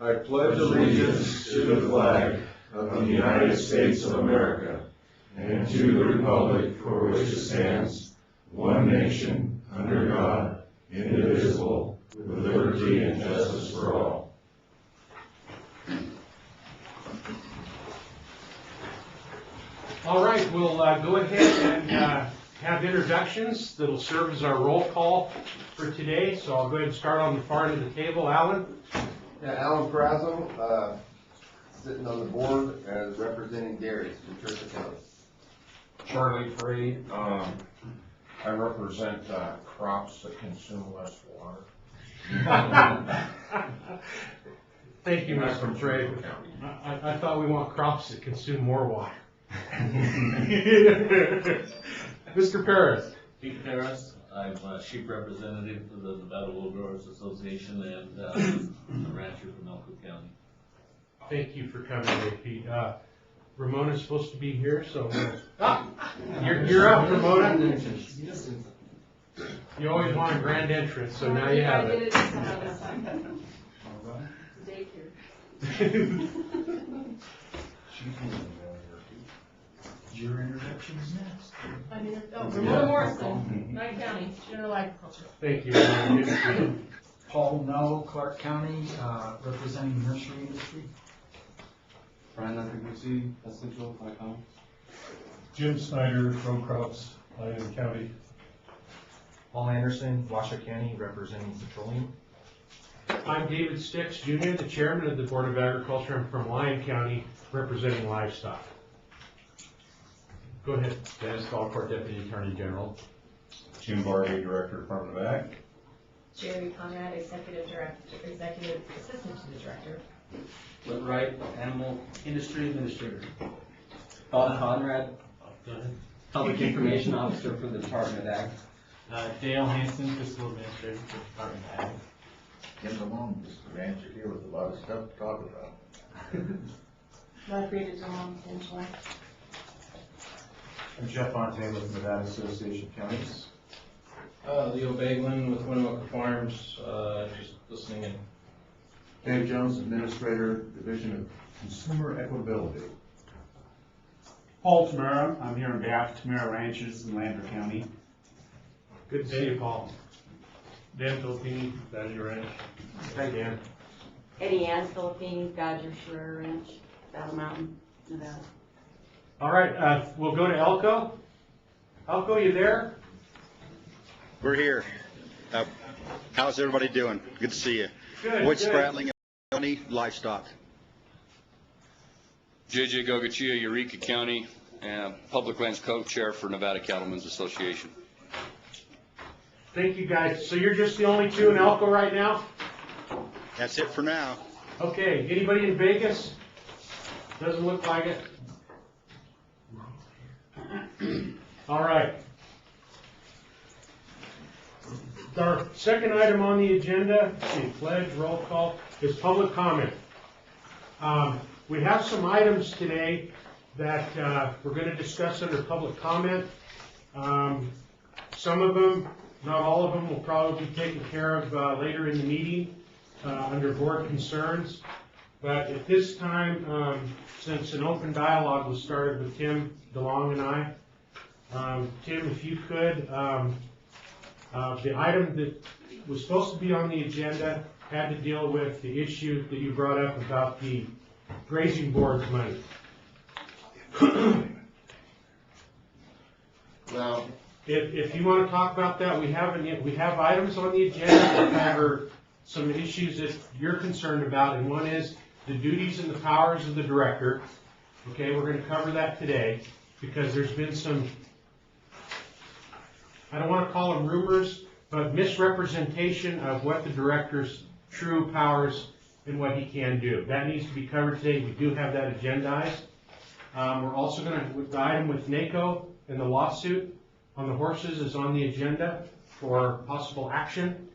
I pledge allegiance to the flag of the United States of America and to the republic for which it stands, one nation, under God, indivisible, with liberty and justice for all. All right, we'll go ahead and have introductions that will serve as our roll call for today. So I'll go ahead and start on the far end of the table. Alan? Yeah, Alan Perazzo, sitting on the board as representing dairies in Church County. Charlie Free, I represent crops that consume less water. Thank you, Mr. Frey. I thought we want crops that consume more water. Mr. Paris. Pete Paris, I'm a sheep representative for the Nevada Wool Growers Association and a rancher from Elko County. Thank you for coming today, Pete. Ramona's supposed to be here, so you're up, Ramona. You always want a grand entrance, so now you have it. Your introduction is next. Ramona Morrison, Knight County, General Agriculture. Thank you. Good to see you. Paul Null, Clark County, representing the nursery industry. Brian Leonard, Essential, Icon. Jim Snyder, Row Crops, Lyon County. Paul Anderson, Washoe County, representing petroleum. I'm David Sticks, Jr., the chairman of the Board of Agriculture. I'm from Lyon County, representing livestock. Go ahead. Dennis Gallcourt, Deputy Attorney General. Jim Barley, Director, Department of Ag. Jerry Conrad, Executive Assistant to the Director. Whit Wright, Animal Industry Administrator. Bob Conrad, Public Information Officer for the Department of Ag. Dale Hanson, Fiscal Administrator for the Department of Ag. Jim Lamone, just a rancher here with a lot of stuff to talk about. Margarita DeLong, Angela. I'm Jeff Fontaine with Nevada Association of Counties. Leo Baglin with Winnemucca Farms, just listening in. Dave Jones, Administrator, Division of Consumer Equitability. Paul Tamara, I'm here on behalf of Tamara Ranches in Lander County. Good to see you, Paul. Dan Philippini, Badger Ranch. Hi, Dan. Eddie Ann, Philippines, Badger Schroeder Ranch, Battle Mountain, Nevada. All right, we'll go to Elko. Elko, you there? We're here. How's everybody doing? Good to see you. Good. Wood good. Spratling County, Livestock. JJ Gogachia, Eureka County, and Public Lands Co-Chair for Nevada Cattlemen's Association. Thank you, guys. So you're just the only two in Elko right now? That's it for now. Okay, anybody in Vegas? Doesn't look like it. All right. Our second item on the agenda, pledge, roll call, is public comment. We have some items today that we're going to discuss under public comment. Some of them, not all of them, will probably be taken care of later in the meeting under board concerns. But at this time, since an open dialogue was started with Tim DeLong and I, Tim, if you could, the item that was supposed to be on the agenda had to deal with the issue that you brought up about the grazing board's money. Now, if you want to talk about that, we have items on the agenda that cover some issues that you're concerned about, and one is the duties and the powers of the director. Okay, we're going to cover that today because there's been some, I don't want to call them rumors, but misrepresentation of what the director's true powers and what he can do. That needs to be covered today. We do have that agendized. We're also going to, the item with NACO and the lawsuit on the horses is on the agenda for possible action.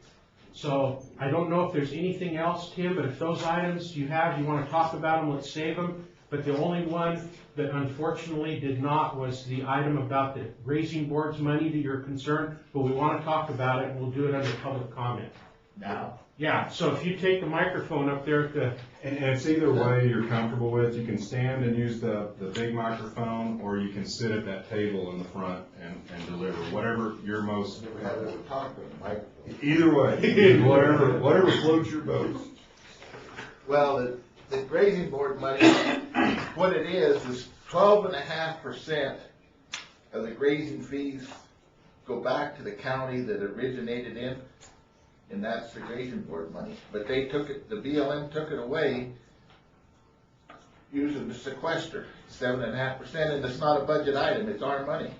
So I don't know if there's anything else, Tim, but if those items you want to talk about them, let's save them. But the only one that unfortunately did not was the item about the grazing board's money that you're concerned, but we want to talk about it and we'll do it under public comment. Now. Yeah, so if you take the microphone up there at the, And it's either way you're comfortable with. You can stand and use the big microphone, or you can sit at that table in the front and deliver, whatever you're most. Either way, whatever floats your boat. Well, the grazing board money, what it is 12.5% of the grazing fees go back to the county that originated in, and that's the grazing board money. But they took it, the BLM took it away using the sequester, 7.5%, and it's not a budget item, it's our money.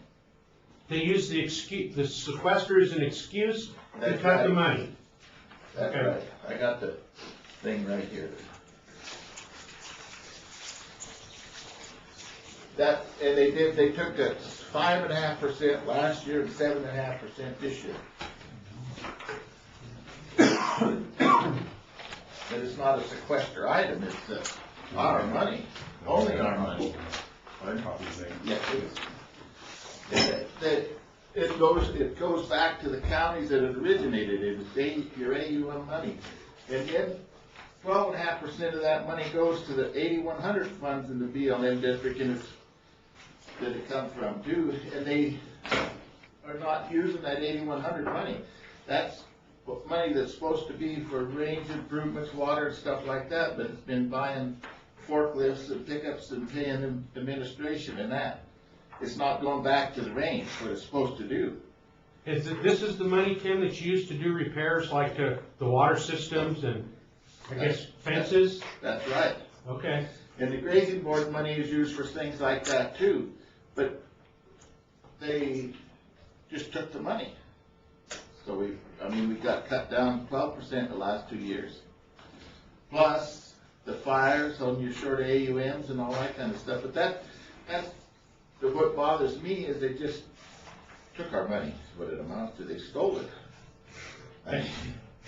they use the sequester as an excuse to That's cut the right. money. That's Okay. right, I got the thing right here. That, and they took the 5.5% last year and 7.5% this year. But it's not a sequester item, it's our money, only our money. Yes, it is. It goes back to the counties that it originated in, it's your AUM money. And then 12.5% of that money goes to the 8100 funds in the BLM district, and it's, that it comes from too, and they are not using that 8100 money. That's money that's supposed to be for range improvements, water and stuff like that, but it's been buying forklifts and pickups and paying them administration and that. It's not going back to the range, what it's supposed to do. This is the money, Tim, that's used to do repairs like to the water systems and, I guess, fences? That's right. Okay. And the grazing board money is used for things like that too, but they just took the money. So we got cut down 12% the last 2 years. Plus the fires on your short AUMs and all that kind of stuff. But that's what bothers me is they just took our money, is what it amounts to. They stole it.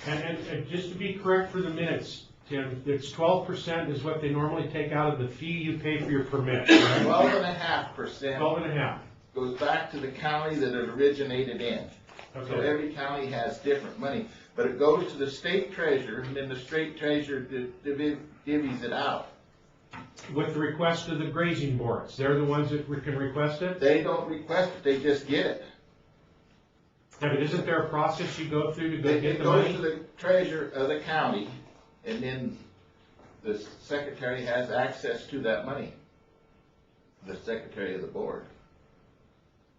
And just to be correct for the minutes, Tim, it's 12% is what they normally take out of the fee you pay for your permit, right? 12.5%. 12.5. Goes back to the county that it originated in. Okay. So every county has different money, but it goes to the state treasurer, and then the state treasurer divvies it out. With the request of the grazing boards, they're the ones that can request it? They don't request it, they just get it. Yeah, but isn't there a process you go through to go get It the goes money? to the treasurer of the county, and then the secretary has access to that money. The secretary of the board.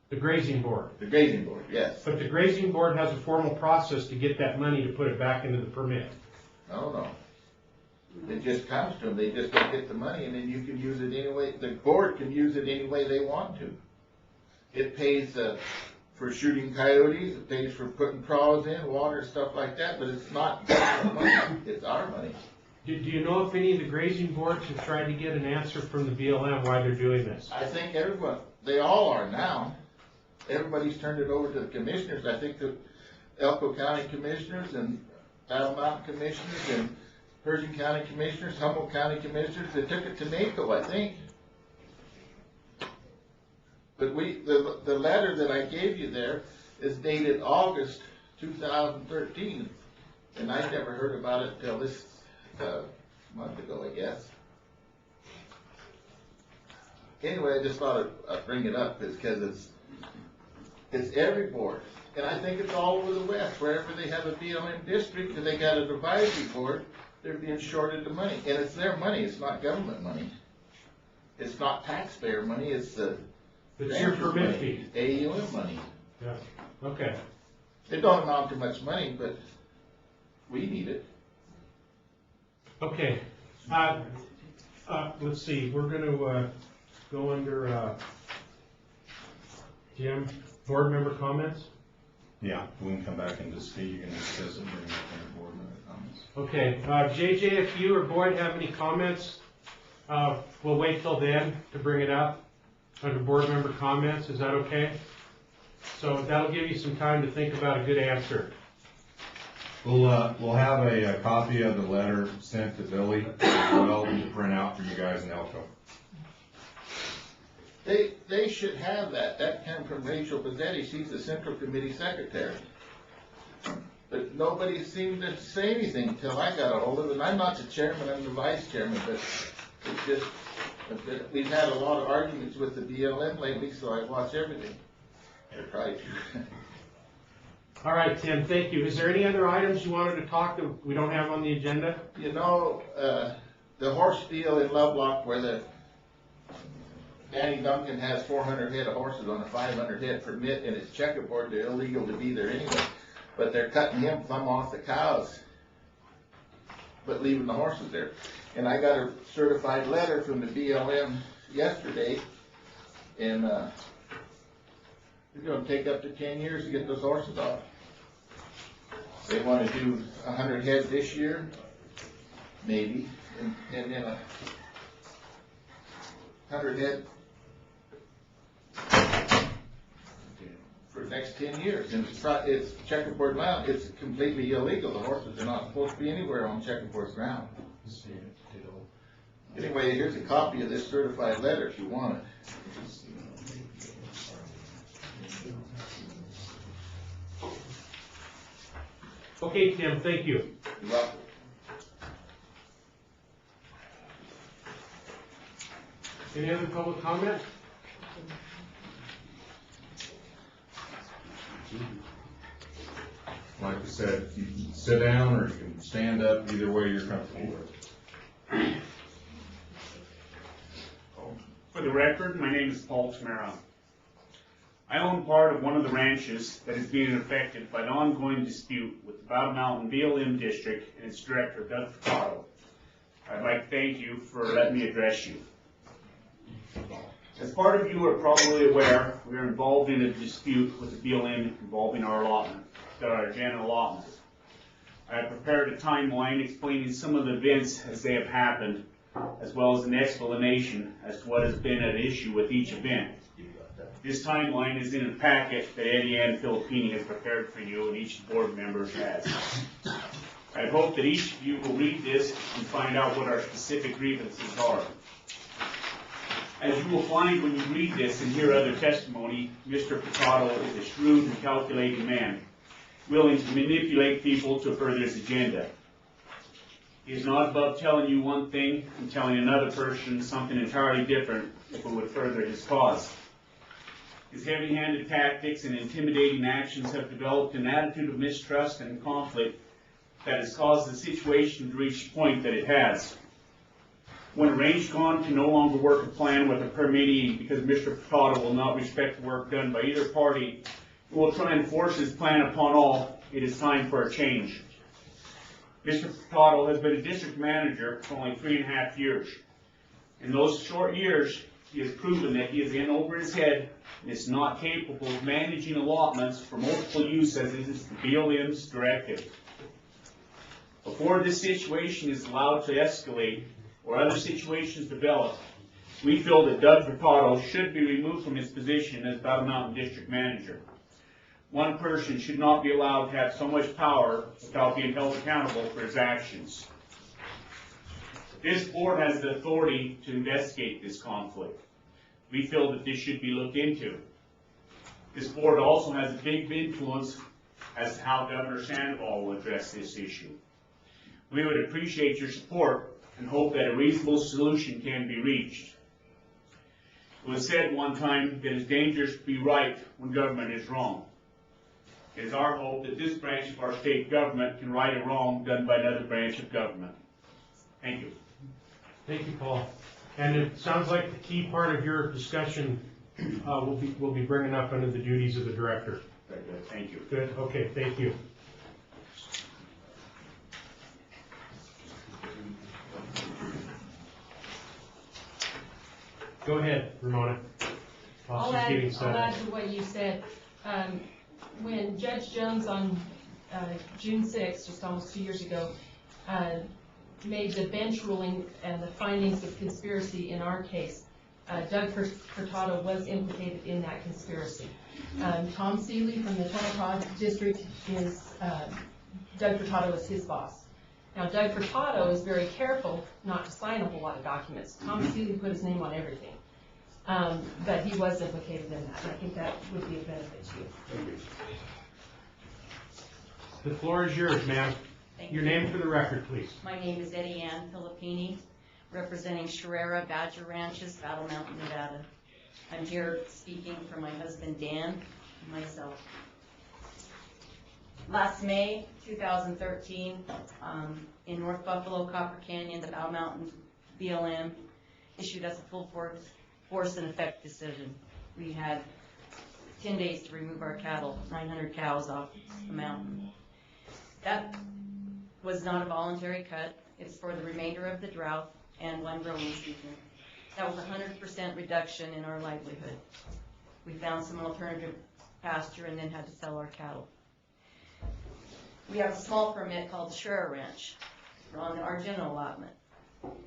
The grazing board. The grazing board, yes. But the grazing board has a formal process to get that money to put it back into the permit. No. It just comes to them, they just go get the money, and then you can use it any way, the board can use it any way they want to. It pays for shooting coyotes, it pays for putting crawls in, water, stuff like that, but it's not government money, it's our money. Do you know if any of the grazing boards have tried to get an answer from the BLM why they're doing this? I think everyone, they all are now. Everybody's turned it over to the commissioners. I think the Elko County commissioners and Battle Mountain commissioners and Pershing County commissioners, Humboldt County commissioners, they took it to NACO, I think. But the letter that I gave you there is dated August 2013, and I never heard about it till this month ago, I guess. Anyway, I just thought I'd bring it up because it's every board. And I think it's all over the West, wherever they have a BLM district and they got an advisory board, they're being shorted the money. And it's their money, it's not government money. It's not taxpayer money, it's It's your permit fee. AUM money. Yeah, okay. It don't amount to much money, but we need it. Okay, let's see, we're gonna, go under, Jim, board member comments? Yeah, we can come back and discuss, you can discuss it during the board member comments. Okay, JJ, if you or Boyd have any comments, we'll wait till then to bring it up under board member comments, is that okay? So that'll give you some time to think about a good answer. We'll have a copy of the letter sent to Billy as well to print out for you guys in Elko. They should have that. That came from Rachel Bazzetti. She's the Central Committee Secretary. But nobody seemed to say anything until I got a hold of it. And I'm not the chairman, I'm the vice chairman, but it's just, we've had a lot of arguments with the BLM lately, so I watch everything. I try to. All right, Tim, thank you. Is there any other items you wanted to talk that we don't have on the agenda? You know, the horse deal in Lovelock where the Danny Duncan has 400 head of horses on a 500 head permit and it's checkerboard, they're illegal to be there anyway. But they're cutting him plumb off the cows, but leaving the horses there. And I got a certified letter from the BLM yesterday, and it's going to take up to 10 years to get those horses off. They want to do 100 head this year, maybe, and then 100 head for the next 10 years. And it's checkerboard land. It's completely illegal. The horses are not supposed to be anywhere on checkerboard ground. Anyway, here's a copy of this certified letter if you want it. Okay, Tim, thank you. You're welcome. Any other public comment? Like I said, you can sit down or you can stand up, either way you're comfortable with. For the record, my name is Paul Tamara. I own part of one of the ranches that is being affected by the ongoing dispute with the Battle Mountain BLM District and its director, Doug Furtado. I'd like to thank you for letting me address you. As part of you are probably aware, we are involved in a dispute with the BLM involving our allotment, our Jana allotment. I have prepared a timeline explaining some of the events as they have happened, as well as an explanation as to what has been at issue with each event. This timeline is in a packet that Eddie Ann Filippini has prepared for you and each board member has. I hope that each of you will read this and find out what our specific grievances are. As you will find when you read this and hear other testimony, Mr. Furtado is a shrewd and calculating man, willing to manipulate people to further his agenda. He is not above telling you one thing and telling another person something entirely different if it would further his cause. His heavy-handed tactics and intimidating actions have developed an attitude of mistrust and conflict that has caused the situation to reach the point that it has. When a range con can no longer work a plan with a permittee because Mr. Furtado will not respect the work done by either party, and will try and force his plan upon all, it is time for a change. Mr. Furtado has been a district manager for only 3.5 years. In those short years, he has proven that he is in over his head and is not capable of managing allotments for multiple use as is the BLM's directive. Before this situation is allowed to escalate or other situations develop, we feel that Doug Furtado should be removed from his position as Battle Mountain District Manager. One person should not be allowed to have so much power without being held accountable for his actions. This board has the authority to investigate this conflict. We feel that this should be looked into. This board also has a big influence as to how Governor Sandoval will address this issue. We would appreciate your support and hope that a reasonable solution can be reached. It was said one time that it's dangerous to be right when government is wrong. It is our hope that this branch of our state government can right a wrong done by another branch of government. Thank you. Thank you, Paul. And it sounds like the key part of your discussion will be bringing up under the duties of the director. Very good. Thank you. Good. Okay. Thank you. Go ahead, Ramona. I'll add to what you said. When Judge Jones on June 6th, just almost 2 years ago, made the bench ruling and the findings of conspiracy in our case, Doug Furtado was implicated in that conspiracy. Tom Seeley from the Tonopah District is, Doug Furtado is his boss. Now, Doug Furtado is very careful not to sign a whole lot of documents. Tom Seeley put his name on everything. But he was implicated in that, and I think that would be a benefit to you. The floor is yours, ma'am. Thank Your you. name for the record, please. My name is Eddie Ann Filippini, representing Sherrera Badger Ranches, Battle Mountain, Nevada. I'm here speaking for my husband Dan and myself. Last May 2013, in North Buffalo, Copper Canyon, the Battle Mountain BLM issued us a full force and effect decision. We had 10 days to remove our cattle, 900 cows off the mountain. That was not a voluntary cut. It's for the remainder of the drought and one growing season. That was a 100% reduction in our livelihood. We found some alternative pasture and then had to sell our cattle. We have a small permit called the Sherrera Ranch on our general allotment.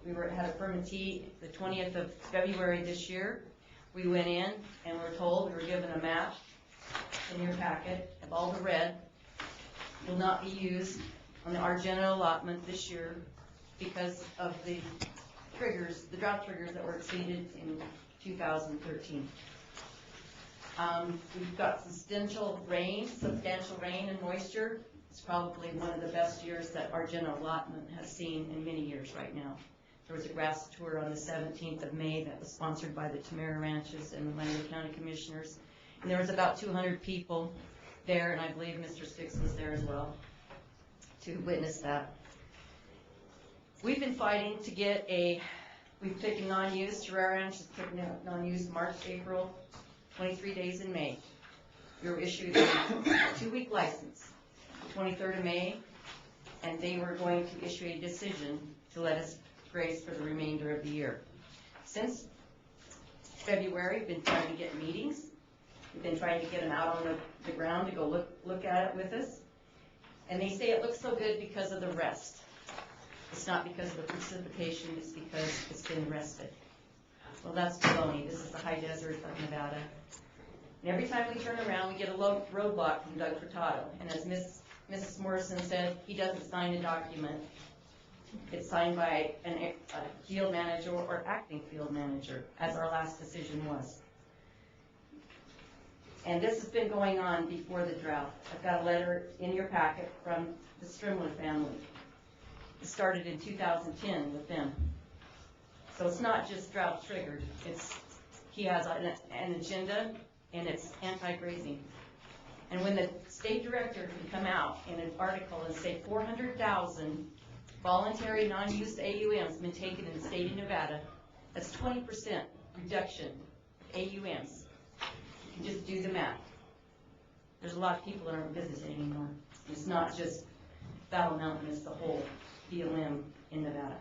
We had a permittee the 20th of February this year. We went in and were told, we were given a map in your packet of all the red will not be used on our general allotment this year because of the triggers, the drought triggers that were exceeded in 2013. We've got substantial rain and moisture. It's probably one of the best years that our general allotment has seen in many years right now. There was a grass tour on the 17th of May that was sponsored by the Tamara Ranches and the Lander County Commissioners. And there was about 200 people there, and I believe Mr. Sticks was there as well to witness that. We've been fighting to get we've taken non-use, Sherrera Ranch has taken non-use March, April, 23 days in May. We were issued a 2-week license, 23rd of May, and they were going to issue a decision to let us graze for the remainder of the year. Since February, we've been trying to get meetings. We've been trying to get them out on the ground to go look at it with us. And they say it looks so good because of the rest. It's not because of the precipitation, it's because it's been rested. Well, that's baloney. This is the high desert of Nevada. And every time we turn around, we get a roadblock from Doug Furtado. And as Mrs. Morrison said, he doesn't sign a document. It's signed by a field manager or acting field manager, as our last decision was. And this has been going on before the drought. I've got a letter in your packet from the Strimler family. It started in 2010 with them. So it's not just drought triggered. He has an agenda, and it's anti-grazing. And when the state director can come out in an article and say 400,000 voluntary non-use AUMs have been taken in the state of Nevada, that's 20% reduction of AUMs. You can just do the math. There's a lot of people that aren't visiting anymore. It's not just Battle Mountain, it's the whole BLM in Nevada.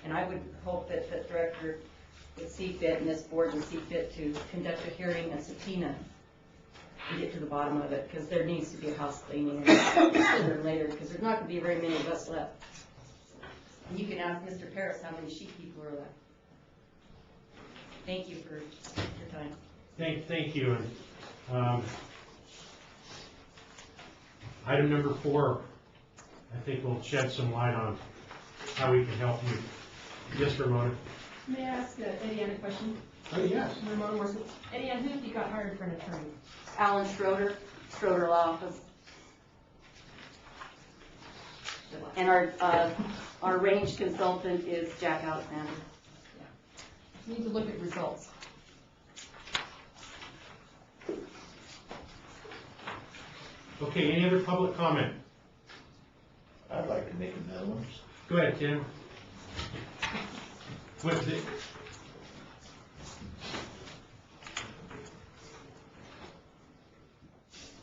And I would hope that the director would see fit, and this board would see fit to conduct a hearing and subpoena and get to the bottom of it, because there needs to be a house cleaning sooner or later, because there's not going to be very many of us left. And you can ask Mr. Paris how many sheep people are left. Thank you for your time. Thank you. And, item number 4, I think will shed some light on how we can help you. Yes, Ramona. May I ask Eddie Ann a question? Oh, yes. Ramona Morrison. Eddie Ann, who have you got hired for an attorney? Alan Schroeder Law Office. And our range consultant is Jack Alexander. You need to look at results. Okay, any other public comment? I'd like to make another one. Go ahead, Tim. What's it?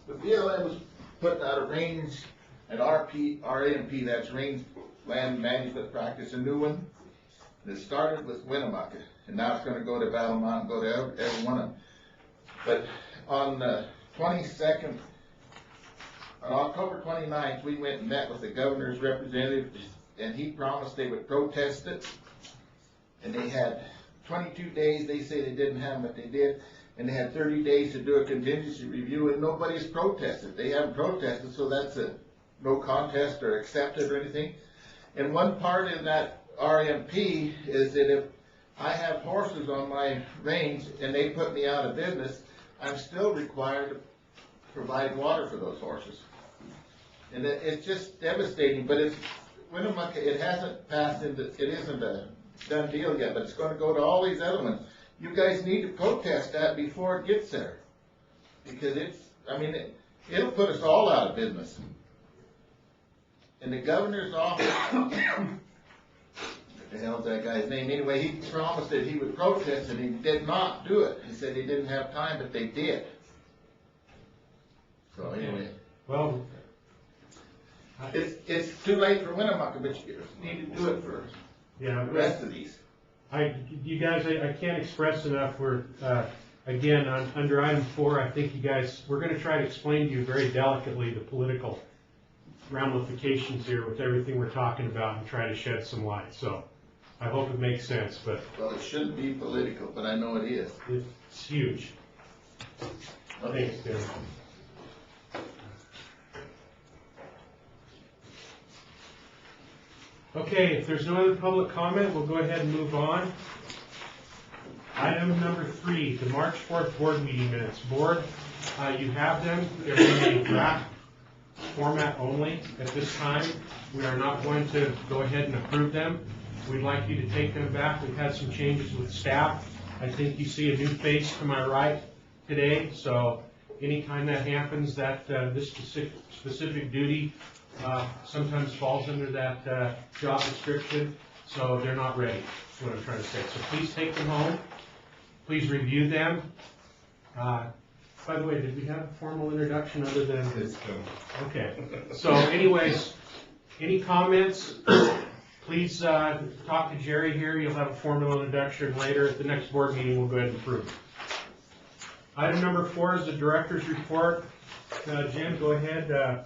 The BLM was putting out a range, an RMP, that's Range Land Management Practice, a new one. And it started with Winnemucca, and now it's going to go to Battle Mountain, go to every one of them. But on the 22nd, on October 29th, we went and met with the governor's representative, and he promised they would protest it. And they had 22 days. They say they didn't have them, but they did. And they had 30 days to do a contingency review, and nobody's protested. They haven't protested, so that's a no contest or accepted or anything. And one part in that RMP is that if I have horses on my range and they put me out of business, I'm still required to provide water for those horses. And it's just devastating, but it's, Winnemucca, it hasn't passed into, it isn't a done deal yet, but it's gonna go to all these other ones. You guys need to protest that before it gets there. Because it's, I mean, it'll put us all out of business. And the governor's office, what the hell's that guy's name? Anyway, he promised that he would protest and he did not do it. He said he didn't have time, but they did. So anyway. Well, It's too late for Winnemucca, but you need to do it for yeah, the rest of these. You guys, I can't express enough, we're, again, under item 4, I think you guys, we're gonna try to explain to you very delicately the political ramifications here with everything we're talking about and try to shed some light, so I hope it makes sense, but. Well, it shouldn't be political, but I know it is. It's huge. Okay. Thanks, Derek. Okay, if there's no other public comment, we'll go ahead and move on. Item number 3, the March 4th board meeting minutes. Board, you have them. They're in a draft format only at this time. We are not going to go ahead and approve them. We'd like you to take them back. We've had some changes with staff. I think you see a new face to my right today, so anytime that happens, that this specific duty sometimes falls under that job description, so they're not ready, is what I'm trying to say. So please take them home, please review them. By the way, did we have a formal introduction other than? Okay, so anyways, any comments? Please talk to Jerry here, you'll have a formal introduction later. At the next board meeting, we'll go ahead and approve. Item number 4 is the director's report. Jim, go ahead.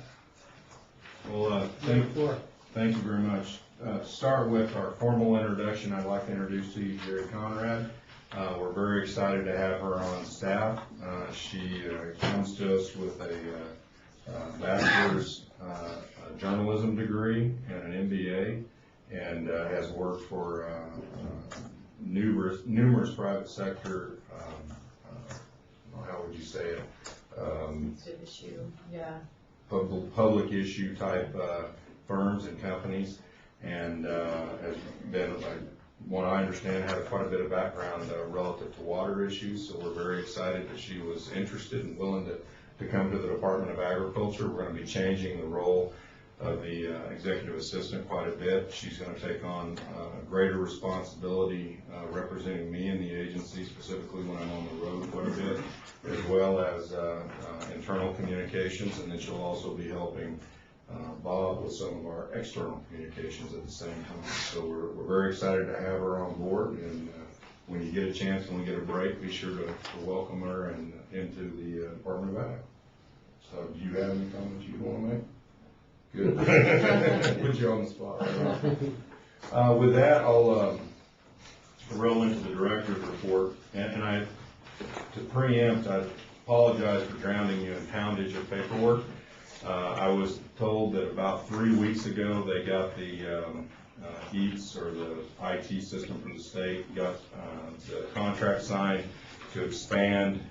Well, thank you very much. To start with our formal introduction, I'd like to introduce to you Jerry Conrad. We're very excited to have her on staff. She comes to us with a bachelor's journalism degree and an MBA, and has worked for numerous private sector, how would you say it? Yeah. Public issue type firms and companies, and has been, what I understand, had quite a bit of background relative to water issues, so we're very excited that she was interested and willing to come to the Department of Agriculture. We're going to be changing the role of the executive assistant quite a bit. She's going to take on greater responsibility representing me in the agency, specifically when I'm on the road quite a bit, as well as internal communications, and then she'll also be helping Bob with some of our external communications at the same time. So we're very excited to have her on board, and when you get a chance, when we get a break, be sure to welcome her and into the Department of Ag. So do you have any comments you want to make? Good. Put you on the spot. Right? With that, I'll roll into the director's report, and to preempt, I apologize for drowning you in poundage of paperwork. I was told that about 3 weeks ago they got the EATS, or the IT system for the state, got the contract signed to expand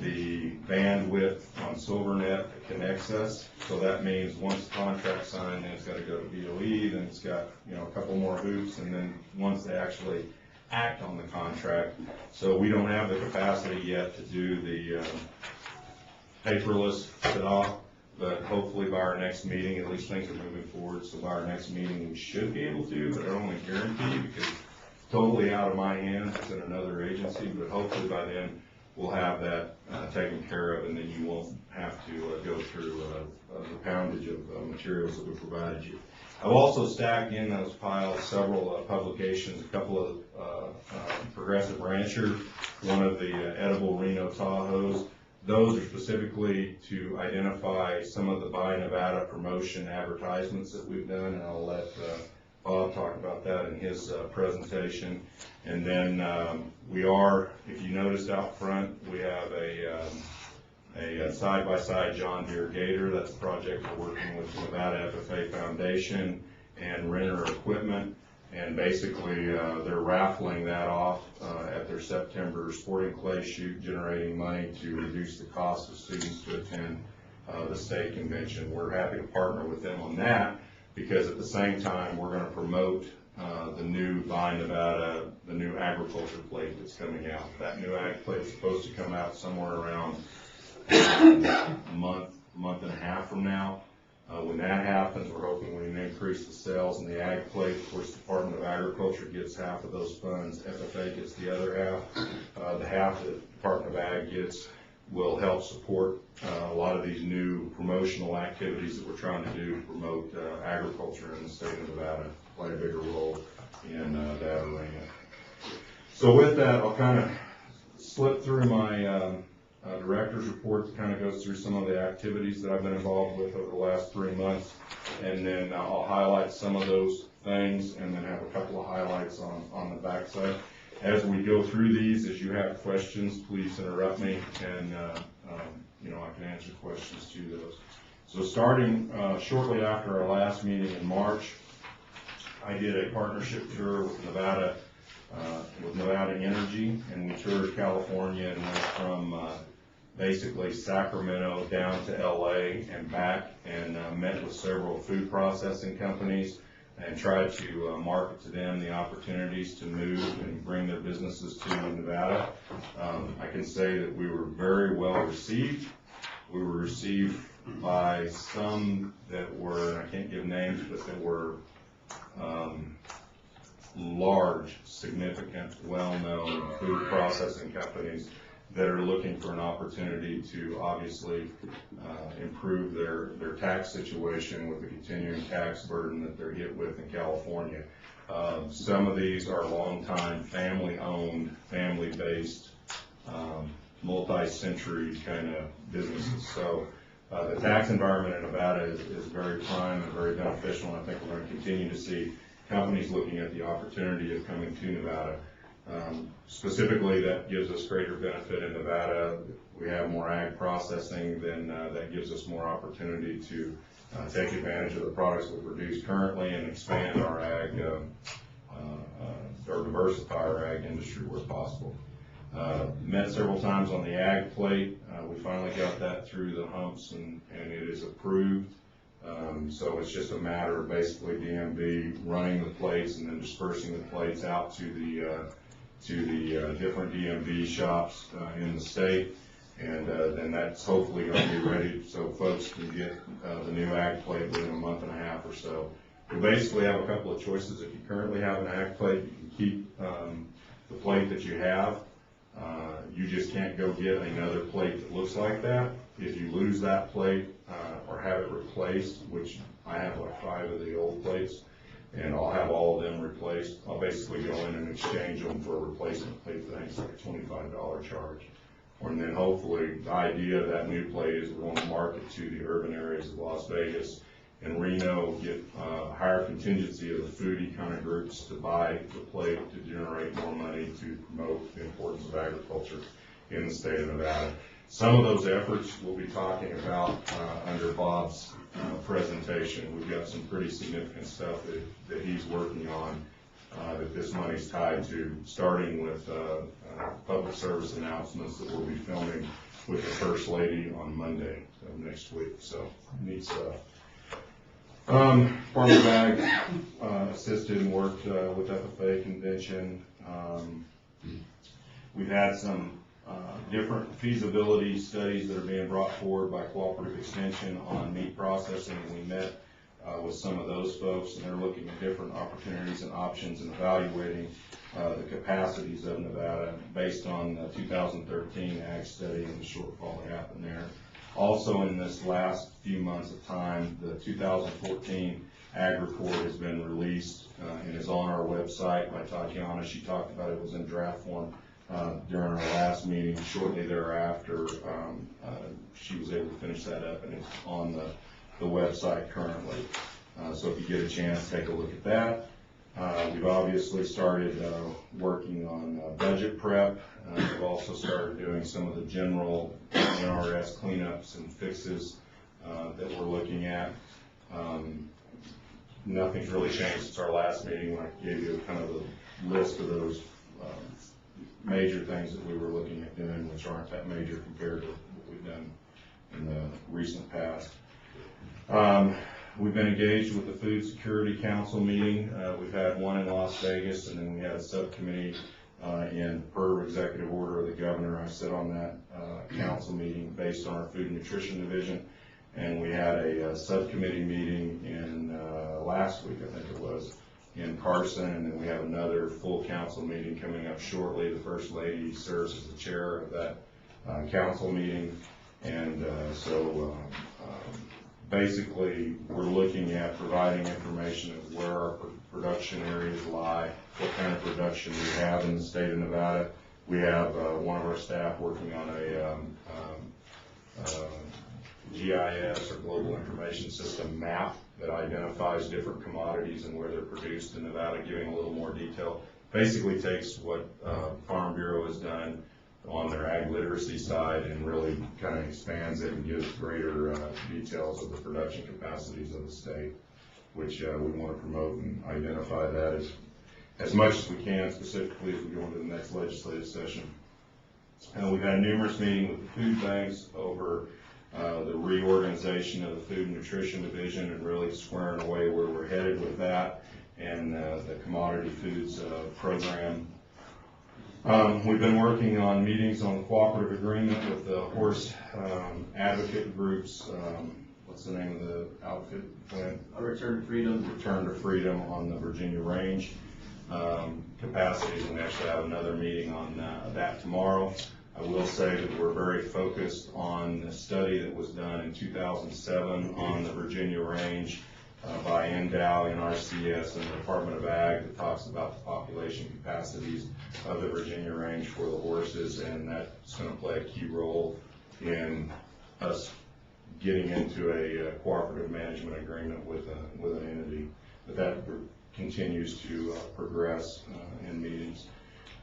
the bandwidth on SilverNet that connects us. So that means once the contract's signed, then it's got to go to BOE, then it's got, a couple more hoops, and then once they actually act on the contract. So we don't have the capacity yet to do the paperless sit-off, but hopefully by our next meeting, at least things are moving forward, so by our next meeting we should be able to, but I don't want to guarantee because it's totally out of my hands, it's in another agency, but hopefully by then we'll have that taken care of, and then you won't have to go through the poundage of materials that we provided you. I've also stacked in those piles several publications, a couple of Progressive Rancher, one of the edible Reno Tahoes. Those are specifically to identify some of the Buy Nevada promotion advertisements that we've done, and I'll let Bob talk about that in his presentation. And then we are, if you noticed out front, we have a side-by-side John Deere Gator. That's a project we're working with the Nevada FFA Foundation and Renner Equipment. And basically, they're raffling that off at their September sporting clay shoot, generating money to reduce the cost of students to attend the state convention. We're happy to partner with them on that because at the same time, we're going to promote the new Buy Nevada, the new agriculture plate that's coming out. That new ag plate is supposed to come out somewhere around a month and a half from now. When that happens, we're hoping we can increase the sales in the ag plate. Of course, the Department of Agriculture gets half of those funds. FFA gets the other half. The half that the Department of Ag gets will help support a lot of these new promotional activities that we're trying to do to promote agriculture in the state of Nevada, play a bigger role in that arena. So with that, I'll kind of slip through my director's report that kind of goes through some of the activities that I've been involved with over the last 3 months, and then I'll highlight some of those things and then have a couple of highlights on the backside. As we go through these, as you have questions, please interrupt me, and I can answer questions to those. So starting shortly after our last meeting in March, I did a partnership tour with Nevada Energy, and we toured California and went from basically Sacramento down to LA and back, and met with several food processing companies and tried to market to them the opportunities to move and bring their businesses to Nevada. I can say that we were very well received. We were received by some that were, I can't give names, but that were large, significant, well-known food processing companies that are looking for an opportunity to obviously improve their tax situation with the continuing tax burden that they're hit with in California. Some of these are long-time family-owned, family-based, multi-century kind of businesses. So the tax environment in Nevada is very prime and very beneficial, and I think we're going to continue to see companies looking at the opportunity of coming to Nevada. Specifically, that gives us greater benefit in Nevada. We have more ag processing, then that gives us more opportunity to take advantage of the products we produce currently and expand our ag, or diversify our ag industry where possible. Met several times on the ag plate. We finally got that through the humps, and it is approved. So it's just a matter of basically DMV running the plates and then dispersing the plates out to the different DMV shops in the state, and then that's hopefully going to be ready so folks can get the new ag plate within a month and a half or so. We basically have a couple of choices. If you currently have an ag plate, you can keep the plate that you have. You just can't go get another plate that looks like that. If you lose that plate or have it replaced, which I have like 5 of the old plates, and I'll have all of them replaced, I'll basically go in and exchange them for a replacement plate. I think it's like a $25 charge. And then hopefully the idea of that new plate is we want to market to the urban areas of Las Vegas and Reno, get a higher contingency of the foodie kind of groups to buy the plate to generate more money to promote the importance of agriculture in the state of Nevada. Some of those efforts we'll be talking about under Bob's presentation. We've got some pretty significant stuff that he's working on that this money's tied to, starting with public service announcements that we'll be filming with the First Lady on Monday of next week. So neat stuff. Department of Ag assisted and worked with FFA convention. We've had some different feasibility studies that are being brought forward by Cooperative Extension on meat processing, and we met with some of those folks, and they're looking at different opportunities and options and evaluating the capacities of Nevada based on the 2013 ag study and the shortfall that happened there. Also, in this last few months of time, the 2014 ag report has been released and is on our website by Tatiana. She talked about it was in draft form during our last meeting. Shortly thereafter, she was able to finish that up, and it's on the website currently. So if you get a chance, take a look at that. We've obviously started working on budget prep. We've also started doing some of the general NRS cleanups and fixes that we're looking at. Nothing's really changed since our last meeting when I gave you kind of a list of those major things that we were looking at doing, which aren't that major compared to what we've done in the recent past. We've been engaged with the Food Security Council meeting. We've had one in Las Vegas, and then we had a subcommittee in per executive order of the governor. I sit on that council meeting based on our Food and Nutrition Division, and we had a subcommittee meeting in last week, I think it was, in Carson, and then we have another full council meeting coming up shortly. The First Lady serves as the chair of that council meeting, and basically we're looking at providing information of where our production areas lie, what kind of production we have in the state of Nevada. We have one of our staff working on a GIS, or Global Information System map, that identifies different commodities and where they're produced in Nevada, giving a little more detail. Basically takes what Farm Bureau has done on their ag literacy side and really kind of expands it and gives greater details of the production capacities of the state, which we want to promote and identify that as much as we can, specifically as we go into the next legislative session. We've had numerous meetings with the food banks over the reorganization of the Food and Nutrition Division and really squaring away where we're headed with that, and the commodity foods program. We've been working on meetings on cooperative agreement with the horse advocate groups. What's the name of the outfit? Return to Freedom. Return to Freedom on the Virginia Range capacities, and we actually have another meeting on that tomorrow. I will say that we're very focused on the study that was done in 2007 on the Virginia Range by NDOW, NRCS, and the Department of Ag, that talks about the population capacities of the Virginia Range for the horses, and that's going to play a key role in us getting into a cooperative management agreement with an entity. But that continues to progress in meetings.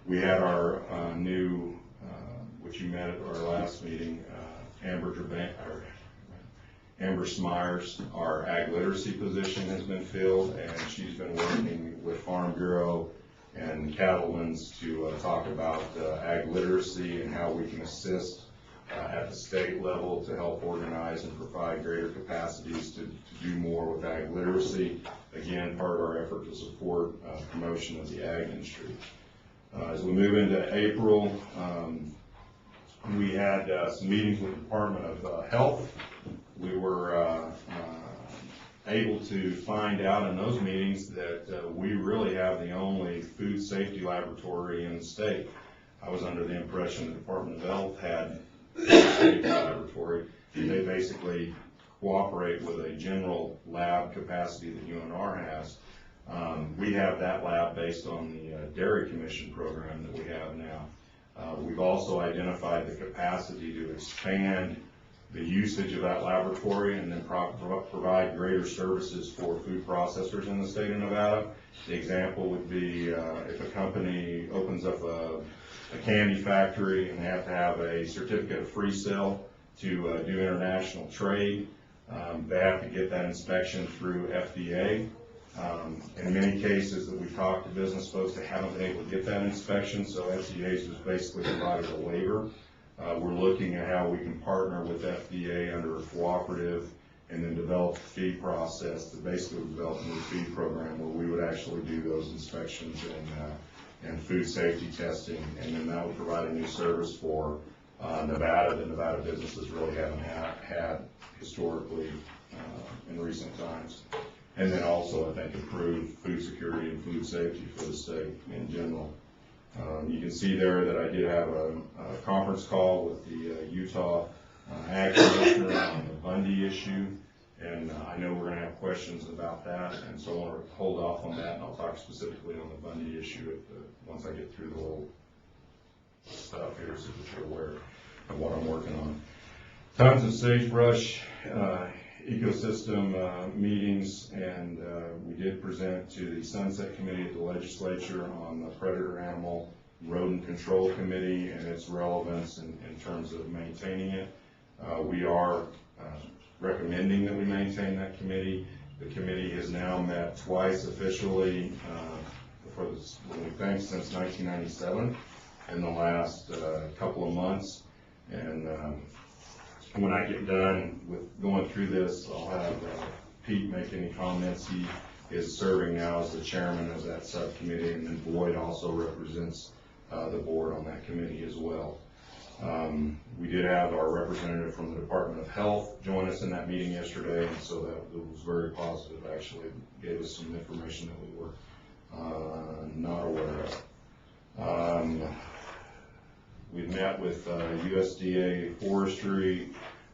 We had our new, which you met at our last meeting, Amber Smyers, our ag literacy position has been filled, and she's been working with Farm Bureau and cattlemen's to talk about ag literacy and how we can assist at the state level to help organize and provide greater capacities to do more with ag literacy. Again, part of our effort to support promotion of the ag industry. As we move into April, we had some meetings with the Department of Health. We were able to find out in those meetings that we really have the only food safety laboratory in the state. I was under the impression the Department of Health had a safety laboratory. They basically cooperate with a general lab capacity that UNR has. We have that lab based on the Dairy Commission program that we have now. We've also identified the capacity to expand the usage of that laboratory and then provide greater services for food processors in the state of Nevada. The example would be if a company opens up a candy factory and they have to have a certificate of free sale to do international trade, they have to get that inspection through FDA. In many cases that we've talked to business folks, they haven't been able to get that inspection, so FDA's just basically provided a waiver. We're looking at how we can partner with FDA under a cooperative and then develop a fee process to basically develop a new fee program where we would actually do those inspections and food safety testing, and then that would provide a new service for Nevada that Nevada businesses really haven't had historically in recent times. And then also, I think, improve food security and food safety for the state in general. You can see there that I did have a conference call with the Utah Ag Commissioner on the Bundy issue, and I know we're going to have questions about that, and so I want to hold off on that, and I'll talk specifically on the Bundy issue once I get through the whole stuff here, so that you're aware of what I'm working on. Tons of sagebrush ecosystem meetings, and we did present to the Sunset Committee of the Legislature on the Predator Animal Rodent Control Committee and its relevance in terms of maintaining it. We are recommending that we maintain that committee. The committee has now met twice officially since 1997 in the last couple of months, and when I get done with going through this, I'll have Pete make any comments. He is serving now as the chairman of that subcommittee, and then Boyd also represents the board on that committee as well. We did have our representative from the Department of Health join us in that meeting yesterday, and so that was very positive. Actually, gave us some information that we were not aware of. We met with USDA Forestry,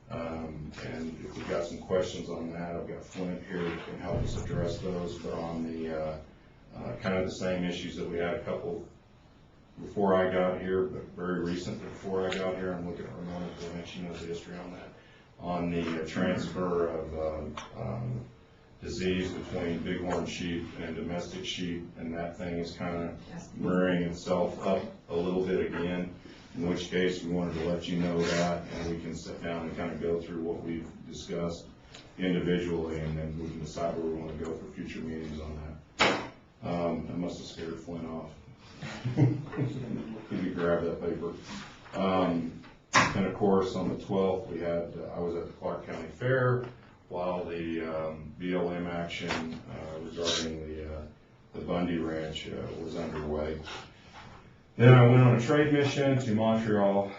and if we've got some questions on that, I've got Flint here that can help us address those. But on the kind of the same issues that we had a couple before I got here, but very recent before I got here, I'm looking at Ramona to she knows the history on that. On the transfer of disease between bighorn sheep and domestic sheep, and that thing is kind of rearing itself up a little bit again. In which case, we wanted to let you know that, and we can sit down and kind of go through what we've discussed individually, and then we can decide where we want to go for future meetings on that. I must have scared Flint off. Can you grab that paper? And of course, on the 12th, we had I was at the Clark County Fair while the BLM action regarding the Bundy Ranch was underway. Then I went on a trade mission to Montreal,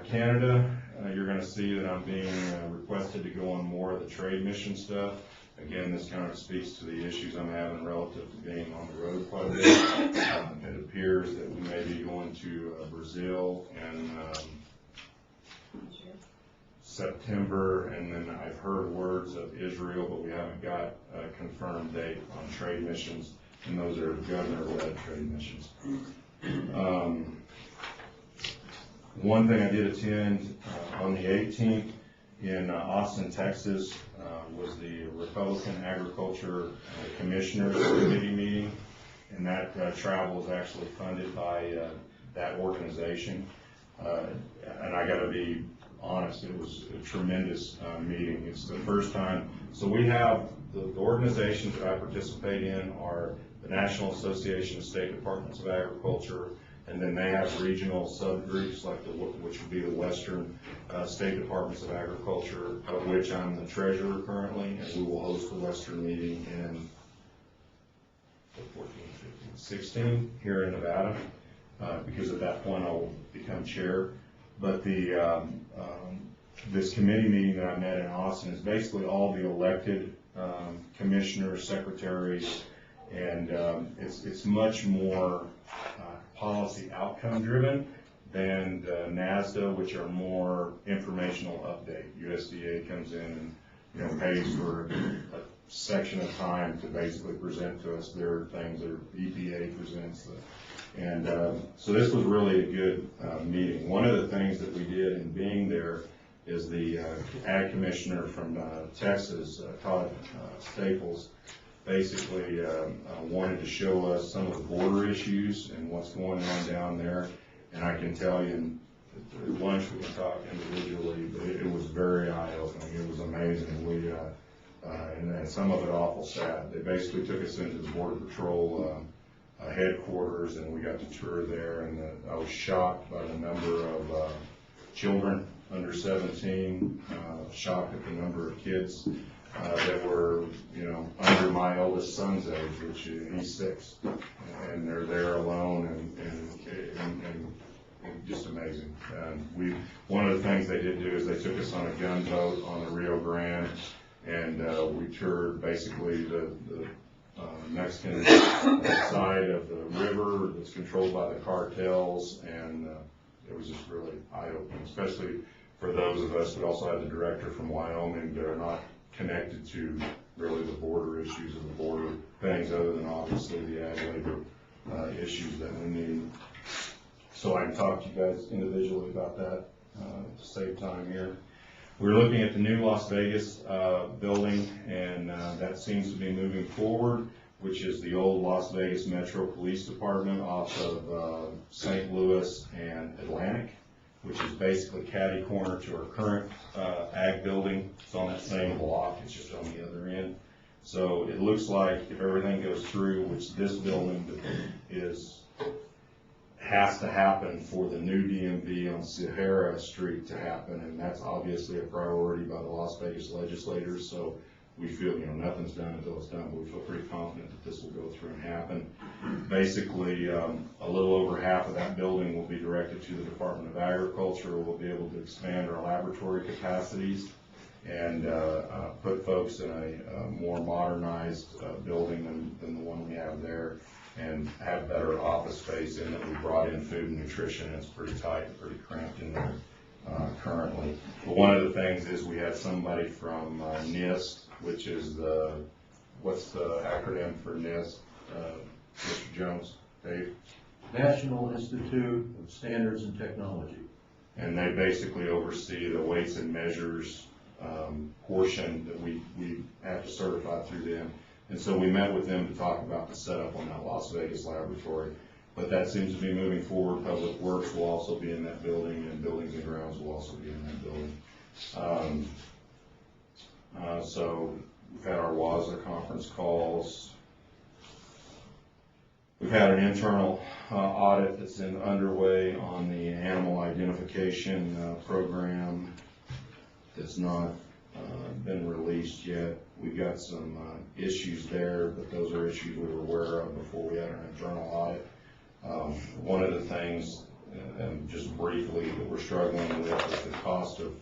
Canada. You're going to see that I'm being requested to go on more of the trade mission stuff. Again, this kind of speaks to the issues I'm having relative to being on the road quite a bit. It appears that we may be going to Brazil in September, and then I've heard words of Israel, but we haven't got a confirmed date on trade missions, and those are governor-led trade missions. One thing I did attend on the 18th in Austin, Texas, was the Republican Agriculture Commissioners Committee meeting, and that travel is actually funded by that organization. And I got to be honest, it was a tremendous meeting. It's the first time. So we have the organizations that I participate in are the National Association of State Departments of Agriculture, and then they have regional subgroups like which would be the Western State Departments of Agriculture, of which I'm the treasurer currently, and we will host the Western meeting in 16 here in Nevada, because at that point I will become chair. But the this committee meeting that I met in Austin is basically all the elected commissioners, secretaries, and it's much more policy outcome driven than the NASDA, which are more informational update. USDA comes in and pays for a section of time to basically present to us their things, or EPA presents. So this was really a good meeting. One of the things that we did in being there is the Ag Commissioner from Texas, Todd Staples, basically wanted to show us some of the border issues and what's going on down there. And I can tell you, at lunch we can talk individually, but it was very eye-opening. It was amazing. And some of it awful sad. They basically took us into the Border Patrol headquarters, and we got to tour there, and I was shocked by the number of children under 17, shocked at the number of kids that were, under my oldest son's age, which he's 6, and they're there alone, and just amazing. And one of the things they did do is they took us on a gunboat on the Rio Grande, and we toured basically the Mexican side of the river that's controlled by the cartels, and it was just really eye-opening, especially for those of us that also had the director from Wyoming that are not connected to really the border issues and the border things, other than obviously the ag labor issues that we need. So I can talk to you guys individually about that to save time here. We're looking at the new Las Vegas building, and that seems to be moving forward, which is the old Las Vegas Metro Police Department off of St. Louis and Atlantic, which is basically catty corner to our current ag building. It's on that same block, it's just on the other end. So it looks like if everything goes through, which this building is has to happen for the new DMV on Sahara Street to happen, and that's obviously a priority by the Las Vegas legislators, so we feel, nothing's done until it's done, but we feel pretty confident that this will go through and happen. Basically, a little over half of that building will be directed to the Department of Agriculture. We'll be able to expand our laboratory capacities and put folks in a more modernized building than the one we have there, and have better office space in that. We brought in food and nutrition. It's pretty tight and pretty cramped in there currently. But one of the things is we had somebody from NIST, which is what's the acronym for NIST, Mr. Jones, Dave? National Institute of Standards and Technology. And they basically oversee the weights and measures portion that we have to certify through them. And so we met with them to talk about the setup on that Las Vegas laboratory. But that seems to be moving forward. Public Works will also be in that building, and Buildings and Grounds will also be in that building. So we've had our WASA conference calls. We've had an internal audit that's underway on the animal identification program that's not been released yet. We've got some issues there, but those are issues we were aware of before we had an internal audit. One of the things, and just briefly, that we're struggling with is the cost of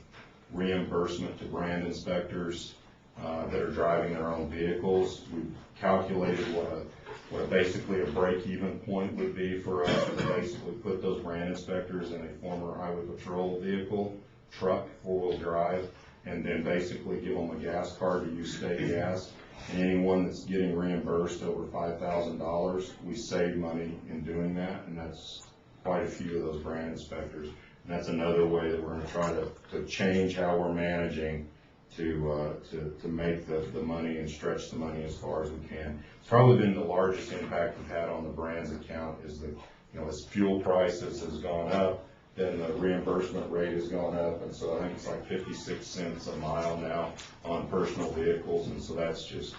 reimbursement to brand inspectors that are driving their own vehicles. We've calculated what basically a break-even point would be for us to basically put those brand inspectors in a former highway patrol vehicle, truck, four-wheel drive, and then basically give them a gas card to use state gas. And anyone that's getting reimbursed over $5,000, we save money in doing that, and that's quite a few of those brand inspectors. And that's another way that we're going to try to change how we're managing to make the money and stretch the money as far as we can. It's probably been the largest impact we've had on the brands account is that, as fuel prices has gone up, then the reimbursement rate has gone up, and so I think it's like 56 cents a mile now on personal vehicles, and so that's just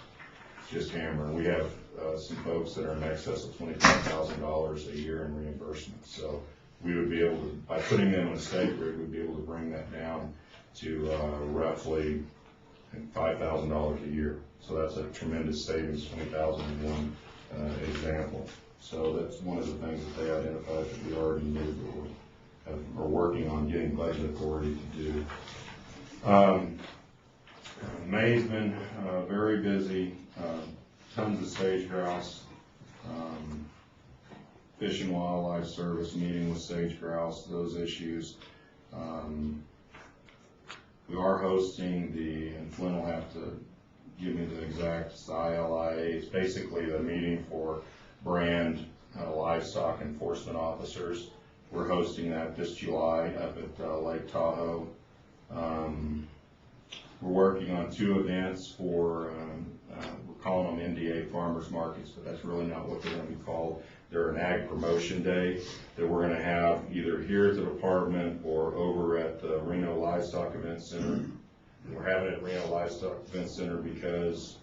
hammering. We have some folks that are in excess of $25,000 a year in reimbursement, so we would be able to, by putting them in a state rig, we'd be able to bring that down to roughly $5,000 a year. So that's a tremendous savings, 20,000 in one example. So that's one of the things that they identified that we already knew that we are working on getting budget authority to do. May's been very busy, tons of sage grouse, Fish and Wildlife Service meeting with sage grouse, those issues. We are hosting and Flynn will have to give me the exact ILIA. It's basically the meeting for brand livestock enforcement officers. We're hosting that this July up at Lake Tahoe. We're working on 2 events for, we're calling them NDA farmers markets, but that's really not what they're going to be called. They're an ag promotion day that we're going to have either here at the department or over at the Reno Livestock Event Center. We're having it at Reno Livestock Event Center because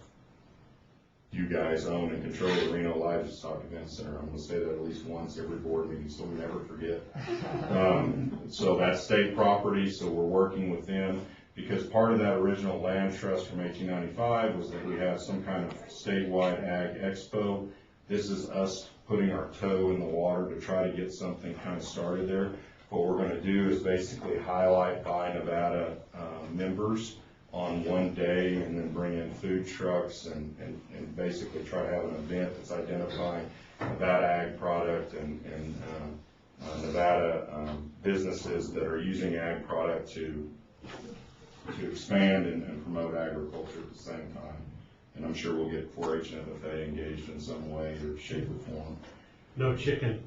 you guys own and control the Reno Livestock Event Center. I'm going to say that at least once every board meeting so we never forget. So that's state property, so we're working with them because part of that original land trust from 1895 was that we have some kind of statewide ag expo. This is us putting our toe in the water to try to get something kind of started there. What we're going to do is basically highlight Buy Nevada members on one day and then bring in food trucks and basically try to have an event that's identifying Nevada ag product and Nevada businesses that are using ag product to expand and promote agriculture at the same time. And I'm sure we'll get 4-H and FFA engaged in some way or shape or form. No chicken.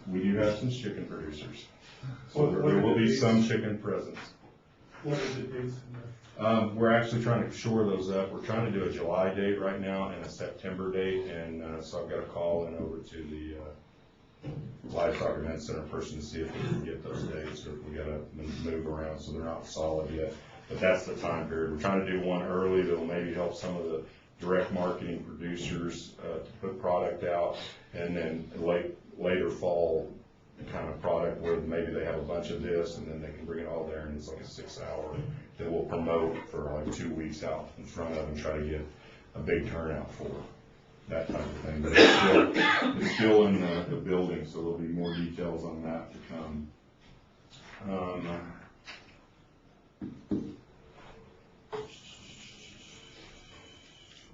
We do have some chicken producers. So there will be some chicken presence. What are the dates in there? We're actually trying to shore those up. We're trying to do a July date right now and a September date, and so I've got to call in over to the Livestock Event Center person to see if we can get those dates or if we got to move around so they're not solid yet. But that's the time period. We're trying to do one early that'll maybe help some of the direct marketing producers to put product out, and then later fall kind of product where maybe they have a bunch of this and then they can bring it all there, and it's like a 6-hour that we'll promote for like 2 weeks out in front of and try to get a big turnout for that type of thing. But it's still in the building, so there'll be more details on that to come.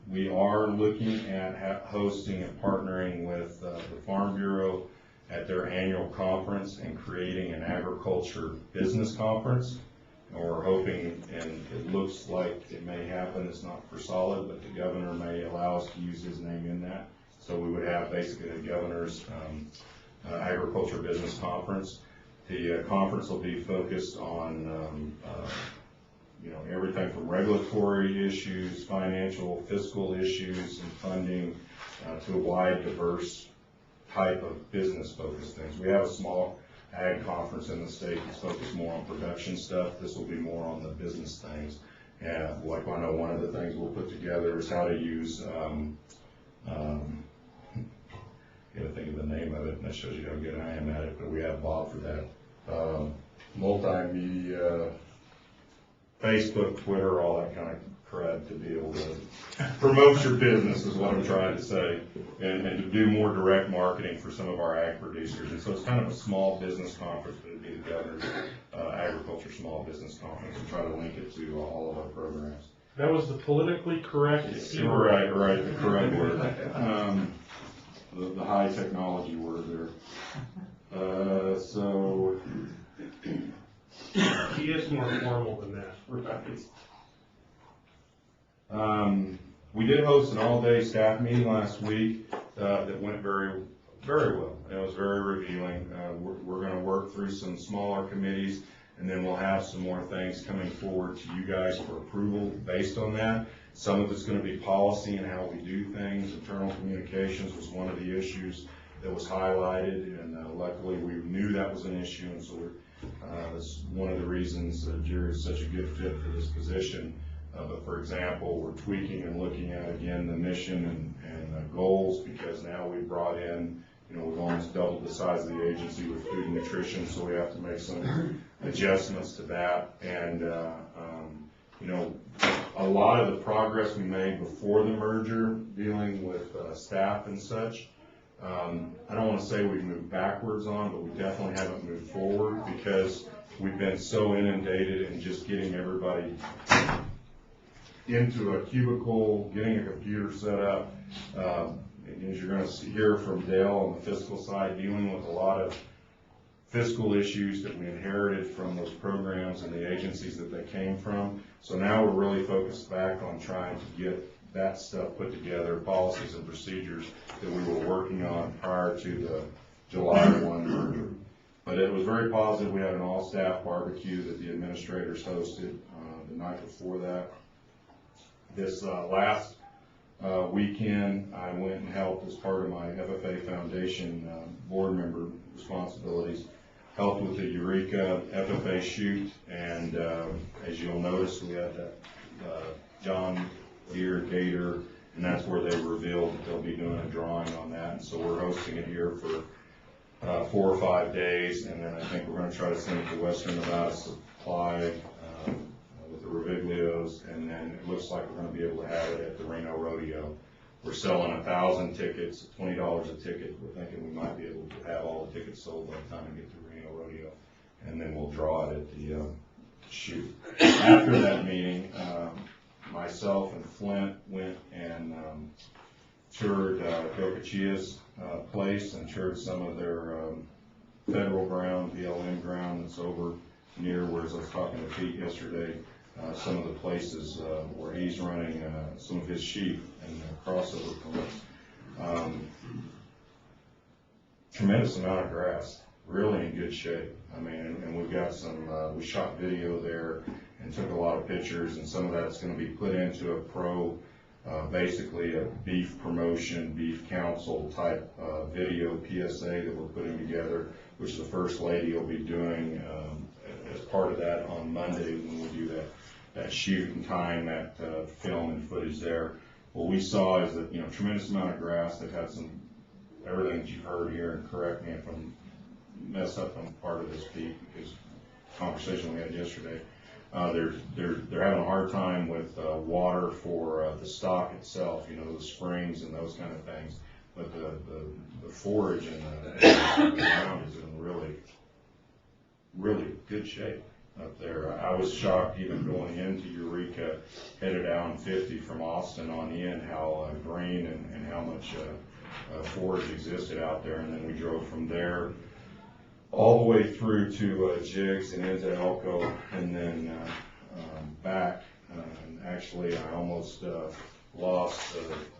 We are looking at hosting and partnering with the Farm Bureau at their annual conference and creating an agriculture business conference. And we're hoping, and it looks like it may happen, it's not for solid, but the governor may allow us to use his name in that. So we would have basically the governor's agriculture business conference. The conference will be focused on everything from regulatory issues, financial, fiscal issues, and funding to a wide, diverse type of business-focused things. We have a small ag conference in the state that's focused more on production stuff. This will be more on the business things. And like I know one of the things we'll put together is how to use, gotta think of the name of it, and that shows you how good I am at it, but we have Bob for that. Multimedia, Facebook, Twitter, all that kind of crud to be able to promote your business is what I'm trying to say, and to do more direct marketing for some of our ag producers. And so it's kind of a small business conference, but it'd be the governor's agriculture small business conference, and try to link it to all of our programs. That was the politically correct. Right, the correct word. The high technology word there. So he is more formal than that. Right. We did host an all-day staff meeting last week that went very, very well. It was very revealing. We're going to work through some smaller committees, and then we'll have some more things coming forward to you guys for approval based on that. Some of it's going to be policy and how we do things. Internal communications was one of the issues that was highlighted, and luckily we knew that was an issue, and so that's one of the reasons Jerry is such a good fit for this position. But for example, we're tweaking and looking at again the mission and goals, because now we've brought in, we've almost doubled the size of the agency with food and nutrition, so we have to make some adjustments to that. And a lot of the progress we made before the merger dealing with staff and such, I don't want to say we've moved backwards on, but we definitely haven't moved forward, because we've been so inundated in just getting everybody into a cubicle, getting a computer set up. As you're going to hear from Dale on the fiscal side, dealing with a lot of fiscal issues that we inherited from those programs and the agencies that they came from. So now we're really focused back on trying to get that stuff put together, policies and procedures that we were working on prior to the July 1 merger. But it was very positive. We had an all-staff barbecue that the administrators hosted the night before that. This last weekend, I went and helped as part of my FFA Foundation board member responsibilities, helped with the Eureka FFA shoot, and as you'll notice, we had that John Deere Gator, and that's where they revealed that they'll be doing a drawing on that, and so we're hosting it here for 4 or 5 days, and then I think we're going to try to send it to Western Nevada Supply with the Reviglios, and then it looks like we're going to be able to have it at the Reno Rodeo. We're selling 1,000 tickets, $20 a ticket. We're thinking we might be able to have all the tickets sold by the time we get to Reno Rodeo, and then we'll draw it at the shoot. After that meeting, myself and Flint went and toured Gocachia's place and toured some of their federal ground, BLM ground that's over near where, as I was talking to Pete yesterday, some of the places where he's running some of his sheep and crossover permits. Tremendous amount of grass, really in good shape. I mean, and we've got some, we shot video there and took a lot of pictures, and some of that's going to be put into a basically a beef promotion, beef council type video PSA that we're putting together, which the First Lady will be doing as part of that on Monday when we do that shoot and tying that film and footage there. what we saw is that, tremendous amount of grass. They've had everything that you've heard here, and correct me if I'm messed up on part of this, Pete, because conversation we had yesterday. They're having a hard time with water for the stock itself, the springs and those kind of things. But the forage and the ground is in really, really good shape up there. I was shocked even going into Eureka, headed down 50 from Austin on in, how green and how much forage existed out there. And then we drove from there all the way through to Jigs and into Elko, and then back. And actually, I almost lost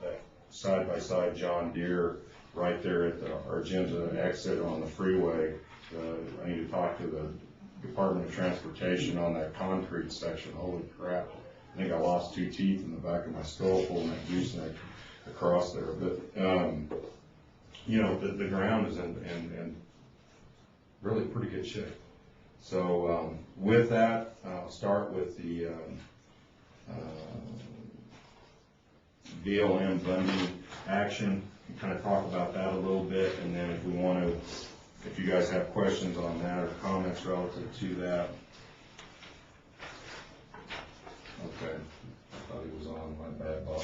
that side-by-side John Deere right there at the Argenta exit on the freeway. I need to talk to the Department of Transportation on that concrete section. Holy crap. I think I lost 2 teeth in the back of my skull pulling that gooseneck across there. But, the ground is in really pretty good shape. So with that, I'll start with the BLM Bundy action and kind of talk about that a little bit, and then if you guys have questions on that or comments relative to that. Okay, I thought he was on, my bad, Bob.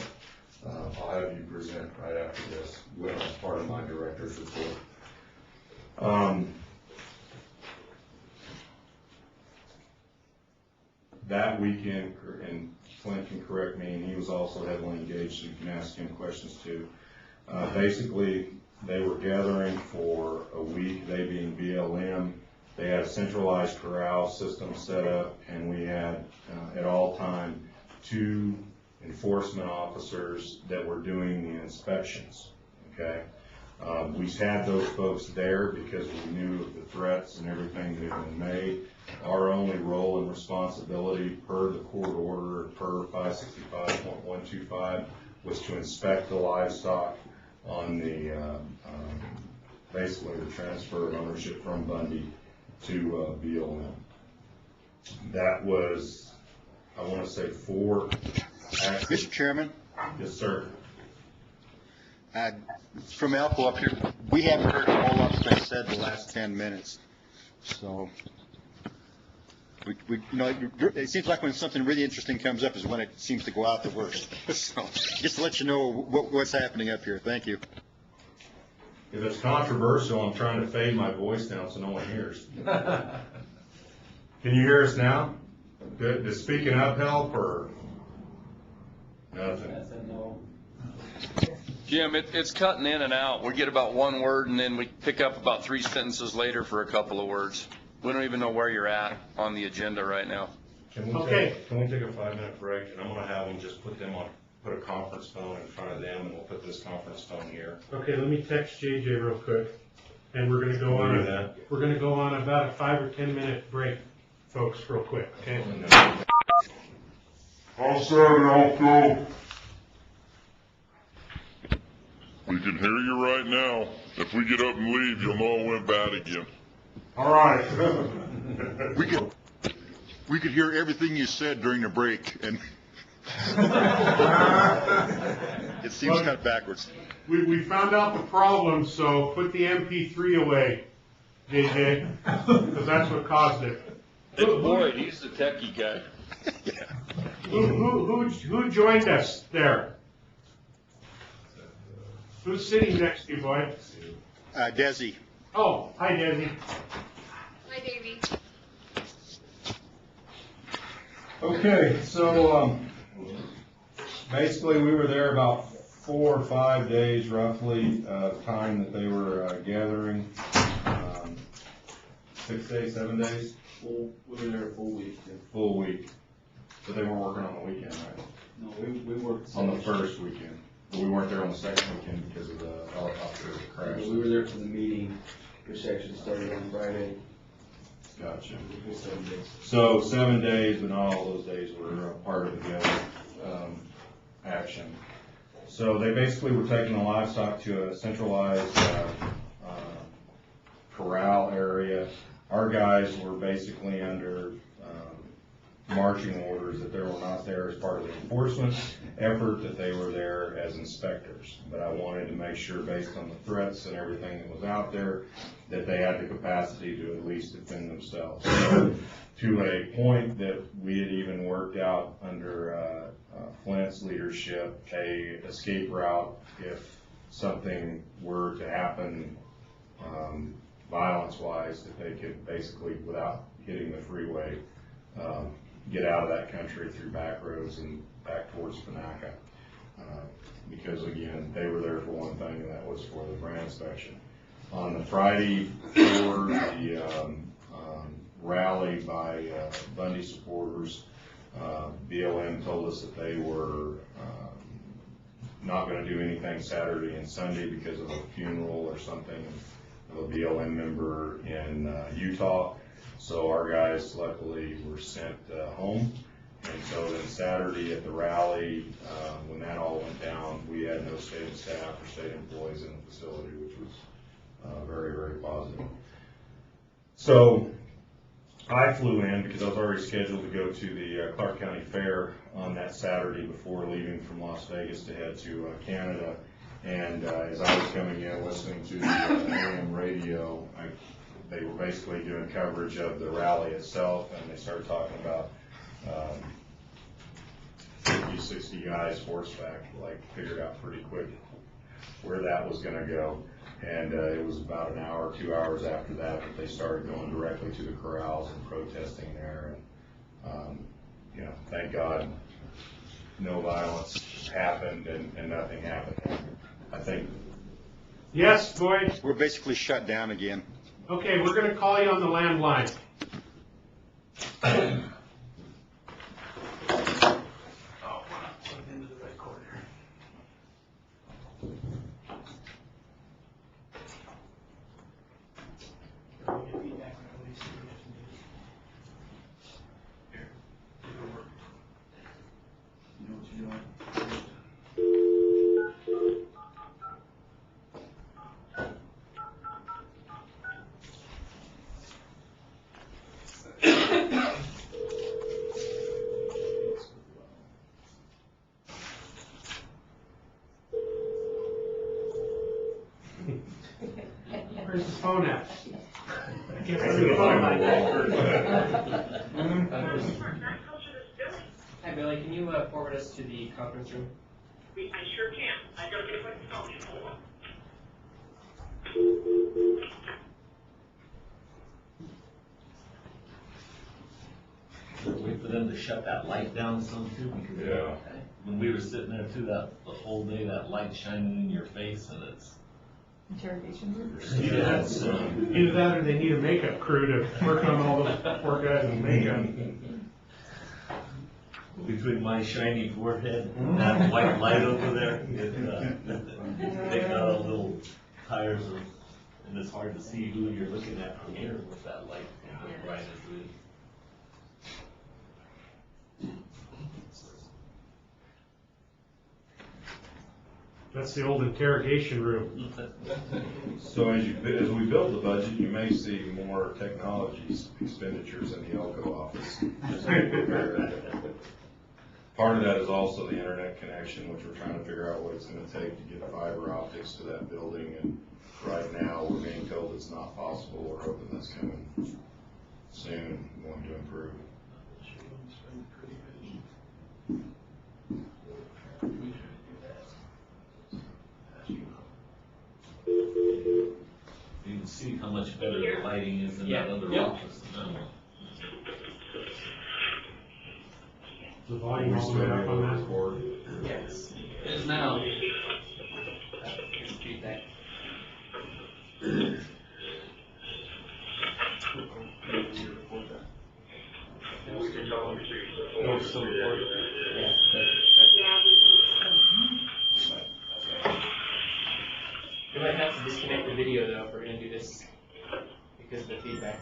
I'll have you present right after this as part of my director's report. That weekend, and Clint can correct me, and he was also heavily engaged, so you can ask him questions too. Basically, they were gathering for a week, they being BLM. They had a centralized corral system set up, and we had at all time 2 enforcement officers that were doing the inspections, okay? We had those folks there because we knew of the threats and everything that had been made. Our only role and responsibility per the court order, per 565.125, was to inspect the livestock on the, basically the transfer of ownership from Bundy to BLM. That was, I want to say 4 actions. Mr. Chairman? Yes, sir. From Elko up here, we haven't heard a whole lot that's been said the last 10 minutes. So, it seems like when something really interesting comes up is when it seems to go out the worst. So, just to let you know what's happening up here. Thank you. If it's controversial, I'm trying to fade my voice down so no one hears. Can you hear us now? Good. Does speaking up help or nothing? Jim, it's cutting in and out. We get about 1 word and then we pick up about 3 sentences later for a couple of words. We don't even know where you're at on the agenda right now. Can we take a 5-minute break, and I'm going to have them just put a conference phone in front of them, and we'll put this conference phone here. Okay, let me text JJ real quick, and we're going to go on about a 5 or 10 minute break, folks, real quick. Okay. All set, Elko. We can hear you right now. If we get up and leave, you'll know it went bad again. All right. We could hear everything you said during the break, and it seems kind of backwards. We found out the problem, so put the MP3 away, JJ, because that's what caused it. It's Boyd, he's the techie guy. Yeah. Who joined us there? Who's sitting next to you, Boyd? Desi. Oh, hi, Desi. Hi, Davey. Okay, so basically we were there about 4 or 5 days roughly time that they were gathering. 6 days, 7 days? We were there a full week. Yeah. Full week. But they weren't working on the weekend, right? No, we worked on the first weekend. But we weren't there on the second weekend because of the helicopter crash. We were there for the meeting, which actually started on Friday. Gotcha. 7 days. So 7 days, but not all those days were part of the action. So they basically were taking the livestock to a centralized corral area. Our guys were basically under marching orders, that they were not there as part of the enforcement effort, that they were there as inspectors. But I wanted to make sure, based on the threats and everything that was out there, that they had the capacity to at least defend themselves. So, to a point that we had even worked out under Flint's leadership, a escape route if something were to happen violence-wise, that they could basically, without hitting the freeway, get out of that country through back roads and back towards Panaca. Because again, they were there for one thing, and that was for the brand inspection. On the Friday before the rally by Bundy supporters, BLM told us that they were not going to do anything Saturday and Sunday because of a funeral or something of a BLM member in Utah. So our guys luckily were sent home. And so then Saturday at the rally, when that all went down, we had no state staff or state employees in the facility, which was very, very positive. So I flew in because I was already scheduled to go to the Clark County Fair on that Saturday before leaving from Las Vegas to head to Canada. And as I was coming in, listening to the AM radio, they were basically doing coverage of the rally itself, and they started talking about 50, 60 guys horseback, like figured out pretty quick where that was going to go. And it was about an hour, 2 hours after that they started going directly to the corrals and protesting there. And, you know, thank God no violence happened and nothing happened. I think. Yes, Boyd? We're basically shut down again. Okay, we're going to call you on the landline. Where's his phone at? I can't find the phone. Hi Billy, can you forward us to the conference room? I sure can. I gotta get my phone in. Hold on. Wait for them to shut that light down some too, because when we were sitting there too, the whole day, that light shining in your face, and it's Interrogation room? Yeah, either that or they need a makeup crew to work on all those poor guys in makeup. between my shiny forehead and that white light over there, they got a little tires of, and it's hard to see who you're looking at from here with that light as bright as it is. That's the old interrogation room. So as we build the budget, you may see more technology expenditures in the Elko office. Part of that is also the internet connection, which we're trying to figure out what it's going to take to get fiber optics to that building. And right now, we're being told it's not possible. We're hoping that's coming soon, going to improve. You can see how much better the lighting is in that other office. The volume all the way up on that board. Yes, it is now. Here's feedback. No, it's still recording. We might have to disconnect the video though if we're going to do this because of the feedback.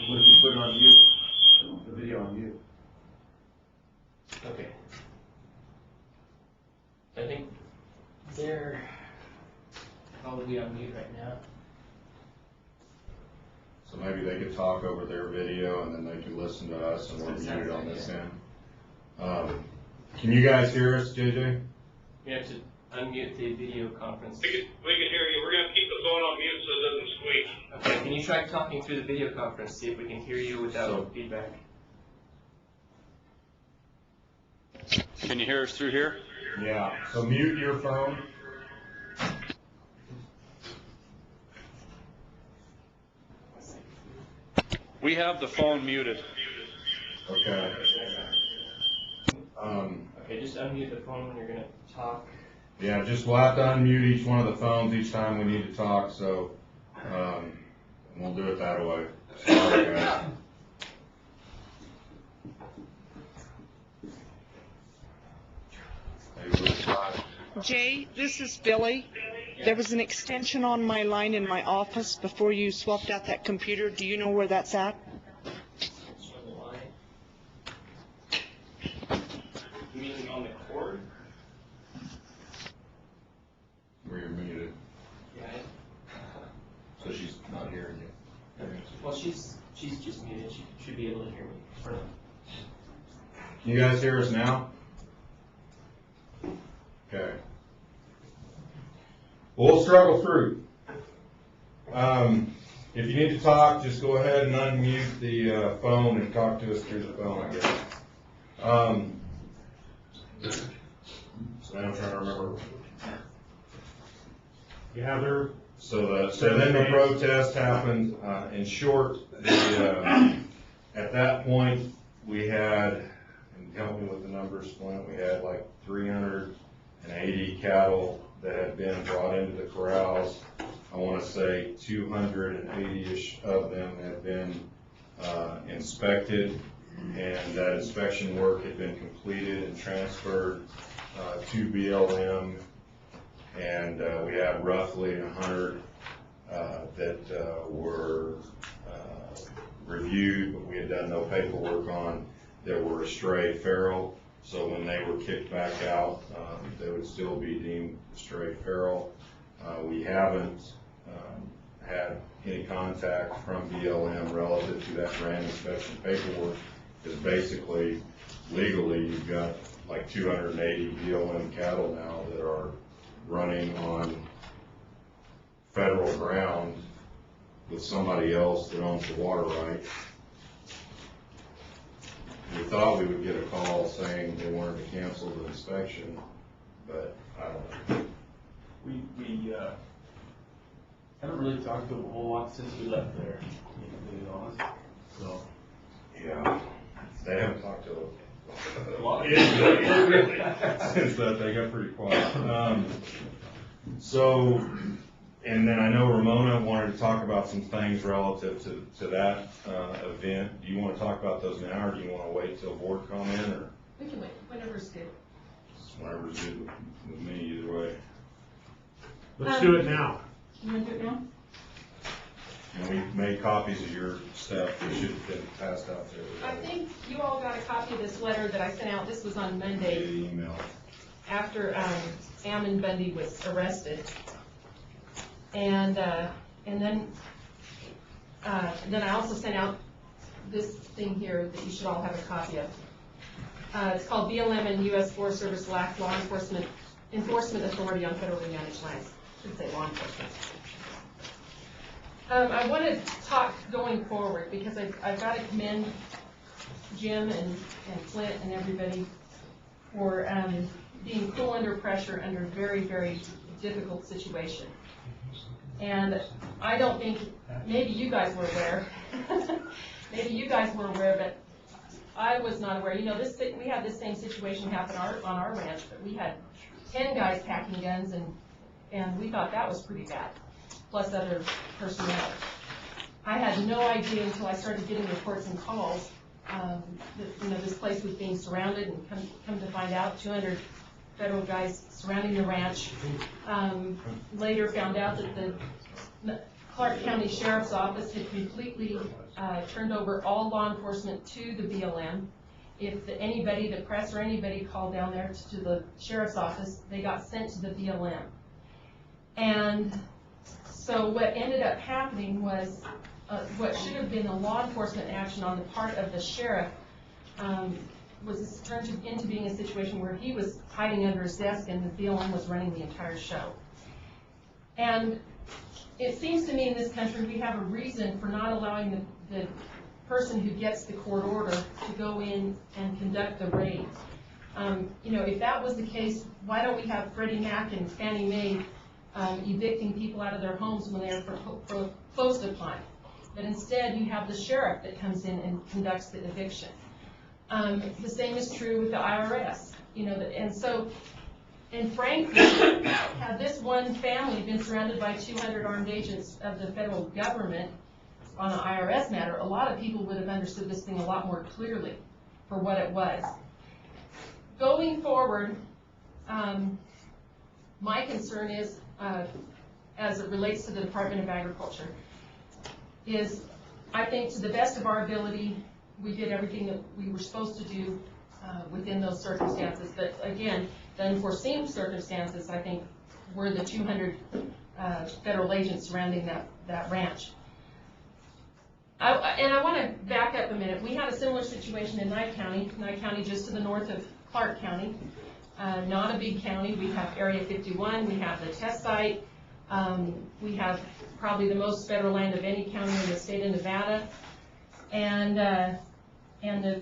What if you put it on mute? The video on mute. Okay. I think they're all be on mute right now. So maybe they could talk over their video and then they could listen to us and we're muted on this end. Can you guys hear us, JJ? We have to unmute the video conference. We can hear you. We're gonna keep the phone on mute so it doesn't squeak. Okay, can you try talking through the video conference, see if we can hear you without feedback? Can you hear us through here? Yeah, so mute your phone. We have the phone muted. Okay. Okay, just unmute the phone when you're gonna talk. Yeah, we'll have to unmute each one of the phones each time we need to talk, so, we'll do it that way. Sorry, guys. Jay, this is Billy. There was an extension on my line in my office before you swapped out that computer. Do you know where that's at? You mean on the cord? Where you're muted. Yeah. So she's not hearing you. Well, she's just muted. She should be able to hear me. Can you guys hear us now? Okay. We'll struggle through. If you need to talk, just go ahead and unmute the phone and talk to us through the phone, I guess. So now I'm trying to remember. Gather. So then the protest happened. In short, at that point, we had, and help me with the numbers, Flint, we had like 380 cattle that had been brought into the corrals. I want to say 280-ish of them had been inspected, and that inspection work had been completed and transferred to BLM, and we had roughly 100 that were reviewed, but we had done no paperwork on, that were a stray feral. So when they were kicked back out, they would still be deemed stray feral. We haven't had any contact from BLM relative to that brand inspection paperwork, because basically, legally, you've got like 280 BLM cattle now that are running on federal ground with somebody else that owns the water rights. We thought we would get a call saying they wanted to cancel the inspection, but I don't know. We haven't really talked to them a whole lot since we left there, to be honest. So. Yeah, they haven't talked to them. A lot. Since that, they got pretty quiet. So, and then I know Ramona wanted to talk about some things relative to that event. Do you want to talk about those now, or do you want to wait till board comment, or? We can wait, whenever's good. Whatever's good with me, either way. Let's do it now. You want to do it now? And we made copies of your stuff. They should have been passed out to everybody. I think you all got a copy of this letter that I sent out. This was on Monday. The email. After Ammon Bundy was arrested. And then I also sent out this thing here that you should all have a copy of. It's called BLM and U.S. Forest Service lack law enforcement authority on federally managed lands. I should say law enforcement. I want to talk going forward because I've got to commend Jim and Flint and everybody for being cool under pressure under a very, very difficult situation. And I don't think, maybe you guys were aware, but I was not aware. You know, we had this same situation happen on our ranch, but we had 10 guys packing guns, and we thought that was pretty bad, plus other personnel. I had no idea until I started getting reports and calls that, you know, this place was being surrounded, and come to find out 200 federal guys surrounding the ranch. Later found out that the Clark County Sheriff's Office had completely turned over all law enforcement to the BLM. If anybody, the press or anybody called down there to the Sheriff's Office, they got sent to the BLM. And So what ended up happening was what should have been a law enforcement action on the part of the sheriff was turned into being a situation where he was hiding under his desk and the BLM was running the entire show. And it seems to me in this country we have a reason for not allowing the person who gets the court order to go in and conduct the raid. You know, if that was the case, why don't we have Freddie Mac and Fannie Mae evicting people out of their homes when they are foreclosed upon? But instead, you have the sheriff that comes in and conducts the eviction. The same is true with the IRS. You know, and so, and frankly, had this one family been surrounded by 200 armed agents of the federal government on an IRS matter, a lot of people would have understood this thing a lot more clearly for what it was. Going forward, my concern is, as it relates to the Department of Agriculture, is I think to the best of our ability, we did everything that we were supposed to do within those circumstances. But again, the unforeseen circumstances, I think, were the 200 federal agents surrounding that ranch. And I want to back up a minute. We had a similar situation in Nye County just to the north of Clark County. Not a big county. We have Area 51. We have the test site. We have probably the most federal land of any county in the state of Nevada. And the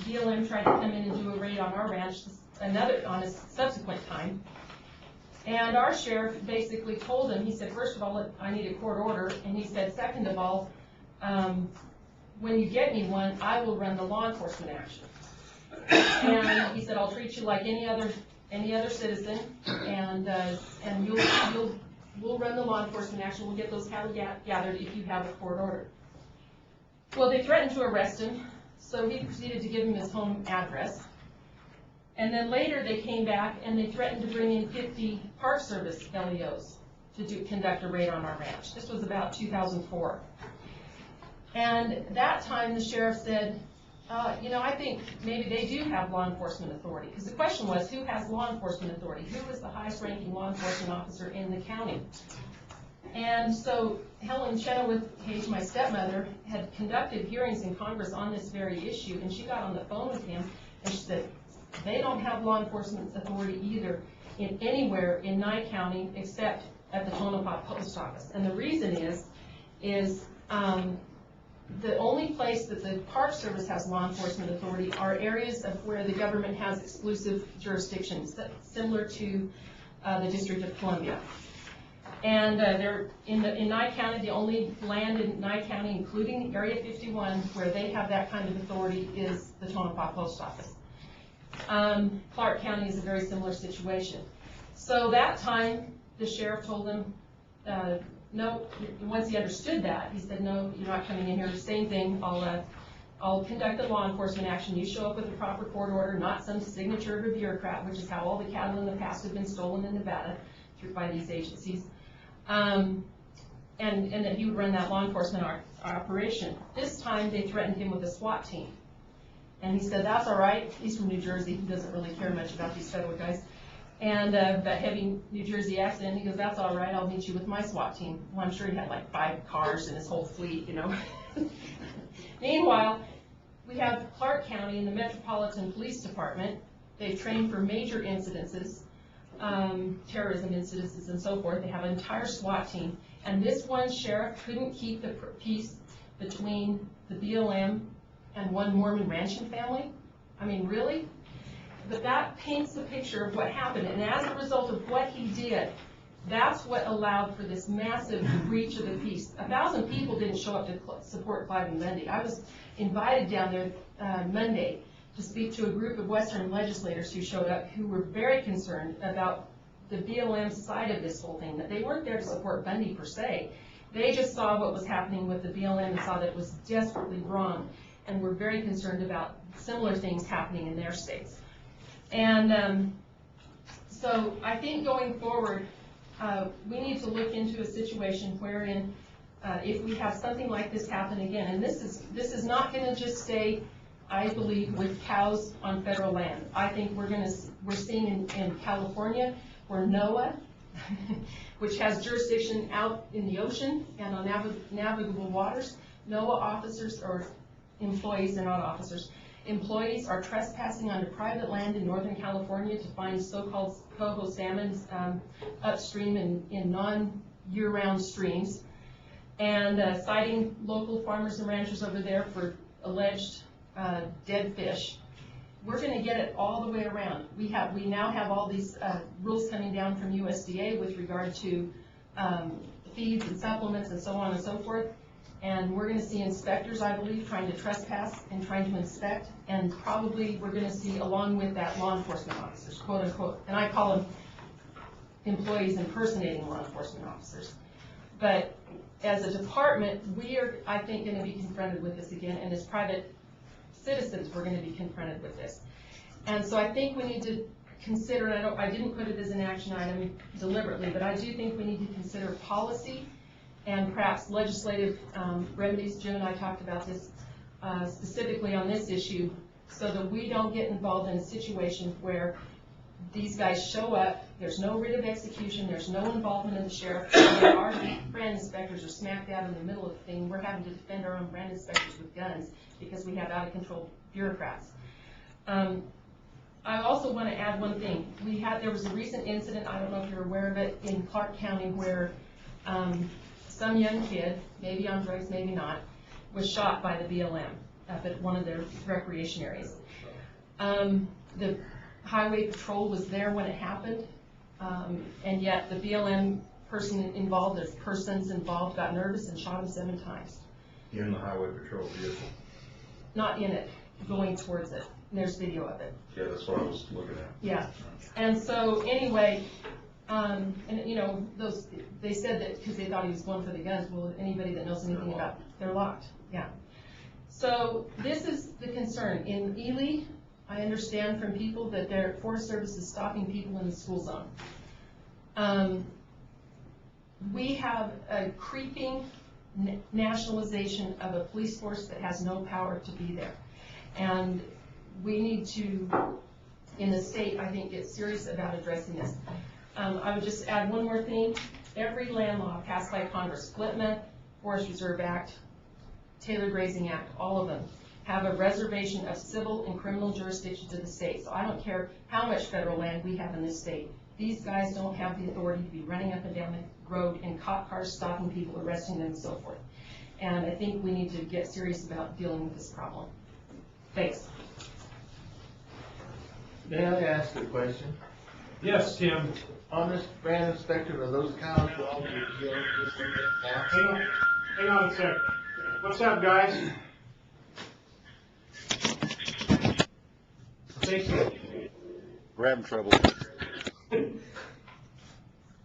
BLM tried to come in and do a raid on our ranch on a subsequent time. And our sheriff basically told him, he said, first of all, I need a court order. And he said, second of all, when you get me one, I will run the law enforcement action. And he said, I'll treat you like any other citizen, and we'll run the law enforcement action. We'll get those cattle gathered if you have a court order. Well, they threatened to arrest him, so he proceeded to give him his home address. And then later they came back and they threatened to bring in 50 Park Service LEOs to conduct a raid on our ranch. This was about 2004. And that time the sheriff said, you know, I think maybe they do have law enforcement authority. Because the question was, who has law enforcement authority? Who is the highest ranking law enforcement officer in the county? And so Helen Chenoweth, my stepmother, had conducted hearings in Congress on this very issue, and she got on the phone with him, and she said, they don't have law enforcement authority either in anywhere in Nye County except at the Tonopah Post Office. And the reason is the only place that the Park Service has law enforcement authority are areas of where the government has exclusive jurisdictions, similar to the District of Columbia. And they're in Nye County, the only land in Nye County, including Area 51, where they have that kind of authority is the Tonopah Post Office. Clark County is a very similar situation. So that time, the sheriff told them, no, once he understood that, he said, no, you're not coming in here. Same thing, I'll conduct a law enforcement action. You show up with a proper court order, not some signature of a bureaucrat, which is how all the cattle in the past have been stolen in Nevada by these agencies. And that he would run that law enforcement operation. This time, they threatened him with a SWAT team. And he said, that's all right. He's from New Jersey. He doesn't really care much about these federal guys. And that heavy New Jersey accent, he goes, that's all right. I'll meet you with my SWAT team. Well, I'm sure he had like 5 cars in his whole fleet, you know. Meanwhile, we have Clark County and the Metropolitan Police Department. They've trained for major incidences, terrorism incidences and so forth. They have an entire SWAT team. And this one sheriff couldn't keep the peace between the BLM and one Mormon ranching family? I mean, really? But that paints the picture of what happened. And as a result of what he did, that's what allowed for this massive breach of the peace. 1,000 people didn't show up to support Clive and Bundy. I was invited down there Monday to speak to a group of Western legislators who showed up who were very concerned about the BLM side of this whole thing, that they weren't there to support Bundy per se. They just saw what was happening with the BLM and saw that it was desperately wrong, and were very concerned about similar things happening in their states. And so I think going forward, we need to look into a situation wherein if we have something like this happen again, and this is not going to just stay, I believe, with cows on federal land. I think we're seeing in California where NOAA which has jurisdiction out in the ocean and on navigable waters. NOAA officers or employees, they're not officers, employees are trespassing onto private land in Northern California to find so-called coho salmons upstream in non-year-round streams, and citing local farmers and ranchers over there for alleged dead fish. We're going to get it all the way around. We now have all these rules coming down from USDA with regard to feeds and supplements and so on and so forth. And we're going to see inspectors, I believe, trying to trespass and trying to inspect. And probably we're going to see, along with that, law enforcement officers, quote unquote. And I call them employees impersonating law enforcement officers. But as a department, we are, I think, going to be confronted with this again. And as private citizens, we're going to be confronted with this. And so I think we need to consider, and I didn't put it as an action item deliberately, but I do think we need to consider policy and perhaps legislative remedies. Jim and I talked about this specifically on this issue, so that we don't get involved in a situation where these guys show up, there's no writ of execution, there's no involvement in the sheriff, and our brand inspectors are smack dab in the middle of the thing. We're having to defend our own brand inspectors with guns because we have out-of-control bureaucrats. I also want to add one thing. There was a recent incident, I don't know if you're aware of it, in Clark County where some young kid, maybe on drugs, maybe not, was shot by the BLM up at one of their recreation areas. The highway patrol was there when it happened, and yet the BLM persons involved got nervous and shot him 7 times. In the highway patrol vehicle? Not in it, going towards it. And there's video of it. Yeah, that's what I was looking at. Yeah. And so anyway, and you know, they said that because they thought he was going for the guns. Well, anybody that knows anything about, they're locked. Yeah. So this is the concern. In Ely, I understand from people that their Forest Service is stopping people in the school zone. We have a creeping nationalization of a police force that has no power to be there. And we need to, in the state, I think, get serious about addressing this. I would just add one more thing. Every land law passed by Congress, FLTMA, Forest Reserve Act, Taylor Grazing Act, all of them have a reservation of civil and criminal jurisdiction to the state. So I don't care how much federal land we have in this state. These guys don't have the authority to be running up and down the road in cop cars, stopping people, arresting them, and so forth. And I think we need to get serious about dealing with this problem. Thanks. May I ask a question? Yes, Tim. On this brand inspector, are those cows all just Hang on a sec. What's up, guys? Thank you. We're having trouble.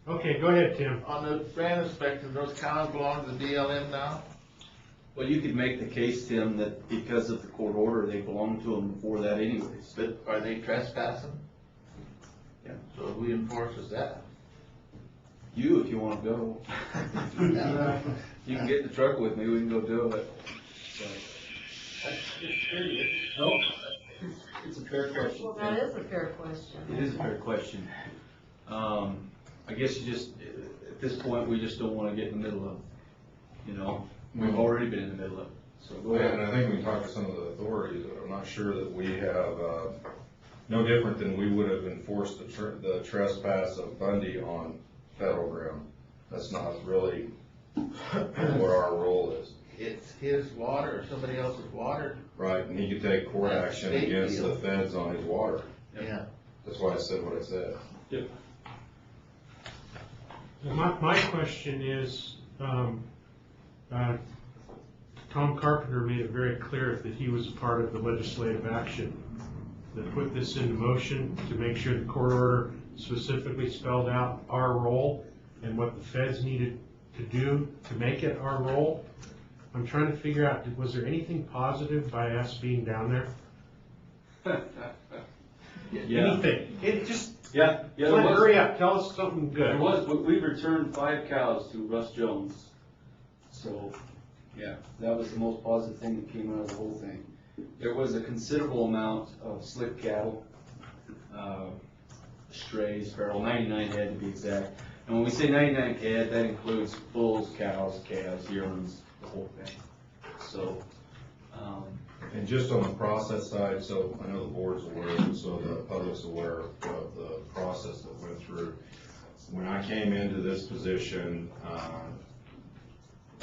Okay, go ahead, Tim. On the brand inspector, those cows belong to the BLM now? Well, you could make the case, Tim, that because of the court order, they belonged to them before that anyways. But are they trespassing? Yeah. So who enforces that? You, if you want to go. You can get in the truck with me, we can go do it. No, it's a fair question. Well, that is a fair question. It is a fair question. I guess you just, at this point, we just don't want to get in the middle of, you know, we've already been in the middle of it. So go ahead. And I think we talked to some of the authorities, but I'm not sure that we have, no different than we would have enforced the trespass of Bundy on federal ground. That's not really what our role is. It's his water or somebody else's water. Right, and he could take court action against the feds on his water. Yeah. That's why I said what I said. Yep. My question is, Tom Carpenter made it very clear that he was a part of the legislative action that put this into motion to make sure the court order specifically spelled out our role and what the feds needed to do to make it our role. I'm trying to figure out, was there anything positive by us being down there? Yeah. Anything? It just, Yeah, there was. hurry up, tell us something good. There was, we returned 5 cows to Russ Jones. So, yeah, that was the most positive thing that came out of the whole thing. There was a considerable amount of slick cattle, strays, feral, 99 head to be exact. And when we say 99 head, that includes bulls, cows, calves, yearlings, the whole thing. So, And just on the process side, so I know the board's aware, so the public's aware of the process that went through. When I came into this position,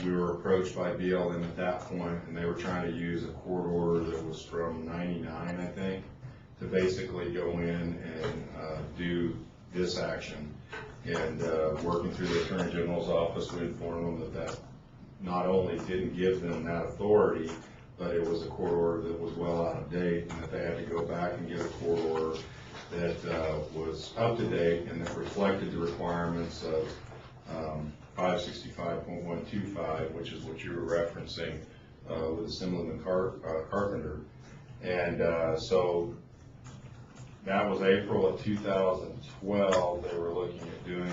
we were approached by BLM at that point, and they were trying to use a court order that was from '99, I think, to basically go in and do this action. And working through the Attorney General's office, we informed them that that not only didn't give them that authority, but it was a court order that was well out of date, and that they had to go back and get a court order that was up to date and that reflected the requirements of 565.125, which is what you were referencing with Assemblyman Carpenter. And so that was April of 2012. They were looking at doing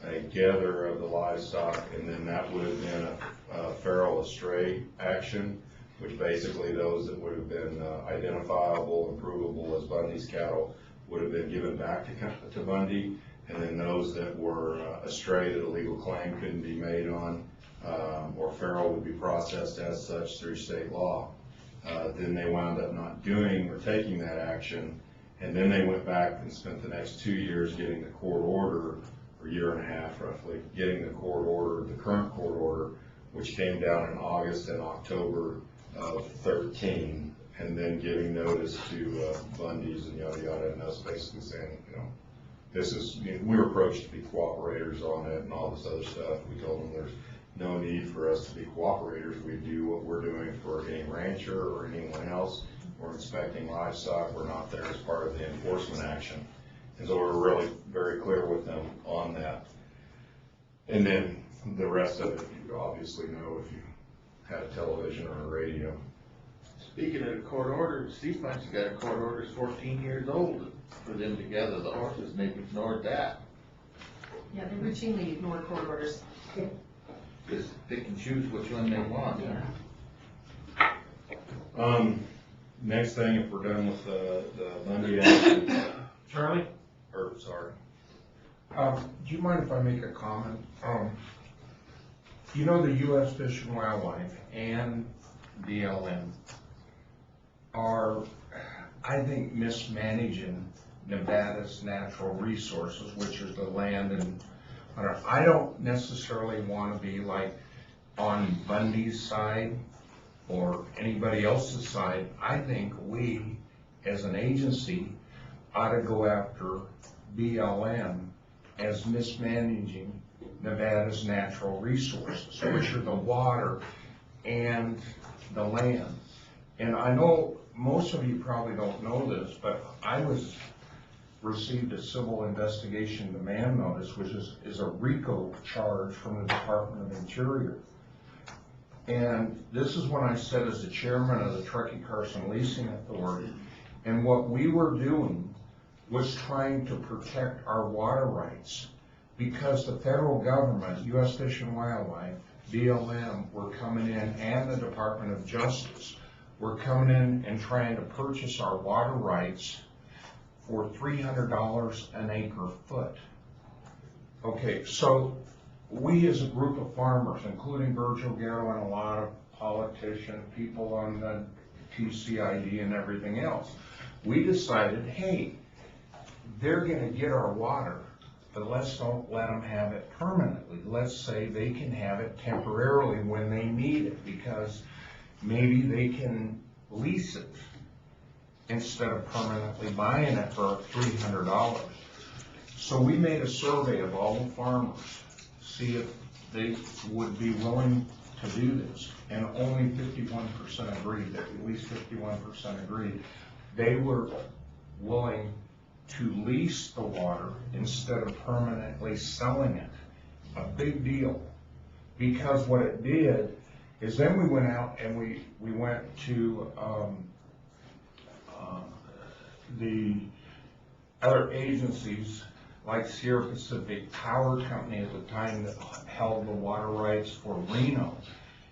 a gather of the livestock, and then that would have been a feral estray action, which basically those that would have been identifiable and provable as Bundy's cattle would have been given back to Bundy, and then those that were astray that a legal claim couldn't be made on, or feral would be processed as such through state law. Then they wound up not doing or taking that action, and then they went back and spent the next 2 years getting the court order, or year and a half roughly, getting the court order, the current court order, which came down in August and October of 13, and then giving notice to Bundy's and yada yada, and us basically saying, you know, this is, you know, we were approached to be cooperators on it and all this other stuff. We told them there's no need for us to be cooperators. We do what we're doing for any rancher or anyone else. We're inspecting livestock. We're not there as part of the enforcement action. And so we're really very clear with them on that. And then the rest of it, you obviously know if you had a television or a radio. Speaking of the court orders, Steve Bunch got a court order, is 14 years old for them to gather the horses, and they've ignored that. Yeah, they routinely ignore court orders. Just pick and choose which one they want. Yeah. Next thing, if we're done with the Bundy action. Charlie? Or, sorry. Do you mind if I make a comment? You know, the U.S. Fish and Wildlife and BLM are, I think, mismanaging Nevada's natural resources, which is the land and I don't necessarily want to be like on Bundy's side or anybody else's side. I think we, as an agency, ought to go after BLM as mismanaging Nevada's natural resources, which are the water and the land. And I know most of you probably don't know this, but I received a civil investigation demand notice, which is a RICO charge from the Department of Interior. And this is when I sat as the chairman of the Truckee Carson Leasing Authority. And what we were doing was trying to protect our water rights, because the federal government, U.S. Fish and Wildlife, BLM, were coming in, and the Department of Justice were coming in and trying to purchase our water rights for $300 an acre foot. Okay, so we as a group of farmers, including Virgil Garrow and a lot of politicians, people on the TCID and everything else, we decided, hey, they're gonna get our water, but let's don't let them have it permanently. Let's say they can have it temporarily when they need it, because maybe they can lease it instead of permanently buying it for $300. So we made a survey of all the farmers, see if they would be willing to do this, and only 51% agreed, that at least 51% agreed. They were willing to lease the water instead of permanently selling it. A big deal, because what it did is then we went out and we went to the other agencies like Sierra Pacific Power Company at the time that held the water rights for Reno,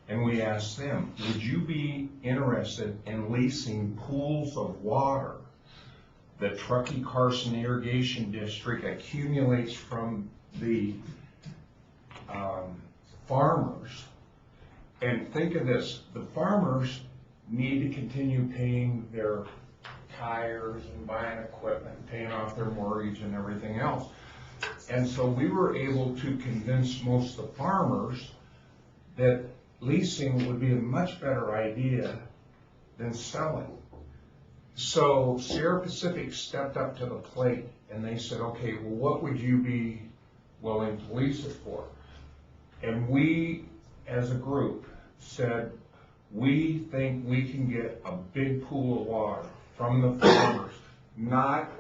and we asked them, would you be interested in leasing pools of water that Truckee Carson Irrigation District accumulates from the farmers, and think of this, the farmers need to continue paying their tires and buying equipment, paying off their mortgage and everything else. And so we were able to convince most of the farmers that leasing would be a much better idea than selling. So Sierra Pacific stepped up to the plate and they said, okay, well, what would you be willing to lease it for? And we, as a group, said, we think we can get a big pool of water from the farmers, not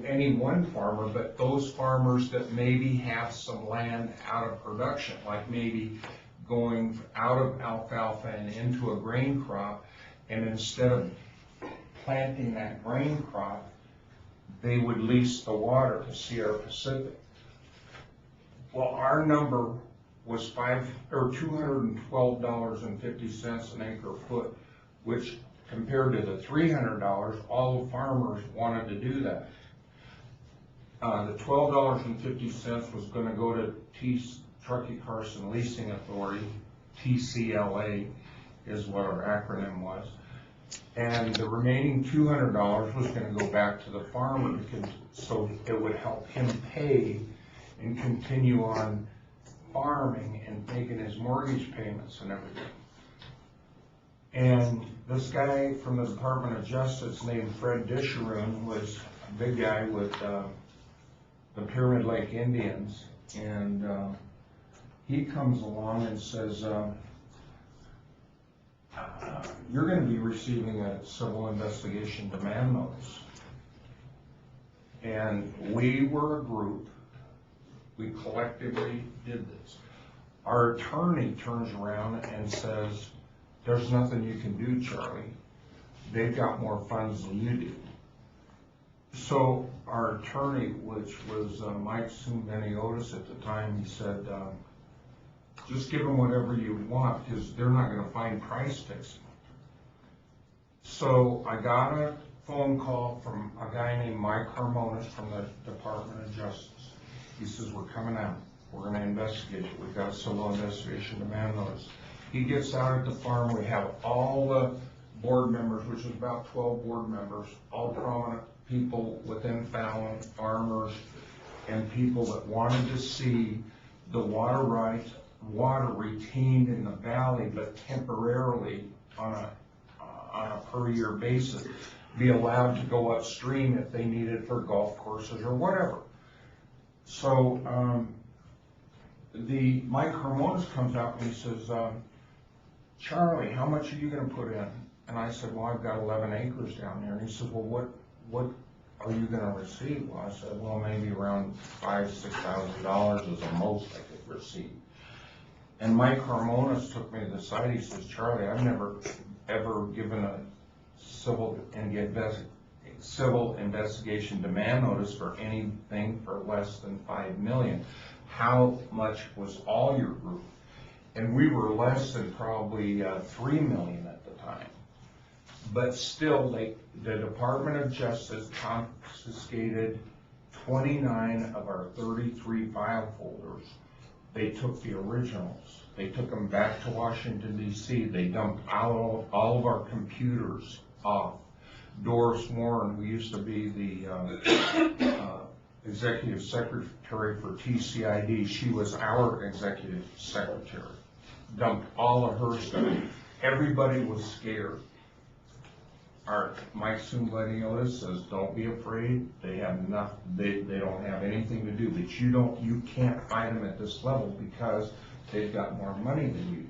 any one farmer, but those farmers that maybe have some land out of production, like maybe going out of alfalfa and into a grain crop, and instead of planting that grain crop, they would lease the water to Sierra Pacific. Well, our number was $212.50 an acre foot, which compared to the $300, all the farmers wanted to do that. The $12.50 was going to go to Truckee Carson Leasing Authority, TCLA is what our acronym was, and the remaining $200 was going to go back to the farmer so it would help him pay and continue on farming and making his mortgage payments and everything. And this guy from the Department of Justice named Fred Disharoon was a big guy with the Pyramid Lake Indians, and he comes along and says, you're going to be receiving a civil investigation demand notice. And we were a group. We collectively did this. Our attorney turns around and says, there's nothing you can do, Charlie. They've got more funds than you do. So our attorney, which was Mike Sumbeniotis at the time, he said, just give them whatever you want because they're not going to find price fixing. So I got a phone call from a guy named Mike Harmonis from the Department of Justice. He says, we're coming out. We're going to investigate it. We've got a civil investigation demand notice. He gets out at the farm. We have all the board members, which is about 12 board members, all prominent people within Fallon, farmers, and people that wanted to see the water retained in the valley, but temporarily on a per year basis, be allowed to go upstream if they need it for golf courses or whatever. So the Mike Harmonis comes out and he says, Charlie, how much are you going to put in? And I said, well, I've got 11 acres down there. And he says, well, what are you going to receive? Well, I said, well, maybe around $5,000-6,000 is the most I could receive. And Mike Harmonis took me to the side. He says, Charlie, I've never ever given a civil investigation demand notice for anything for less than $5 million. How much was all your group? And we were less than probably $3 million at the time. But still, the Department of Justice confiscated 29 of our 33 file folders. They took the originals. They took them back to Washington, D.C. They dumped all of our computers off. Doris Warren, who used to be the executive secretary for TCID, she was our executive secretary. Dumped all of her stuff. Everybody was scared. Our Mike Sumbeniotis says, don't be afraid. They have nothing. They don't have anything to do. But you can't fight them at this level because they've got more money than you do.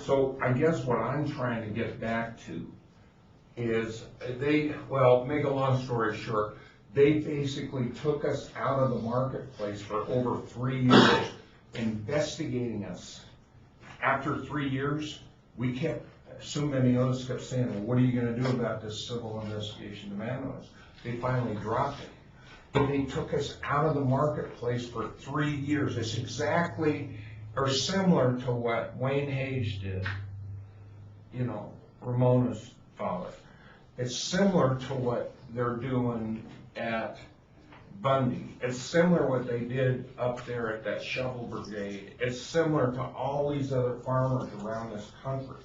So I guess what I'm trying to get back to is make a long story short, they basically took us out of the marketplace for over 3 years, investigating us. After 3 years, Sumbeniotis kept saying, well, what are you going to do about this civil investigation demand notice? They finally dropped it. But they took us out of the marketplace for 3 years. It's exactly or similar to what Wayne Hayes did, Ramona's father. It's similar to what they're doing at Bundy. It's similar what they did up there at that shovel brigade. It's similar to all these other farmers around this country.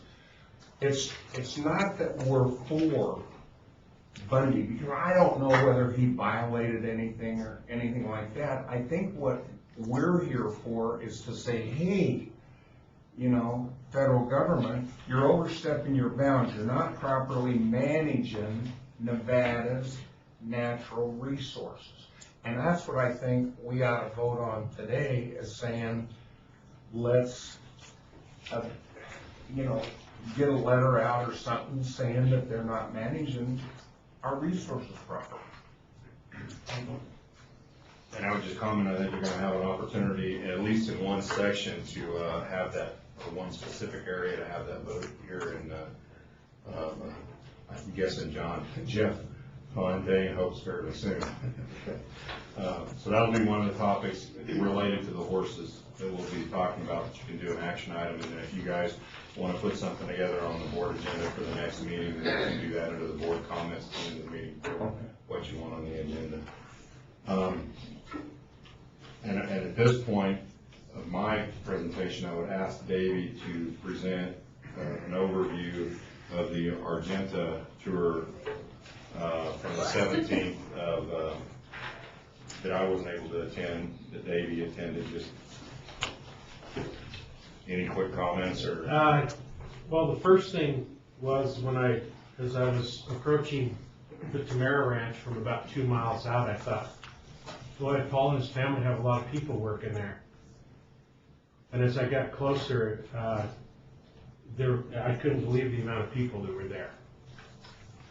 It's not that we're for Bundy, because I don't know whether he violated anything or anything like that. I think what we're here for is to say, hey, you know, federal government, you're overstepping your bounds. You're not properly managing Nevada's natural resources. And that's what I think we ought to vote on today, is saying, let's, you know, get a letter out or something saying that they're not managing our resources properly. And I would just comment, I think you're gonna have an opportunity, at least in one section, to have that, or one specific area to have that vote here in, I'm guessing Jeff Fontaine hopes fairly soon. So that'll be one of the topics related to the horses that we'll be talking about, that you can do an action item, and then if you guys want to put something together on the board agenda for the next meeting, then you can do that under the board comments at the end of the meeting for what you want on the agenda. And at this point of my presentation, I would ask Davey to present an overview of the Argenta tour from the 17th of, that I wasn't able to attend, that Davey attended. Just any quick comments or? Well, the first thing was as I was approaching the Tamara Ranch from about 2 miles out, I thought, boy, Paul and his family have a lot of people working there. And as I got closer, I couldn't believe the amount of people that were there.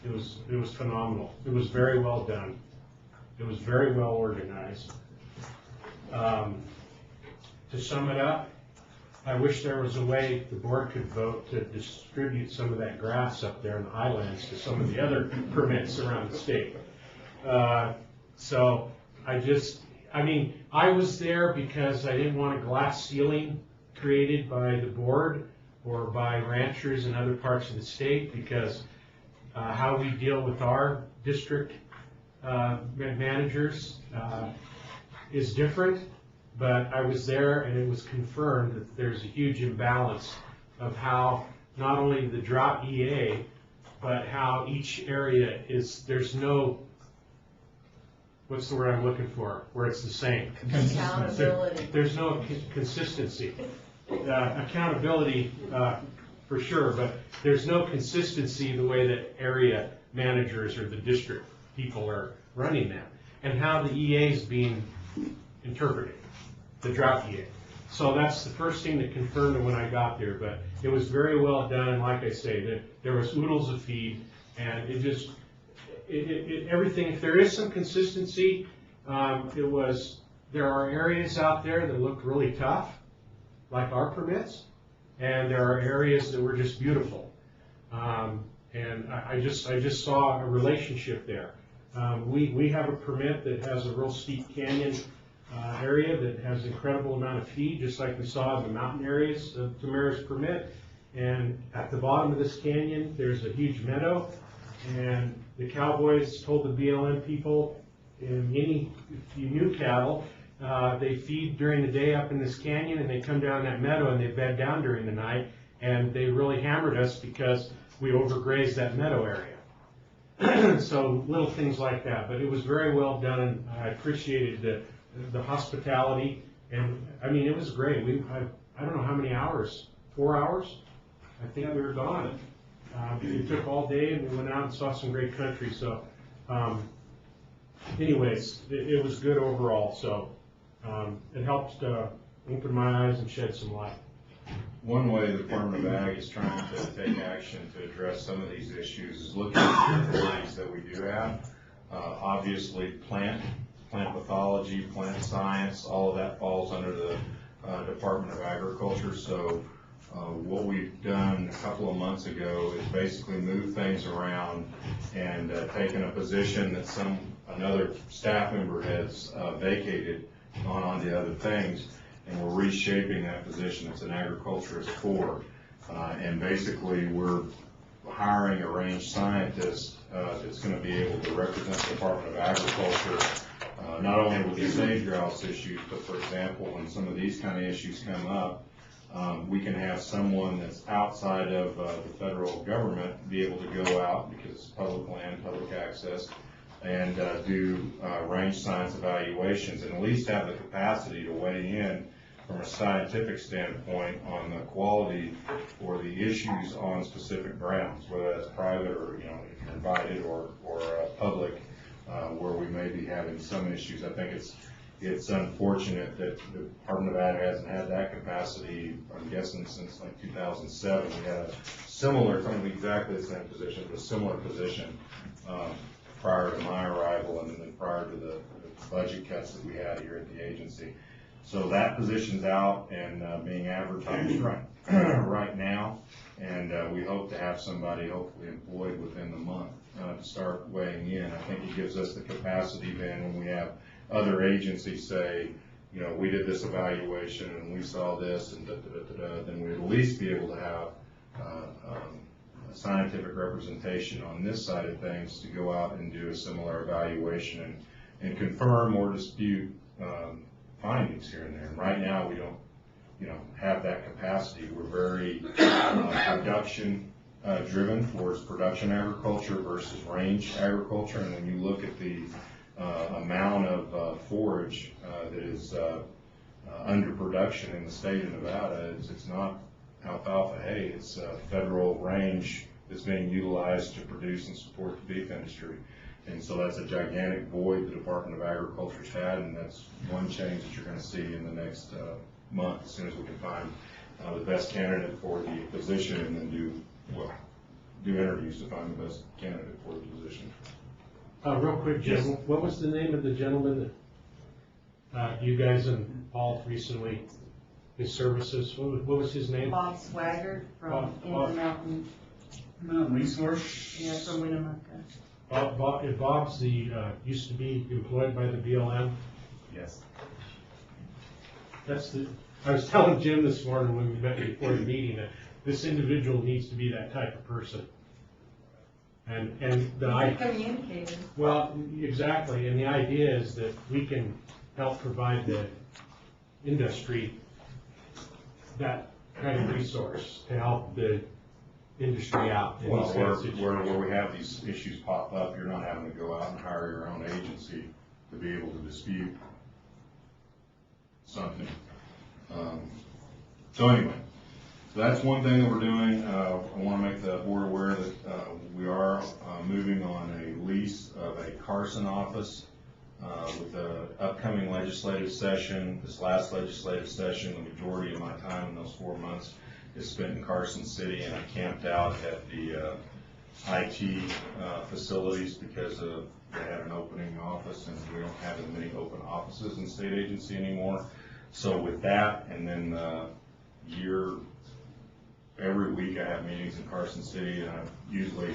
It was phenomenal. It was very well done. It was very well organized. To sum it up, I wish there was a way the board could vote to distribute some of that grass up there in the highlands to some of the other permits around the state. So I was there because I didn't want a glass ceiling created by the board or by ranchers in other parts of the state, because how we deal with our district managers is different. But I was there, and it was confirmed that there's a huge imbalance of how not only the drought EA, but how each area is, there's no, what's the word I'm looking for, where it's the same? Accountability. There's no consistency. Accountability, for sure, but there's no consistency the way that area managers or the district people are running that, and how the EA is being interpreted. The drought EA. So that's the first thing that confirmed it when I got there, but it was very well done, and like I say, there was oodles of feed, and everything, if there is some consistency, there are areas out there that look really tough, like our permits, and there are areas that were just beautiful. And I just saw a relationship there. We have a permit that has a real steep canyon area that has an incredible amount of feed, just like we saw in the mountain areas of Tamara's permit. And at the bottom of this canyon, there's a huge meadow, and the cowboys told the BLM people, if you knew cattle, they feed during the day up in this canyon, and they come down that meadow and they bed down during the night, and they really hammered us because we overgrazed that meadow area. So little things like that, but it was very well done. I appreciated the hospitality, and I mean, it was great. I don't know how many hours, 4 hours? I think we were gone. It took all day, and we went out and saw some great country. So anyways, it was good overall. So it helped open my eyes and shed some light. One way the Department of Ag is trying to take action to address some of these issues is looking at the lines that we do have. Obviously, plant pathology, plant science, all of that falls under the Department of Agriculture. So what we've done a couple of months ago is basically move things around and taken a position that another staff member has vacated, gone on to other things, and we're reshaping that position. It's an agriculturist core, and basically we're hiring a range scientist that's going to be able to represent the Department of Agriculture not only with the sage grouse issues, but for example, when some of these kind of issues come up, we can have someone that's outside of the federal government be able to go out, because it's public land, public access, and do range science evaluations, and at least have the capacity to weigh in from a scientific standpoint on the quality or the issues on specific grounds, whether that's private or, if you're invited, or public, where we may be having some issues. I think it's unfortunate that the Department of Ag hasn't had that capacity, I'm guessing, since like 2007. We had a similar, kind of exactly the same position, but a similar position prior to my arrival, and then prior to the budget cuts that we had here at the agency. So that position's out and being advertised right now, and we hope to have somebody hopefully employed within the month to start weighing in. I think it gives us the capacity then, when we have other agencies say, we did this evaluation and we saw this and then we at least be able to have a scientific representation on this side of things to go out and do a similar evaluation and confirm or dispute findings here and there. And right now we don't, have that capacity. We're very production driven towards production agriculture versus range agriculture. And when you look at the amount of forage that is under production in the state of Nevada, it's not alfalfa hay, it's federal range that's being utilized to produce and support the beef industry. And so that's a gigantic void the Department of Agriculture's had, and that's one change that you're going to see in the next month, as soon as we can find the best candidate for the position, and then do interviews to find the best candidate for the position. Real quick, Jim, what was the name of the gentleman that you guys and Paul recently, his services, what was his name? Bob Swagger from Intermountain. Mountain Resource? Yeah, from Winnemucca. Bob's used to be employed by the BLM? Yes. I was telling Jim this morning when we met before the meeting that this individual needs to be that type of person. And communicator. Well, exactly, and the idea is that we can help provide the industry that kind of resource to help the industry out. Well, where we have these issues pop up, you're not having to go out and hire your own agency to be able to dispute something. So anyway, so that's one thing that we're doing. I want to make the board aware that we are moving on a lease of a Carson office with the upcoming legislative session. This last legislative session, the majority of my time in those 4 months is spent in Carson City, and I camped out at the IT facilities because they had an opening office, and we don't have as many open offices in state agency anymore. So with that, and then every week I have meetings in Carson City, and I usually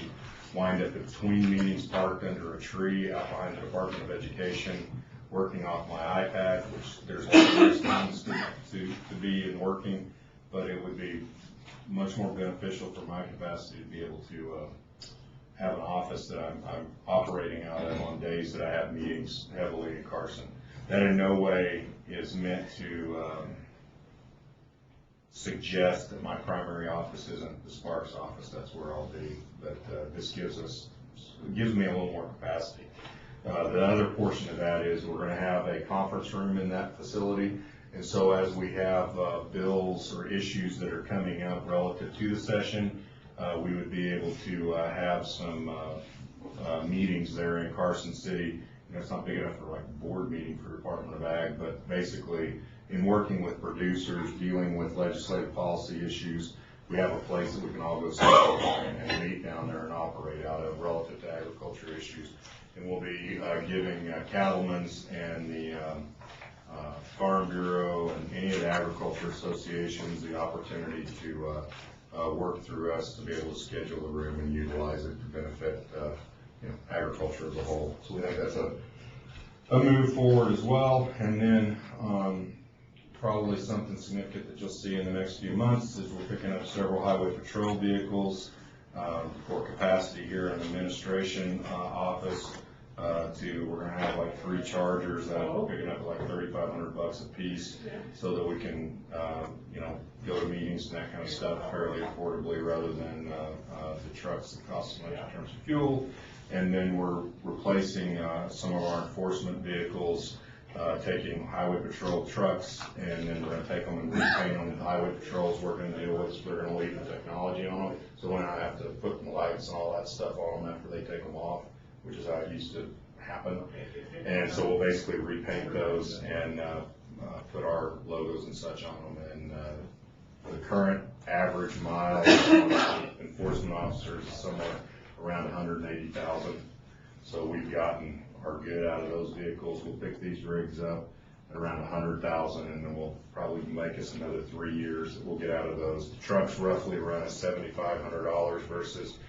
wind up between meetings parked under a tree out behind the Department of Education, working off my iPad, which there's always times to be in working, but it would be much more beneficial for my capacity to be able to have an office that I'm operating out of on days that I have meetings heavily in Carson. That in no way is meant to suggest that my primary office isn't the Sparks office. That's where I'll be, but this gives me a little more capacity. The other portion of that is we're going to have a conference room in that facility, and so as we have bills or issues that are coming up relative to the session, we would be able to have some meetings there in Carson City. It's not big enough for like a board meeting for Department of Ag, but basically in working with producers, dealing with legislative policy issues, we have a place that we can all go sit and meet down there and operate out of relative to agriculture issues. And we'll be giving cattlemen's and the Farm Bureau and any of the agriculture associations the opportunity to work through us to be able to schedule the room and utilize it to benefit agriculture as a whole. So we think that's a move forward as well. And then probably something significant that you'll see in the next few months is we're picking up several highway patrol vehicles for capacity here in the administration office to we're gonna have like 3 chargers that we're picking up at like $3,500 a piece, so that we can, go to meetings and that kind of stuff fairly affordably, rather than, the trucks that cost so much in terms of fuel. And then we're replacing, some of our enforcement vehicles, taking highway patrol trucks, and then we're gonna take them and repaint them. The highway patrol's working to deal with, they're gonna leave the technology on them, so we don't have to put the lights and all that stuff on them after they take them off, which is how it used to happen. And so we'll basically repaint those and put our logos and such on them. And the current average miles on enforcement officers is somewhere around 180,000. So we've gotten our good out of those vehicles. We'll pick these rigs up at around 100,000, and then we'll probably make us another 3 years that we'll get out of those. The trucks roughly run at $7,500 versus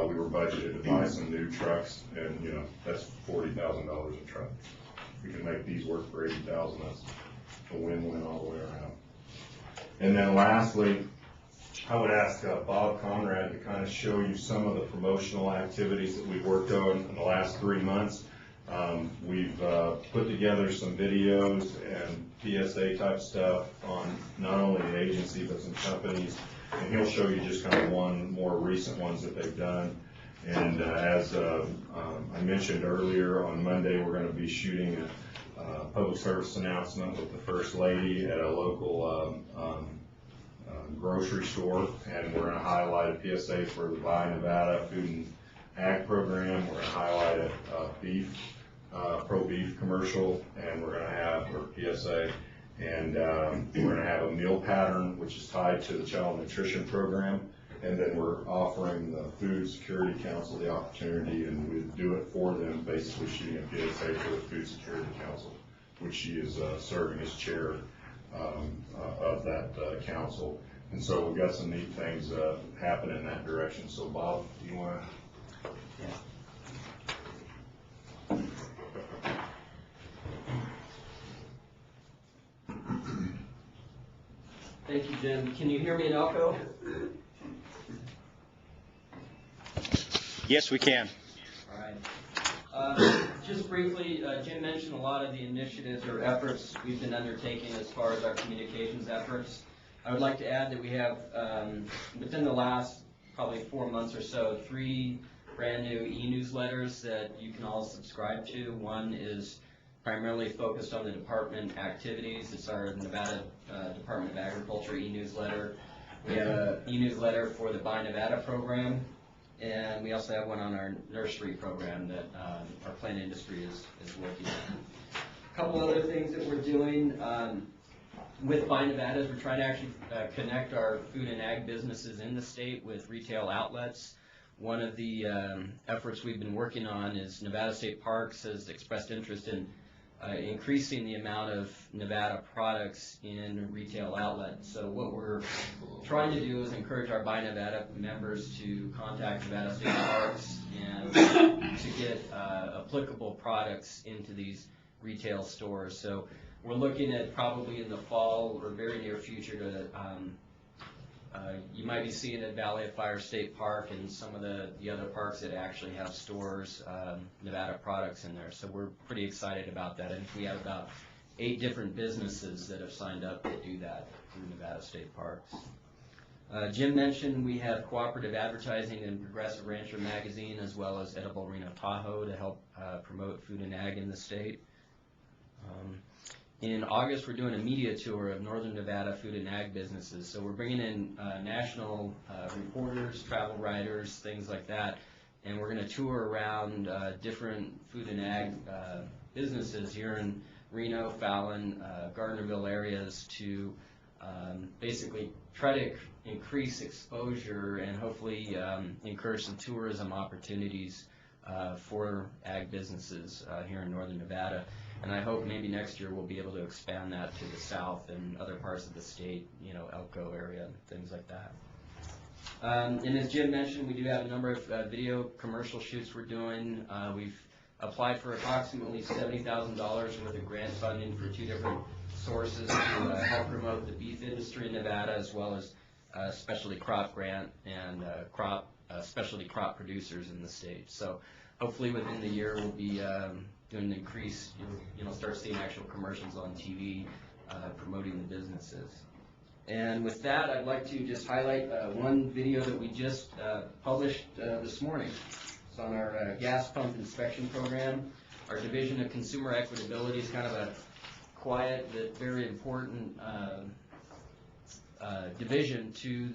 we were budgeted to buy some new trucks, and that's $40,000 a truck. If we can make these work for $80,000, that's a win-win all the way around. And then lastly, I would ask Bob Conrad to kind of show you some of the promotional activities that we've worked on in the last 3 months. We've put together some videos and PSA type stuff on not only the agency but some companies, and he'll show you just kind of one more recent ones that they've done. And as I mentioned earlier, on Monday we're going to be shooting a public service announcement with the First Lady at a local grocery store, and we're going to highlight a PSA for the Buy Nevada Food and Ag program. We're going to highlight a beef, pro-beef commercial, and we're going to have our PSA, and we're going to have a meal pattern which is tied to the child nutrition program, and then we're offering the Food Security Council the opportunity, and we do it for them, basically shooting a PSA for the Food Security Council, which she is serving as chair of that council. And so we've got some neat things happening in that direction. So Bob, do you want to? Thank you, Jim. Can you hear me in Elko? Yes, we can. All right. Just briefly, Jim mentioned a lot of the initiatives or efforts we've been undertaking as far as our communications efforts. I would like to add that we have, within the last probably 4 months or so, 3 brand new e-newsletters that you can all subscribe to. One is primarily focused on the department activities. It's our Nevada Department of Agriculture e-newsletter. We have an e-newsletter for the Buy Nevada program, and we also have one on our nursery program that our plant industry is working on. A couple other things that we're doing with Buy Nevada is we're trying to actually connect our food and ag businesses in the state with retail outlets. One of the efforts we've been working on is Nevada State Parks has expressed interest in increasing the amount of Nevada products in retail outlets. So what we're trying to do is encourage our Buy Nevada members to contact Nevada State Parks and to get applicable products into these retail stores. So we're looking at probably in the fall or very near future to you might be seeing at Valley of Fire State Park and some of the other parks that actually have stores, Nevada products in there. So we're pretty excited about that. And we have about 8 different businesses that have signed up to do that through Nevada State Parks. Jim mentioned we have cooperative advertising in Progressive Rancher magazine as well as Edible Reno Tahoe to help promote food and ag in the state. In August, we're doing a media tour of Northern Nevada food and ag businesses. So we're bringing in national reporters, travel writers, things like that, and we're going to tour around different food and ag businesses here in Reno, Fallon, Gardnerville areas to basically try to increase exposure and hopefully encourage some tourism opportunities for ag businesses here in Northern Nevada. And I hope maybe next year we'll be able to expand that to the south and other parts of the state, Elko area, things like that. And as Jim mentioned, we do have a number of video commercial shoots we're doing. We've applied for approximately $70,000 worth of grant funding for 2 different sources to help promote the beef industry in Nevada, as well as specialty crop grant and specialty crop producers in the state. So hopefully within the year we'll be doing an increase. You'll start seeing actual commercials on TV promoting the businesses. And with that, I'd like to just highlight one video that we just published this morning. It's on our gas pump inspection program. Our Division of Consumer Equitability is kind of a quiet but very important division to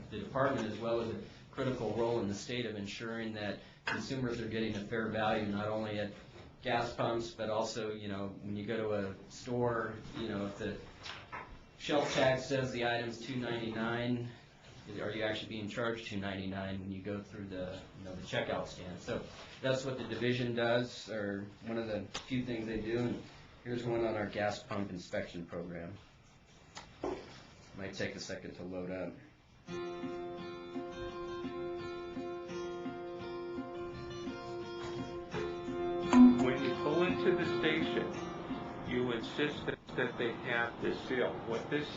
the department, as well as a critical role in the state of ensuring that consumers are getting a fair value, not only at gas pumps, but also, when you go to a store, if the shelf tag says the item's $2.99, are you actually being charged $2.99 when you go through the checkout stand? So that's what the division does, or one of the few things they do. And here's one on our gas pump inspection program. Might take a second to load up. When you pull into the station, you insist that they have this seal. What this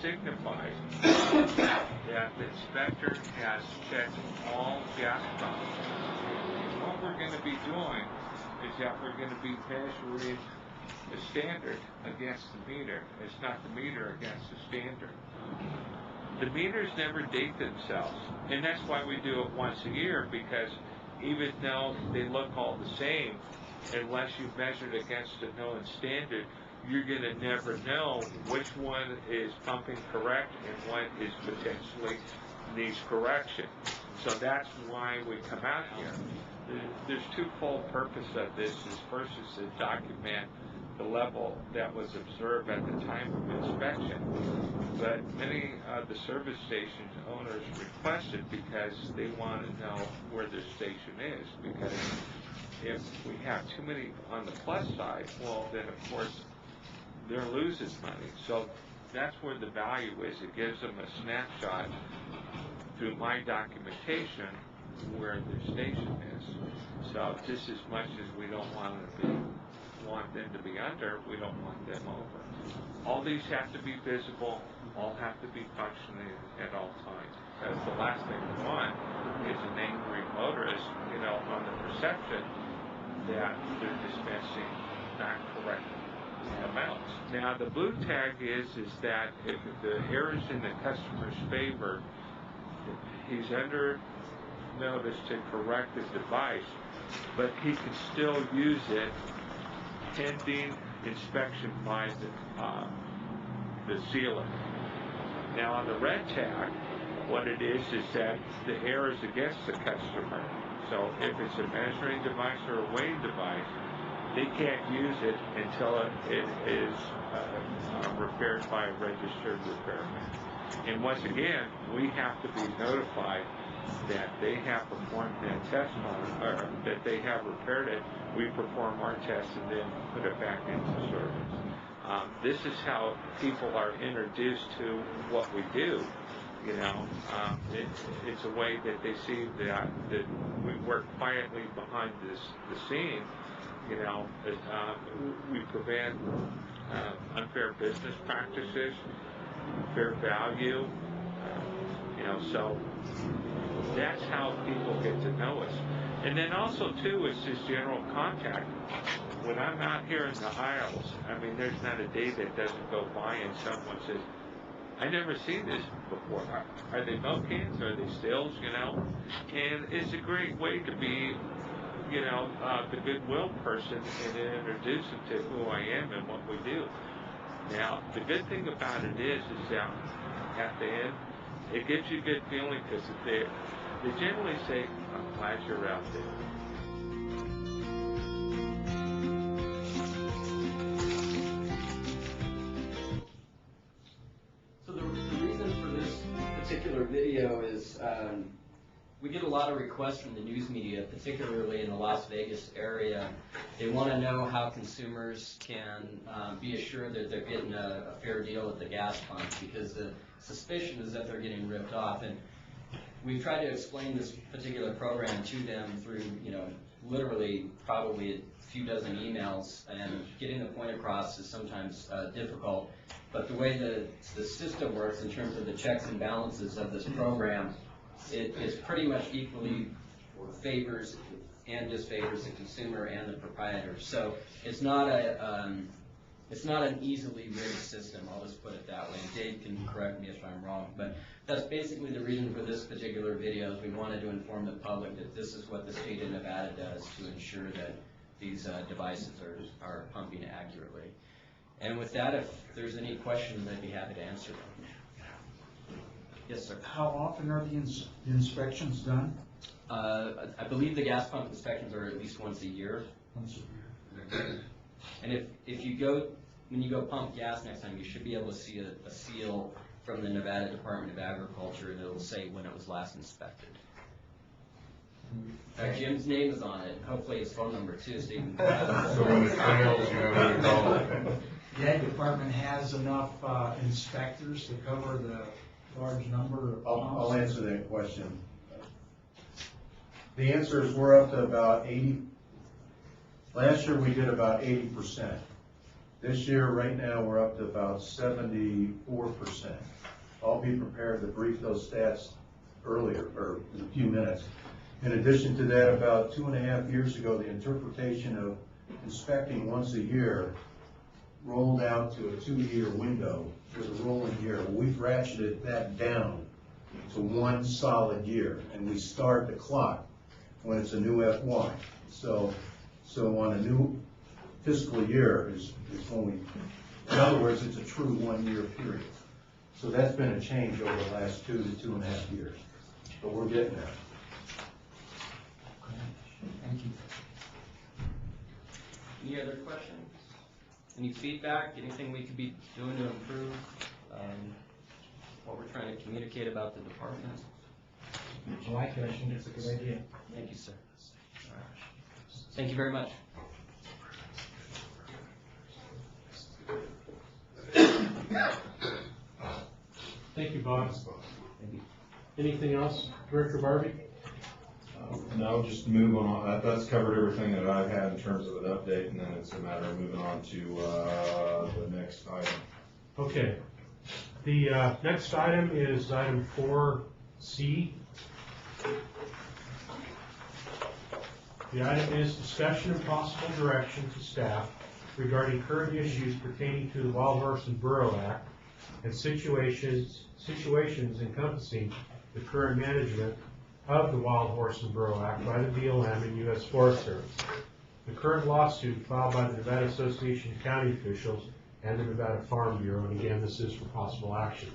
signifies is that the inspector has checked all gas pumps. And what we're going to be doing is that we're going to be measuring the standard against the meter. It's not the meter against the standard. The meters never date themselves, and that's why we do it once a year, because even though they look all the same, unless you measure it against a known standard, you're going to never know which one is pumping correct and what is potentially needs correction. So that's why we come out here. There's twofold purpose of this. First is to document the level that was observed at the time of inspection. But many of the service station owners request it because they want to know where their station is. Because if we have too many on the plus side, well, then of course they're losing money. So that's where the value is. It gives them a snapshot through my documentation where their station is. So just as much as we don't want them to be under, we don't want them over. All these have to be visible, all have to be functioning at all times. Because the last thing we want is an angry motorist, on the perception that they're dispensing not correct amounts. Now the blue tag is that if the error is in the customer's favor, he's under notice to correct the device, but he can still use it pending inspection by the sealer. Now on the red tag, what it is that the error is against the customer. So if it's a measuring device or a weighing device, they can't use it until it is repaired by a registered repairman. And once again, we have to be notified that they have performed that test on it, or that they have repaired it. We perform our test and then put it back into service. This is how people are introduced to what we do. It's a way that they see that we work quietly behind the scene. We prevent unfair business practices, fair value. So that's how people get to know us. And then also too, it's just general contact. When I'm out here in the aisles, there's not a day that doesn't go by and someone says, I never seen this before. Are they milk cans? Are they stills? And it's a great way to be, the goodwill person and then introduce them to who I am and what we do. Now, the good thing about it is that at the end, it gives you a good feeling because they generally say, I'm glad you're out there. So the reason for this particular video is we get a lot of requests from the news media, particularly in the Las Vegas area. They want to know how consumers can be assured that they're getting a fair deal at the gas pump, because the suspicion is that they're getting ripped off. And we've tried to explain this particular program to them through, literally probably a few dozen emails, and getting the point across is sometimes difficult. But the way the system works in terms of the checks and balances of this program, it is pretty much equally favors and disfavors the consumer and the proprietor. So it's not an easily rigged system, I'll just put it that way. Dave can correct me if I'm wrong, but that's basically the reason for this particular video, is we wanted to inform the public that this is what the state of Nevada does to ensure that these devices are pumping accurately. And with that, if there's any questions, I'd be happy to answer them. Yes, sir. How often are the inspections done? I believe the gas pump inspections are at least once a year. Once a year. And if you go, when you go pump gas next time, you should be able to see a seal from the Nevada Department of Agriculture that will say when it was last inspected. Jim's name is on it. Hopefully his phone number too, so you can. So when it fails, you have to call it. The Ag Department has enough inspectors to cover the large number of pumps? I'll answer that question. The answer is we're up to about 80. Last year we did about 80%. This year, right now, we're up to about 74%. I'll be prepared to brief those stats earlier, or in a few minutes. In addition to that, about 2.5 years ago, the interpretation of inspecting once a year rolled out to a 2-year window with a rolling year. We've ratcheted that down to 1 solid year, and we start the clock when it's a new FY. So on a new fiscal year is when we, in other words, it's a true 1-year period. So that's been a change over the last 2 to 2.5 years, but we're getting there. Thank you. Any other questions? Any feedback? Anything we could be doing to improve what we're trying to communicate about the department? I like it. I think it's a good idea. Thank you, sir. All right. Thank you very much. Thank you, Bob. Anything else, Director Barbie? No, just move on. That's covered everything that I've had in terms of an update, and then it's a matter of moving on to the next item. Okay. The next item is item 4C. The item is discussion and possible direction to staff regarding current issues pertaining to the Wild Horse and Burro Act and situations encompassing the current management of the Wild Horse and Burro Act by the BLM and U.S. Forest Service. The current lawsuit filed by the Nevada Association of County Officials and the Nevada Farm Bureau, and again, this is for possible action.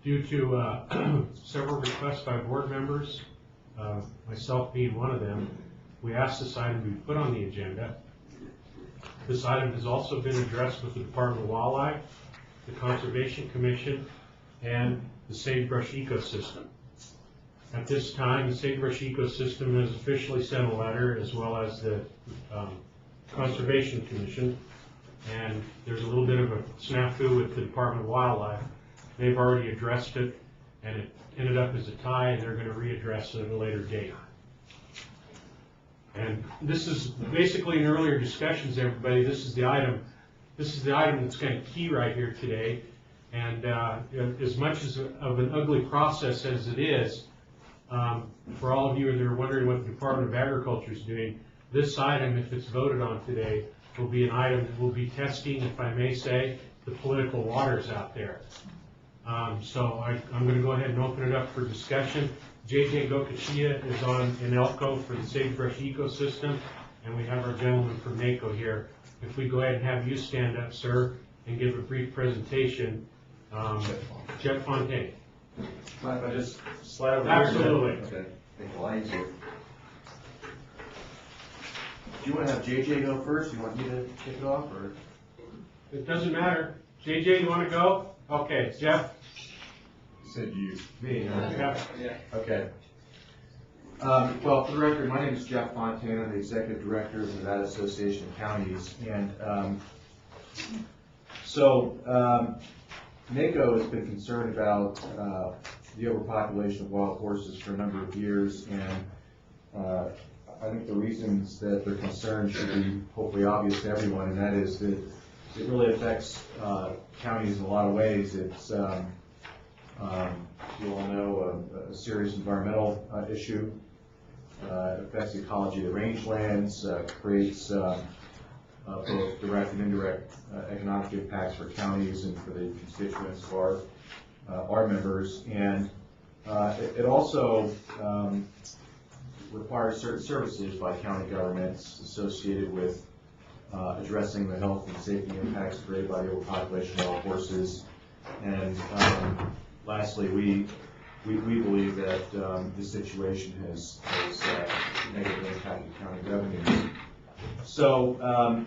Due to several requests by board members, myself being one of them, we asked this item to be put on the agenda. This item has also been addressed with the Department of Wildlife, the Conservation Commission, and the Sagebrush Ecosystem. At this time, the Sagebrush Ecosystem has officially sent a letter, as well as the Conservation Commission, and there's a little bit of a snafu with the Department of Wildlife. They've already addressed it, and it ended up as a tie, and they're going to readdress it at a later date. And this is basically in earlier discussions, everybody, this is the item that's kind of key right here today. And as much as of an ugly process as it is, for all of you that are wondering what the Department of Agriculture is doing, this item, if it's voted on today, will be an item that will be testing, if I may say, the political waters out there. So I'm going to go ahead and open it up for discussion. JJ Gokachia is on in Elko for the Sagebrush Ecosystem, and we have our gentleman from NACO here. If we go ahead and have you stand up, sir, and give a brief presentation. Jeff Fontaine. Mind if I just slide over Absolutely. here? Okay, make it a lot easier. Do you want to have JJ go first? Do you want me to kick it off, or? It doesn't matter. JJ, you want to go? Okay, Jeff? You said you. Me, Yeah. Okay. Well, for the record, my name is Jeff Fontaine. I'm the Executive Director of the Nevada Association of Counties. And NACO has been concerned about the overpopulation of wild horses for a number of years, and I think the reasons that they're concerned should be hopefully obvious to everyone, and that is that it really affects counties in a lot of ways. It's, you all know, a serious environmental issue. affects the ecology of the rangelands, creates both direct and indirect economic impacts for counties and for the constituents of our members. And it also requires certain services by county governments associated with addressing the health and safety impacts created by the overpopulation of wild horses. And lastly, we believe that this situation has negatively impacted county revenues. So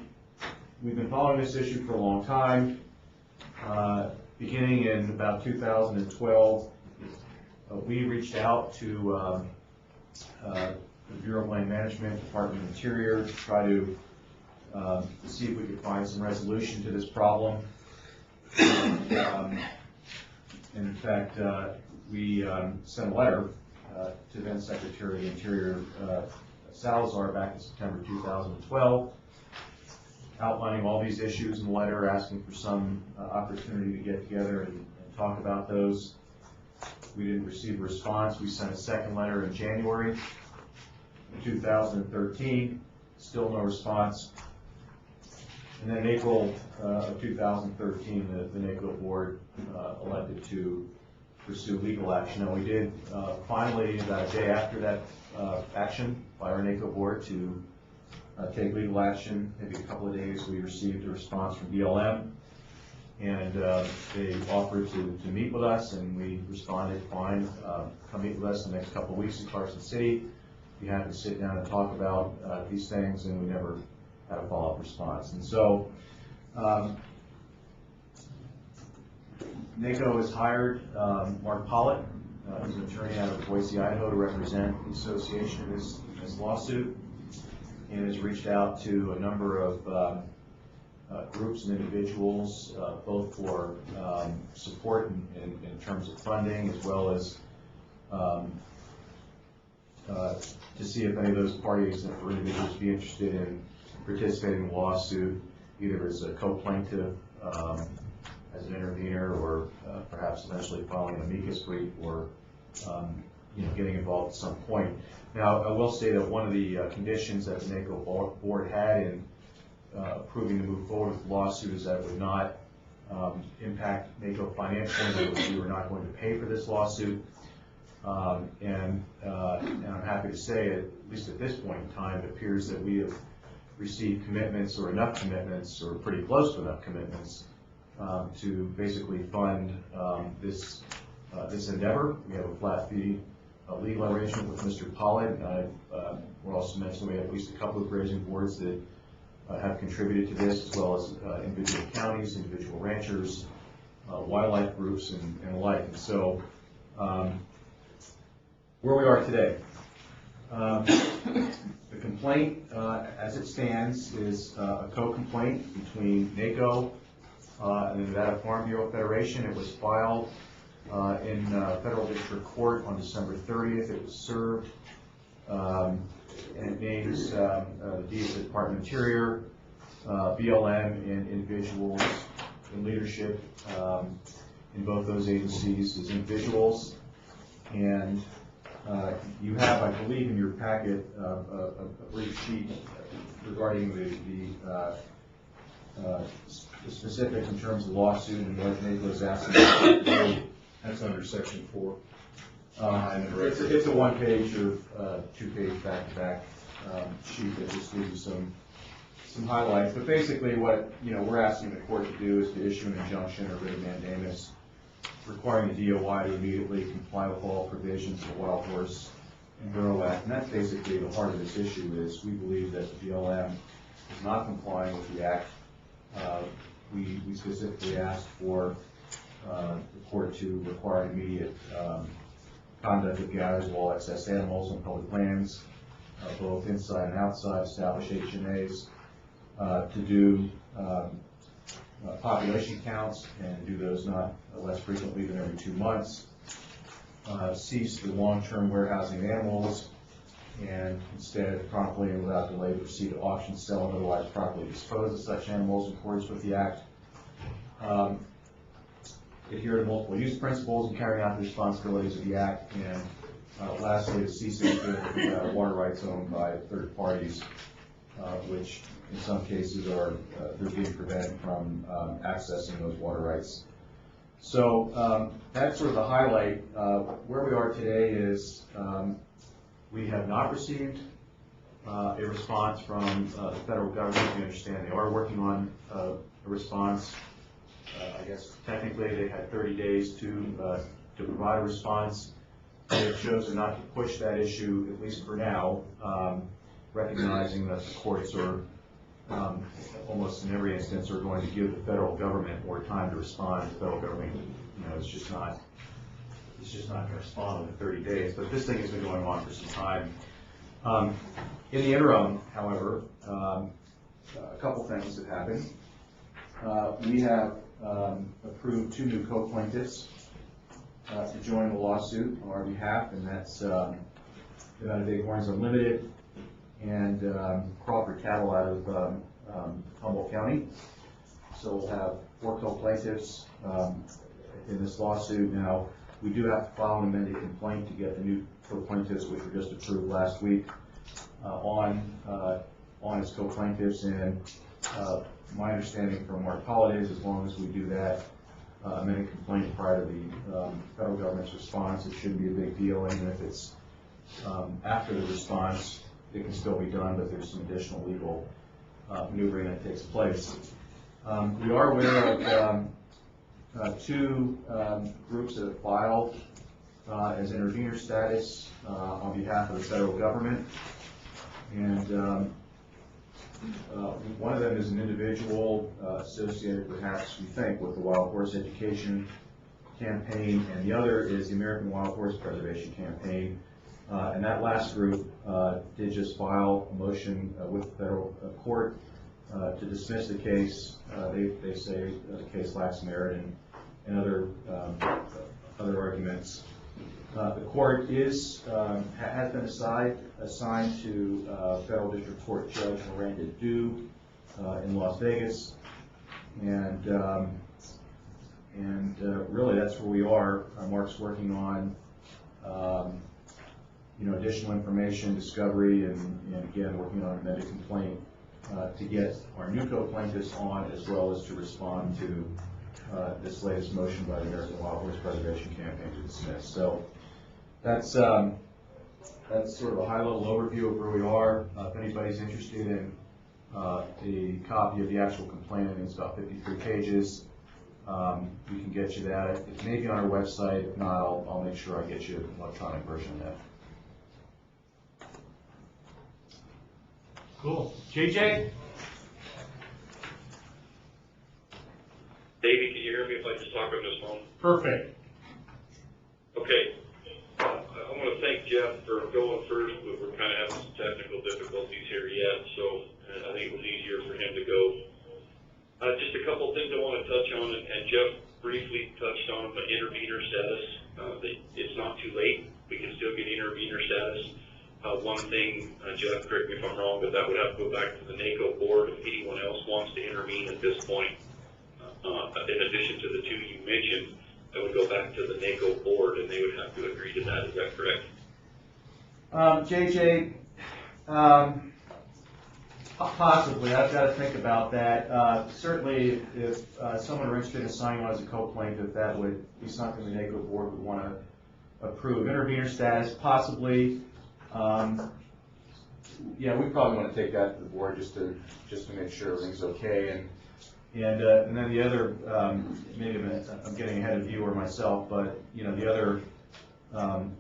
we've been following this issue for a long time. Beginning in about 2012, we reached out to the Bureau of Land Management, Department of Interior, to try to see if we could find some resolution to this problem. And in fact, we sent a letter to then Secretary of the Interior Salazar back in September 2012, outlining all these issues in the letter, asking for some opportunity to get together and talk about those. We didn't receive a response. We sent a second letter in January of 2013, still no response. And then in April of 2013, the NACO board elected to pursue legal action. And we did finally, about a day after that action by our NACO board, to take legal action. Maybe a couple of days, we received a response from BLM, and they offered to meet with us, and we responded, fine, come meet with us in the next couple of weeks in Carson City. We had to sit down and talk about these things, and we never had a follow-up response. And so NACO has hired Mark Pollitt, who's an attorney out of Boise, Idaho, to represent the association in this lawsuit, and has reached out to a number of groups and individuals, both for support in terms of funding, as well as to see if any of those parties or individuals would be interested in participating in the lawsuit, either as a co-plaintiff, as an intervener, or perhaps eventually filing an amicus brief, or getting involved at some point. Now, I will say that one of the conditions that the NACO board had in approving to move forward with the lawsuit is that it would not impact NACO financially. We were not going to pay for this lawsuit. And I'm happy to say, at least at this point in time, it appears that we have received commitments, or enough commitments, or pretty close to enough commitments, to basically fund this endeavor. We have a flat fee legal arrangement with Mr. Pollitt. We're also mentioning we have at least a couple of grazing boards that have contributed to this, as well as individual counties, individual ranchers, wildlife groups, and the like. And so, where we are today. The complaint, as it stands, is a co-complaint between NACO and the Nevada Farm Bureau Federation. It was filed in federal district court on December 30th. It was served, and it names the Department of Interior, BLM, and individuals in leadership in both those agencies as individuals. And you have, I believe, in your packet a brief sheet regarding the specifics in terms of the lawsuit and what NACO is asking. That's under section 4. It's a one-page or two-page back-to-back sheet that just gives you some highlights. But basically, what we're asking the court to do is to issue an injunction or writ of mandamus requiring the DOI to immediately comply with all provisions of the Wild Horse and Burro Act. And that's basically the heart of this issue. Is we believe that the BLM is not complying with the act. We specifically asked for the court to require immediate conduct of gatherings of all excess animals on public lands, both inside and outside, establish HMAs, to do population counts, and do those not less frequently than every 2 months, cease the long-term warehousing of animals, and instead promptly and without delay proceed to auction, sell, and otherwise properly dispose of such animals in accordance with the act. Adhere to multiple use principles and carry out the responsibilities of the act, and Lastly, the ceasing to water rights owned by third parties, which in some cases they're being prevented from accessing those water rights. So that's sort of the highlight. Where we are today is we have not received a response from the federal government. We understand they are working on a response. I guess technically they had 30 days to provide a response. They have chosen not to push that issue, at least for now, recognizing that the courts are almost in every instance are going to give the federal government more time to respond. The federal government, it's just not going to respond within 30 days. But this thing has been going on for some time. In the interim, however, a couple things have happened. We have approved 2 new co-plaintiffs to join the lawsuit on our behalf, and that's United Bighorns Unlimited and Crawford Cattle out of Humboldt County. So we'll have 4 co-plaintiffs in this lawsuit. Now, we do have to file an amended complaint to get the new co-plaintiffs, which were just approved last week, on as co-plaintiffs. And my understanding from Mark Holiday is as long as we do that amended complaint prior to the federal government's response, it shouldn't be a big deal. Even if it's after the response, it can still be done, but there's some additional legal maneuvering that takes place. We are aware of 2 groups that have filed as intervener status on behalf of the federal government. And one of them is an individual associated, perhaps we think, with the Wild Horse Education Campaign, and the other is the American Wild Horse Preservation Campaign. And that last group did just file a motion with the federal court to dismiss the case. They say the case lacks merit and other arguments. The court has been assigned to Federal District Court Judge Miranda Dew in Las Vegas, and really that's where we are. Mark's working on additional information, discovery, and again working on an amended complaint to get our new co-plaintiffs on, as well as to respond to this latest motion by the American Wild Horse Preservation Campaign to dismiss. So that's sort of a high-level overview of where we are. If anybody's interested in a copy of the actual complaint, I think it's about 53 pages. We can get you that. It may be on our website. If not, I'll make sure I get you an electronic version of that. Cool. JJ? Davey, can you hear me if I just talk on this phone? Perfect. Okay. I want to thank Jeff for going first, but we're kind of having some technical difficulties here yet, so I think it was easier for him to go. Just a couple things I want to touch on, and Jeff briefly touched on the intervener status. It's not too late. We can still get intervener status. One thing, Jeff, correct me if I'm wrong, but that would have to go back to the NACO board if anyone else wants to intervene at this point. In addition to the 2 you mentioned, that would go back to the NACO board and they would have to agree to that. Is that correct? JJ, possibly. I've got to think about that. Certainly, if someone were interested in signing on as a co-plaintiff, that would be something the NACO board would want to approve. Intervener status, possibly. Yeah, we probably want to take that to the board just to make sure everything's okay. And then the other, maybe I'm getting ahead of you or myself, but the other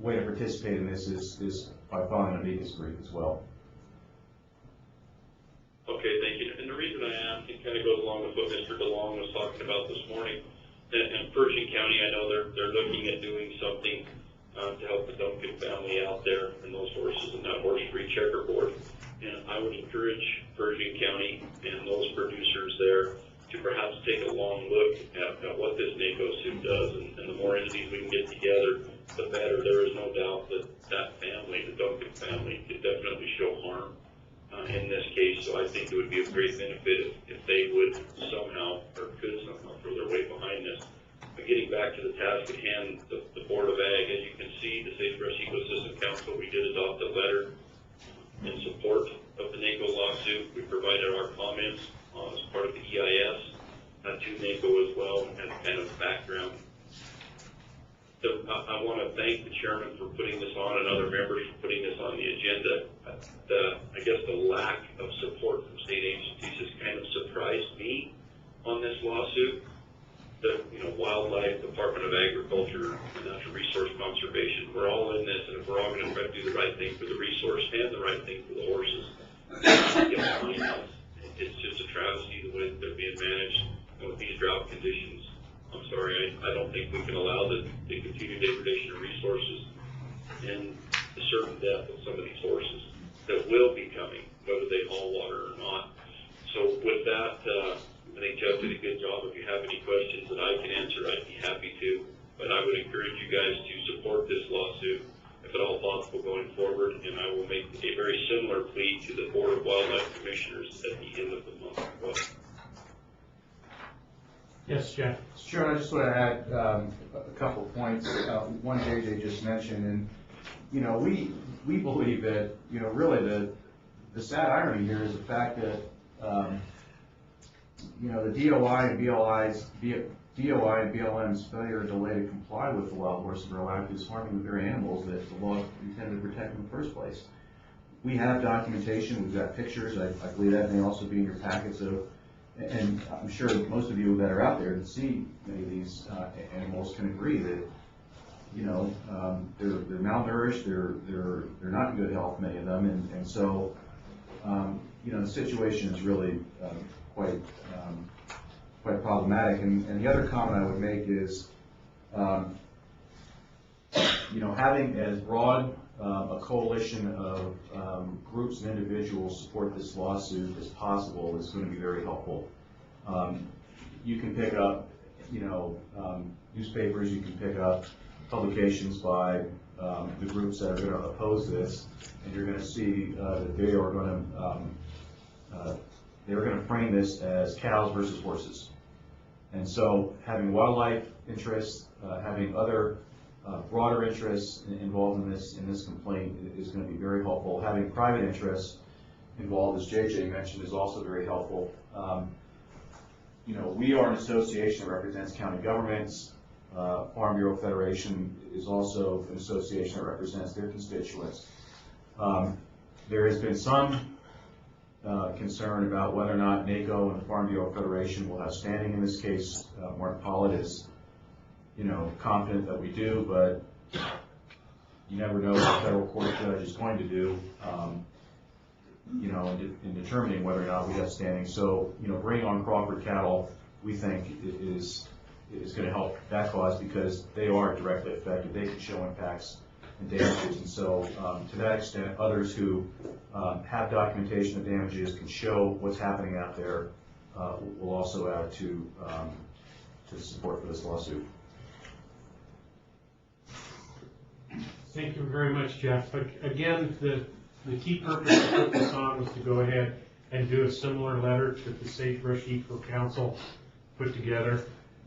way to participate in this is by filing an amicus brief as well. Okay, thank you. And the reason I ask, it kind of goes along with what Mr. DeLong was talking about this morning. In Pershing County, I know they're looking at doing something to help the Duncan family out there and those horses and that horse-free checkerboard. And I would encourage Pershing County and those producers there to perhaps take a long look at what this NACO suit does. And the more entities we can get together, the better. There is no doubt that family, the Duncan family, could definitely show harm in this case. So I think it would be a great benefit if they would somehow, or could somehow, throw their weight behind this getting back to the task at hand, the Board of Ag, as you can see, the Sagebrush Ecosystem Council, we did adopt a letter in support of the NACO lawsuit. We provided our comments as part of the EIS to NACO as well, and kind of background. So I want to thank the chairman for putting this on and other members for putting this on the agenda. I guess the lack of support from state agencies has kind of surprised me on this lawsuit. The wildlife, Department of Agriculture, Natural Resource Conservation, we're all in this, and if we're all going to try to do the right thing for the resource and the right thing for the horses, it's just a travesty the way that they're being managed with these drought conditions. I'm sorry, I don't think we can allow the continued degradation of resources and the certain death of some of these horses that will be coming, whether they haul water or not. So with that, I think Jeff did a good job. If you have any questions that I can answer, I'd be happy to. But I would encourage you guys to support this lawsuit, if at all possible, going forward. And I will make a very similar plea to the Board of Wildlife Commissioners at the end of the month. Well, Yes, Jeff. Sure, I just want to add a couple of points. One JJ just mentioned, and, we believe that, really the sad irony here is the fact that, the DOI and BLM's failure or delay to comply with the Wild Horse and Rural Act is harming the very animals that the law intended to protect in the first place. We have documentation, we've got pictures, I believe that may also be in your packet, so, and I'm sure most of you that are out there that see many of these animals can agree that, they're malnourished, they're not in good health, many of them, and so, the situation is really quite problematic. And the other comment I would make is, having as broad a coalition of groups and individuals support this lawsuit as possible is going to be very helpful. You can pick up, newspapers, you can pick up publications by the groups that are going to oppose this, and you're going to see that they are going to frame this as cows versus horses. And so having wildlife interests, having other broader interests involved in this complaint is going to be very helpful. Having private interests involved, as JJ mentioned, is also very helpful. We are an association that represents county governments. Farm Bureau Federation is also an association that represents their constituents. There has been some concern about whether or not NACO and the Farm Bureau Federation will have standing in this case. Mark Pollitt is, confident that we do, but you never know what a federal court judge is going to do, in determining whether or not we have standing. So, bringing on Crawford cattle, we think is going to help that cause because they are directly affected. They can show impacts and damages, and so to that extent, others who have documentation of damages can show what's happening out there will also add to support for this lawsuit. Thank you very much, Jeff. But again, the key purpose to put this on was to go ahead and do a similar letter that the Sagebrush Eco Council put together.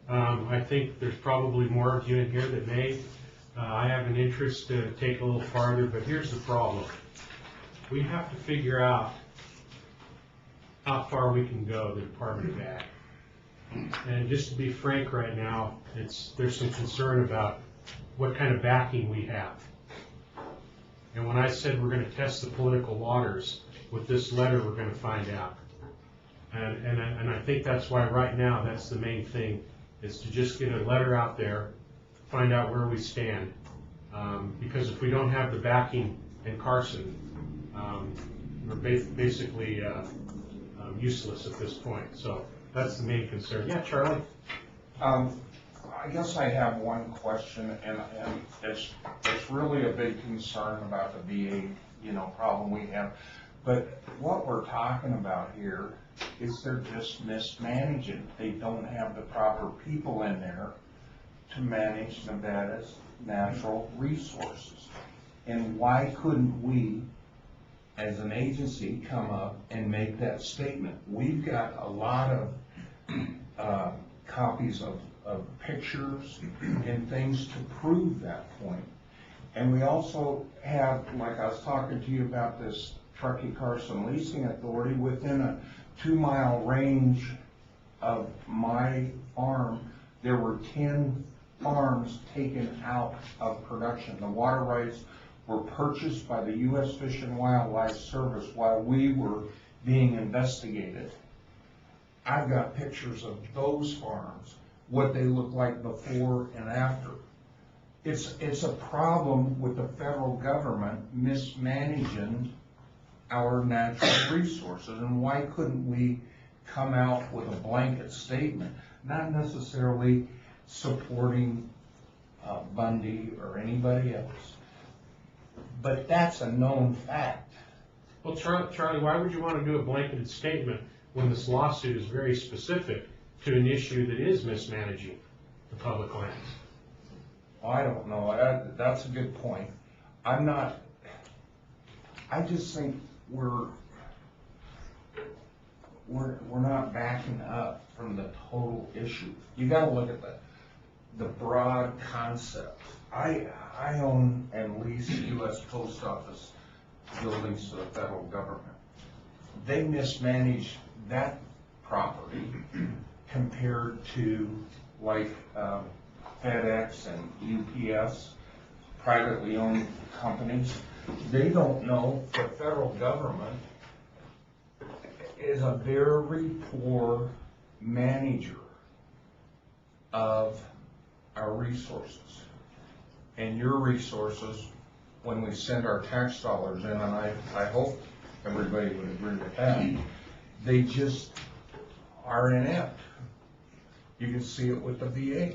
I think there's probably more of you in here that may. I have an interest to take a little farther, but here's the problem. We have to figure out how far we can go, the Department of Ag. And just to be frank right now, there's some concern about what kind of backing we have. And when I said we're going to test the political waters, with this letter we're going to find out. And I think that's why right now that's the main thing, is to just get a letter out there, find out where we stand. Because if we don't have the backing in Carson, we're basically useless at this point. So that's the main concern. Yeah, Charlie? I guess I have one question, and it's really a big concern about the VA, problem we have. But what we're talking about here is they're just mismanaging. They don't have the proper people in there to manage Nevada's natural resources. And why couldn't we, as an agency, come up and make that statement? We've got a lot of copies of pictures and things to prove that point. And we also have, like I was talking to you about this Truckee Carson Leasing Authority, within a 2-mile range of my farm, there were 10 farms taken out of production. The water rights were purchased by the U.S. Fish and Wildlife Service while we were being investigated. I've got pictures of those farms, what they look like before and after. It's a problem with the federal government mismanaging our natural resources. And why couldn't we come out with a blanket statement, not necessarily supporting Bundy or anybody else, but that's a known fact. Well, Charlie, why would you want to do a blanketed statement when this lawsuit is very specific to an issue that is mismanaging the public lands? I don't know. That's a good point. I just think we're not backing up from the total issue. You got to look at the broad concept. I own and lease U.S. Post Office buildings to the federal government. They mismanage that property compared to like FedEx and UPS, privately owned companies. They don't know the federal government is a very poor manager of our resources. And your resources, when we send our tax dollars in, and I hope everybody would agree with that, they just are inept. You can see it with the VA.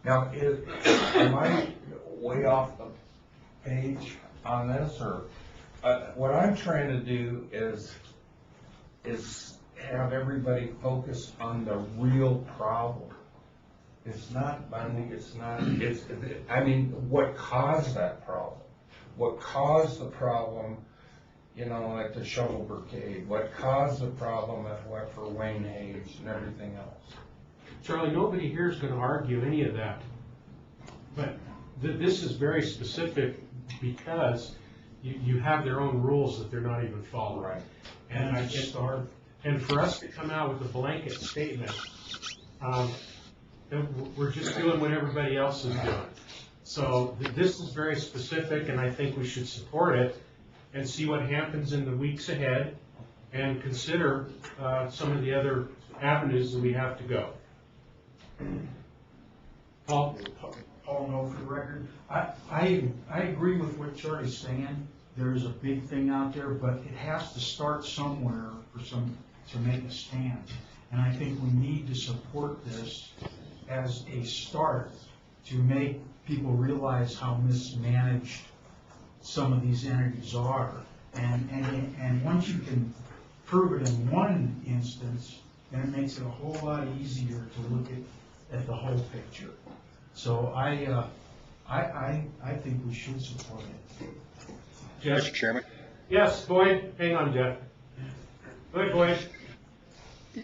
Now, am I way off the page on this, or what I'm trying to do is have everybody focus on the real problem. It's not Bundy, I mean, what caused that problem? What caused the problem, you know, like the shovel brigade? What caused the problem for Wayne Hayes and everything else? Charlie, nobody here is going to argue any of that. But this is very specific because you have their own rules that they're not even following. Right. And for us to come out with a blanket statement, we're just doing what everybody else is doing. So this is very specific, and I think we should support it and see what happens in the weeks ahead and consider some of the other avenues that we have to go. Paul? Paul, no, for the record. I agree with what Charlie's saying. There is a big thing out there, but it has to start somewhere to make a stand. And I think we need to support this as a start to make people realize how mismanaged some of these entities are. And once you can prove it in one instance, then it makes it a whole lot easier to look at the whole picture. So I think we should support it. Jeff? Mr. Chairman? Yes, Boyd. Hang on, Jeff. Go ahead, Boyd.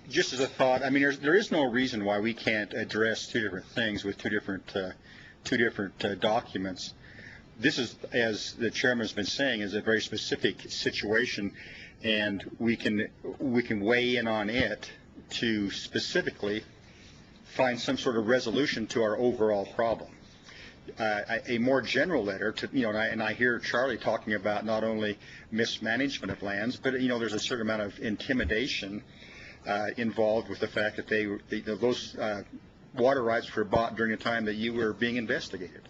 Just as a thought, I mean, there is no reason why we can't address two different things with two different documents. This is, as the chairman has been saying, is a very specific situation, and we can weigh in on it to specifically find some sort of resolution to our overall problem. A more general letter to, you know, and I hear Charlie talking about not only mismanagement of lands, but, you know, there's a certain amount of intimidation involved with the fact that those water rights were bought during the time that you were being investigated.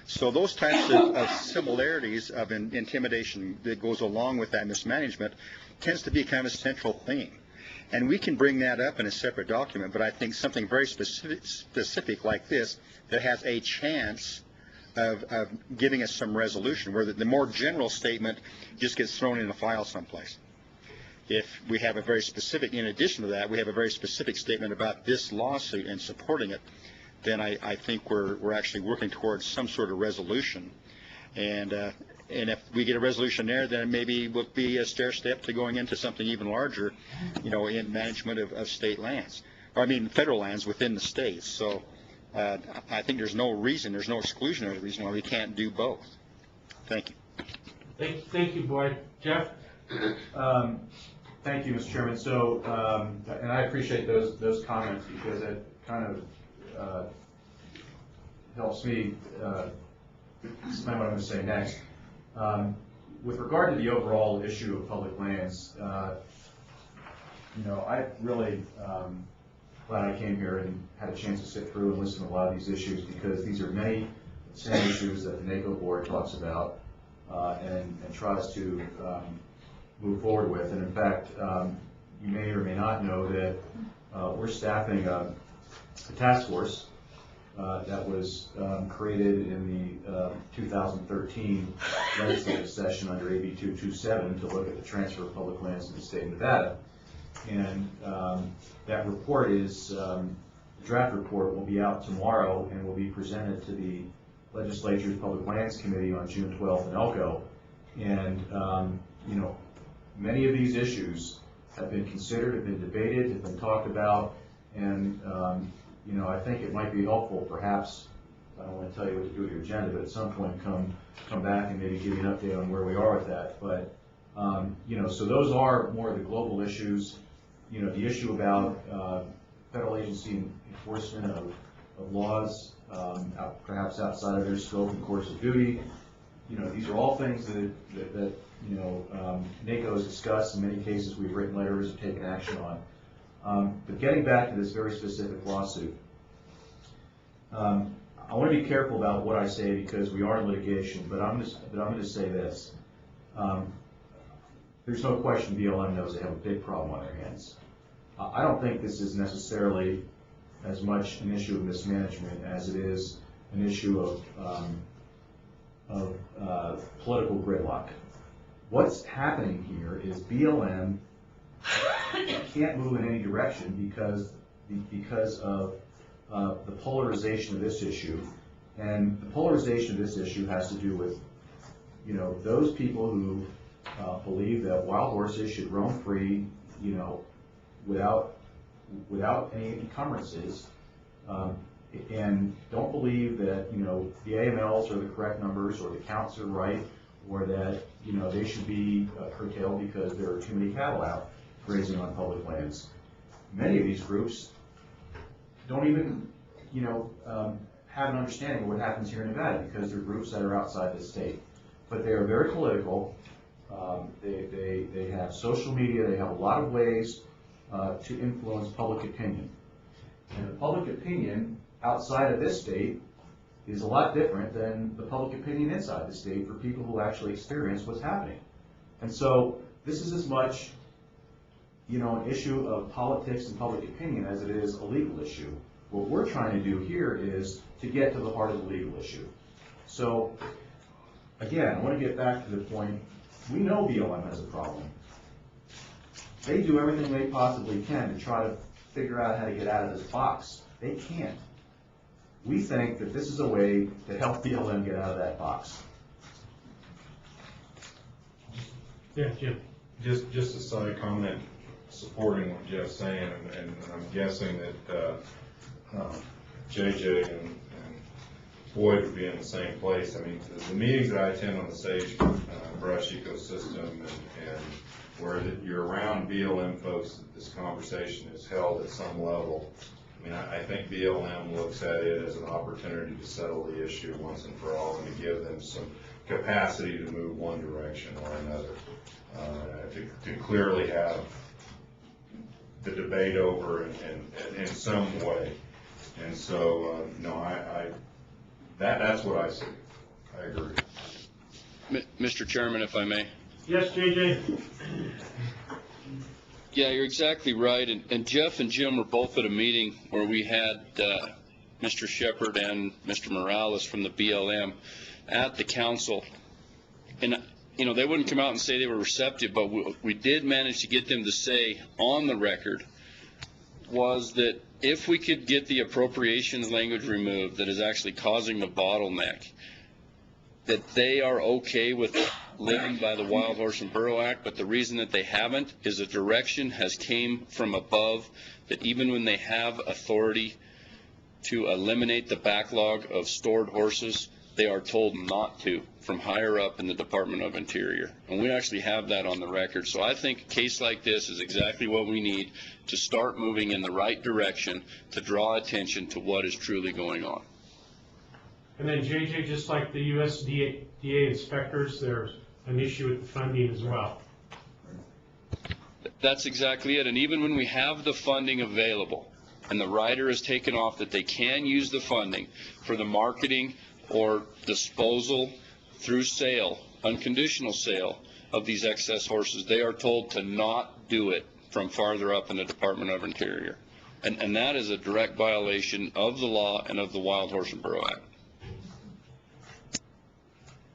So those types of similarities of intimidation that goes along with that mismanagement tends to be kind of a central theme. And we can bring that up in a separate document, but I think something very specific like this that has a chance of giving us some resolution, where the more general statement just gets thrown in a file someplace. If we have a very specific, in addition to that, we have a very specific statement about this lawsuit and supporting it, then I think we're actually working towards some sort of resolution. And if we get a resolution there, then maybe it will be a stair step to going into something even larger, you know, in management of state lands, or I mean federal lands within the states. So I think there's no exclusionary reason why we can't do both. Thank you. Thank you, Boyd. Jeff? Thank you, Mr. Chairman. So, and I appreciate those comments because it kind of helps me explain what I'm going to say next. With regard to the overall issue of public lands, I really glad I came here and had a chance to sit through and listen to a lot of these issues because these are many of the same issues that the NACO board talks about and tries to move forward with. And in fact, you may or may not know that we're staffing a task force that was created in the 2013 legislative session under AB 227 to look at the transfer of public lands to the state of Nevada. And that report is, the draft report will be out tomorrow and will be presented to the Legislature's Public Lands Committee on June 12th in Elko. And, many of these issues have been considered, have been debated, have been talked about, and, I think it might be helpful perhaps, I don't want to tell you what to do with your agenda, but at some point come back and maybe give you an update on where we are with that. But, so those are more of the global issues. The issue about federal agency enforcement of laws, perhaps outside of their scope and course of duty. These are all things that NACO has discussed. In many cases, we've written letters and taken action on. But getting back to this very specific lawsuit, I want to be careful about what I say because we are in litigation. But I'm going to say this: there's no question BLM knows they have a big problem on their hands. I don't think this is necessarily as much an issue of mismanagement as it is an issue of political gridlock. What's happening here is BLM can't move in any direction because of the polarization of this issue, and the polarization of this issue has to do with those people who believe that wild horses should roam free, without any encumbrances, and don't believe that the AMLs are the correct numbers or the counts are right, or that they should be curtailed because there are too many cattle out grazing on public lands. Many of these groups don't even have an understanding of what happens here in Nevada because they're groups that are outside the state. But they are very political. They have social media. They have a lot of ways to influence public opinion. And the public opinion outside of this state is a lot different than the public opinion inside the state for people who actually experience what's happening. And so this is as much, an issue of politics and public opinion as it is a legal issue. What we're trying to do here is to get to the heart of the legal issue. So, again, I want to get back to the point. We know BLM has a problem. They do everything they possibly can to try to figure out how to get out of this box. They can't. We think that this is a way to help BLM get out of that box. Yeah, Jim. Just a side comment supporting what Jeff's saying, and I'm guessing that JJ and Boyd would be in the same place. I mean, the meetings that I attend on the sagebrush ecosystem and where you're around BLM folks, this conversation is held at some level. I mean, I think BLM looks at it as an opportunity to settle the issue once and for all and to give them some capacity to move one direction or another, to clearly have the debate over in some way. And so, that's what I see. I agree. Mr. Chairman, if I may. Yes, JJ. Yeah, you're exactly right. And Jeff and Jim were both at a meeting where we had Mr. Shepard and Mr. Morales from the BLM at the council. And, they wouldn't come out and say they were receptive, but we did manage to get them to say on the record was that if we could get the appropriations language removed that is actually causing the bottleneck, that they are okay with living by the Wild Horse and Burro Act, but the reason that they haven't is a direction has came from above that even when they have authority to eliminate the backlog of stored horses, they are told not to from higher up in the Department of Interior. And we actually have that on the record. So I think a case like this is exactly what we need to start moving in the right direction to draw attention to what is truly going on. And then JJ, just like the USDA inspectors, there's an issue with the funding as well. That's exactly it. And even when we have the funding available and the rider is taken off that they can use the funding for the marketing or disposal through sale, unconditional sale of these excess horses, they are told to not do it from farther up in the Department of Interior. And that is a direct violation of the law and of the Wild Horse and Burro Act.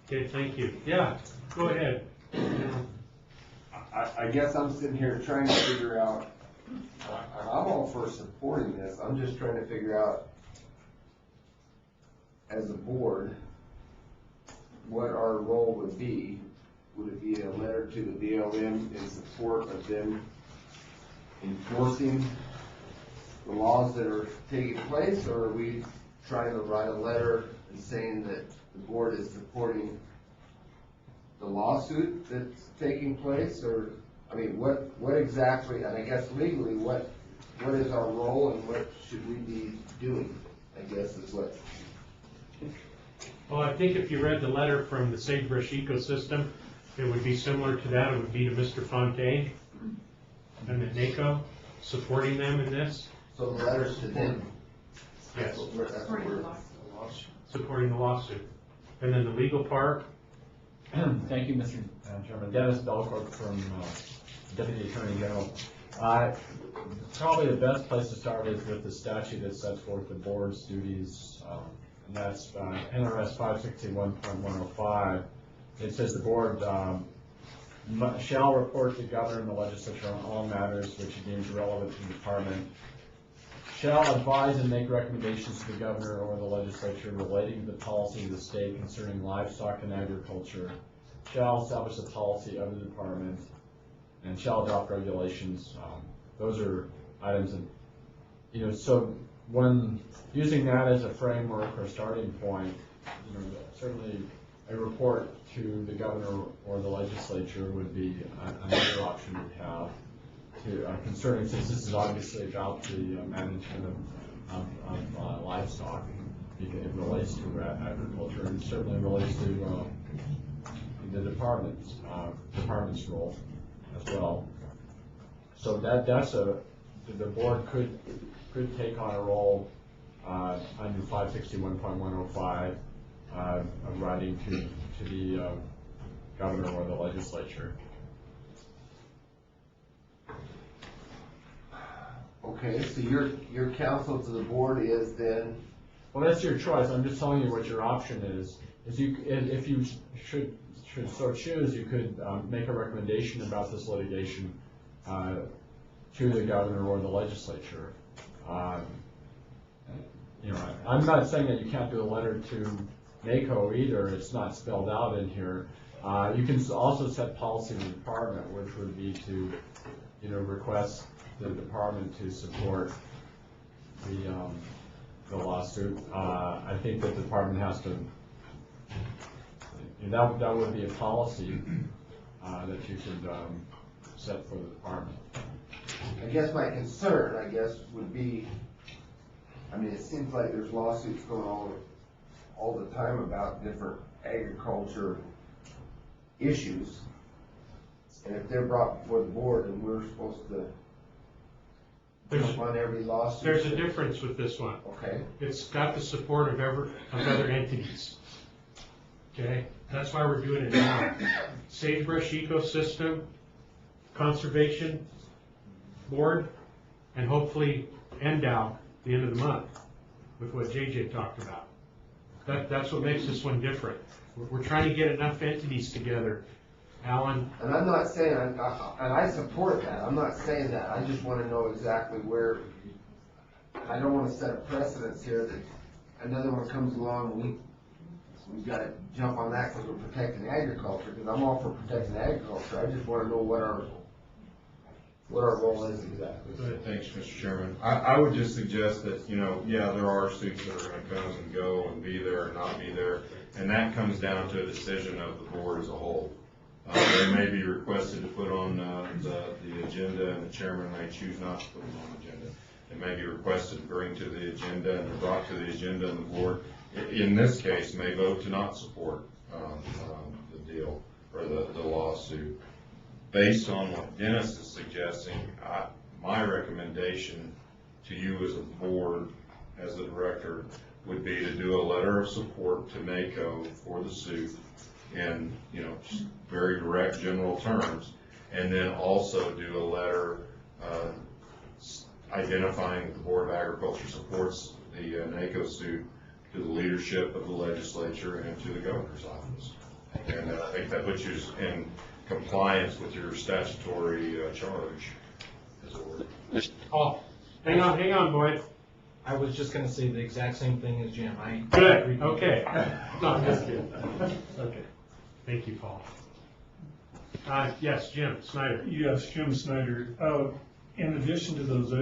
Okay, thank you. Yeah, go ahead. I guess I'm sitting here trying to figure out, I'm all for supporting this, I'm just trying to figure out, as a board, what our role would be. Would it be a letter to the BLM in support of them enforcing the laws that are taking place, or are we trying to write a letter and saying that the board is supporting the lawsuit that's taking place, or, I mean, what exactly, and I guess legally, what is our role and what should we be doing, I guess is what. Well, I think if you read the letter from the Sagebrush Ecosystem, it would be similar to that. It would be to Mr. Fontaine and the NACO, supporting them in this. So the letter's to them? Yes. Supporting the lawsuit. And then the legal part. Thank you, Mr. Chairman. Dennis Belcourt from Deputy Attorney General. Probably the best place to start is with the statute that sets forth the board's duties, and that's NRS 561.105. It says the board shall report to the governor and the legislature on all matters which it deems relevant to the department, shall advise and make recommendations to the governor or the legislature relating to the policy of the state concerning livestock and agriculture, shall establish the policy of the department, and shall adopt regulations. Those are items that, so when using that as a framework or starting point, certainly a report to the governor or the legislature would be another option we'd have to concerning, since this is obviously about the management of livestock. It relates to agriculture and certainly relates to the department's role as well. So that's the board could take on a role under 561.105 of writing to the governor or the legislature. Okay, so your counsel to the board is then? Well, that's your choice. I'm just telling you what your option is. If you should so choose, you could make a recommendation about this litigation to the governor or the legislature. I'm not saying that you can't do a letter to NACO either. It's not spelled out in here. You can also set policy of the department, which would be to, request the department to support the lawsuit. I think that the department has to. That would be a policy that you could set for the department. I guess my concern, would be, it seems like there's lawsuits going on all the time about different agriculture issues. And if they're brought before the board and we're supposed to jump on every lawsuit. There's a difference with this one. Okay. It's got the support of other entities. Okay? That's why we're doing it now. Sagebrush Ecosystem, Conservation Board, and hopefully NDOW at the end of the month with what JJ talked about. That's what makes this one different. We're trying to get enough entities together, Alan. And I'm not saying, and I support that, I'm not saying that, I just want to know exactly where, I don't want to set a precedence here that another one comes along and we've got to jump on that because we're protecting agriculture, because I'm all for protecting agriculture. I just want to know what our what our role is exactly. Thanks, Mr. Chairman. I would just suggest that, yeah, there are suits that are gonna come and go and be there and not be there, and that comes down to a decision of the board as a whole. They may be requested to put on the agenda, and the chairman may choose not to put them on the agenda. It may be requested to bring to the agenda, and they're brought to the agenda, and the board, in this case, may vote to not support the deal or the lawsuit. Based on what Dennis is suggesting, my recommendation to you as a board, as the director, would be to do a letter of support to NACO for the suit in, just very direct general terms, and then also do a letter identifying that the Board of Agriculture supports the NACO suit to the leadership of the legislature and to the governor's office. And I think that puts you in compliance with your statutory charge as a board. Oh, hang on, Boyd. I was just gonna say the exact same thing as Jim. Good, okay. No, I'm just kidding. Okay. Thank you, Paul. Yes, Jim Snyder. Yes, Jim Snyder. In addition to those,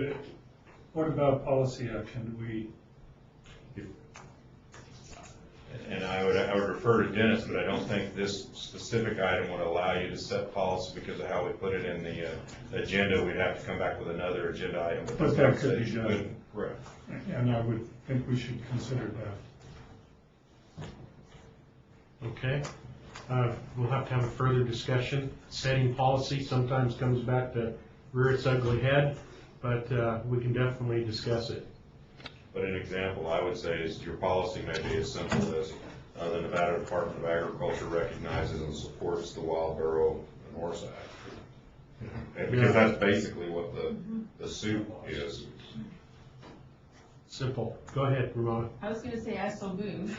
what about policy action? Do we? And I would refer to Dennis, but I don't think this specific item would allow you to set policy because of how we put it in the agenda. We'd have to come back with another agenda item. But that could be done. Correct. And I would think we should consider that. Okay. We'll have to have a further discussion. Setting policy sometimes comes back to rear its ugly head, but we can definitely discuss it. But an example I would say is your policy may be as simple as the Nevada Department of Agriculture recognizes and supports the Wild Burro and Horse Act. And because that's basically what the suit is. Simple. Go ahead, Ramona. I was gonna say I so move.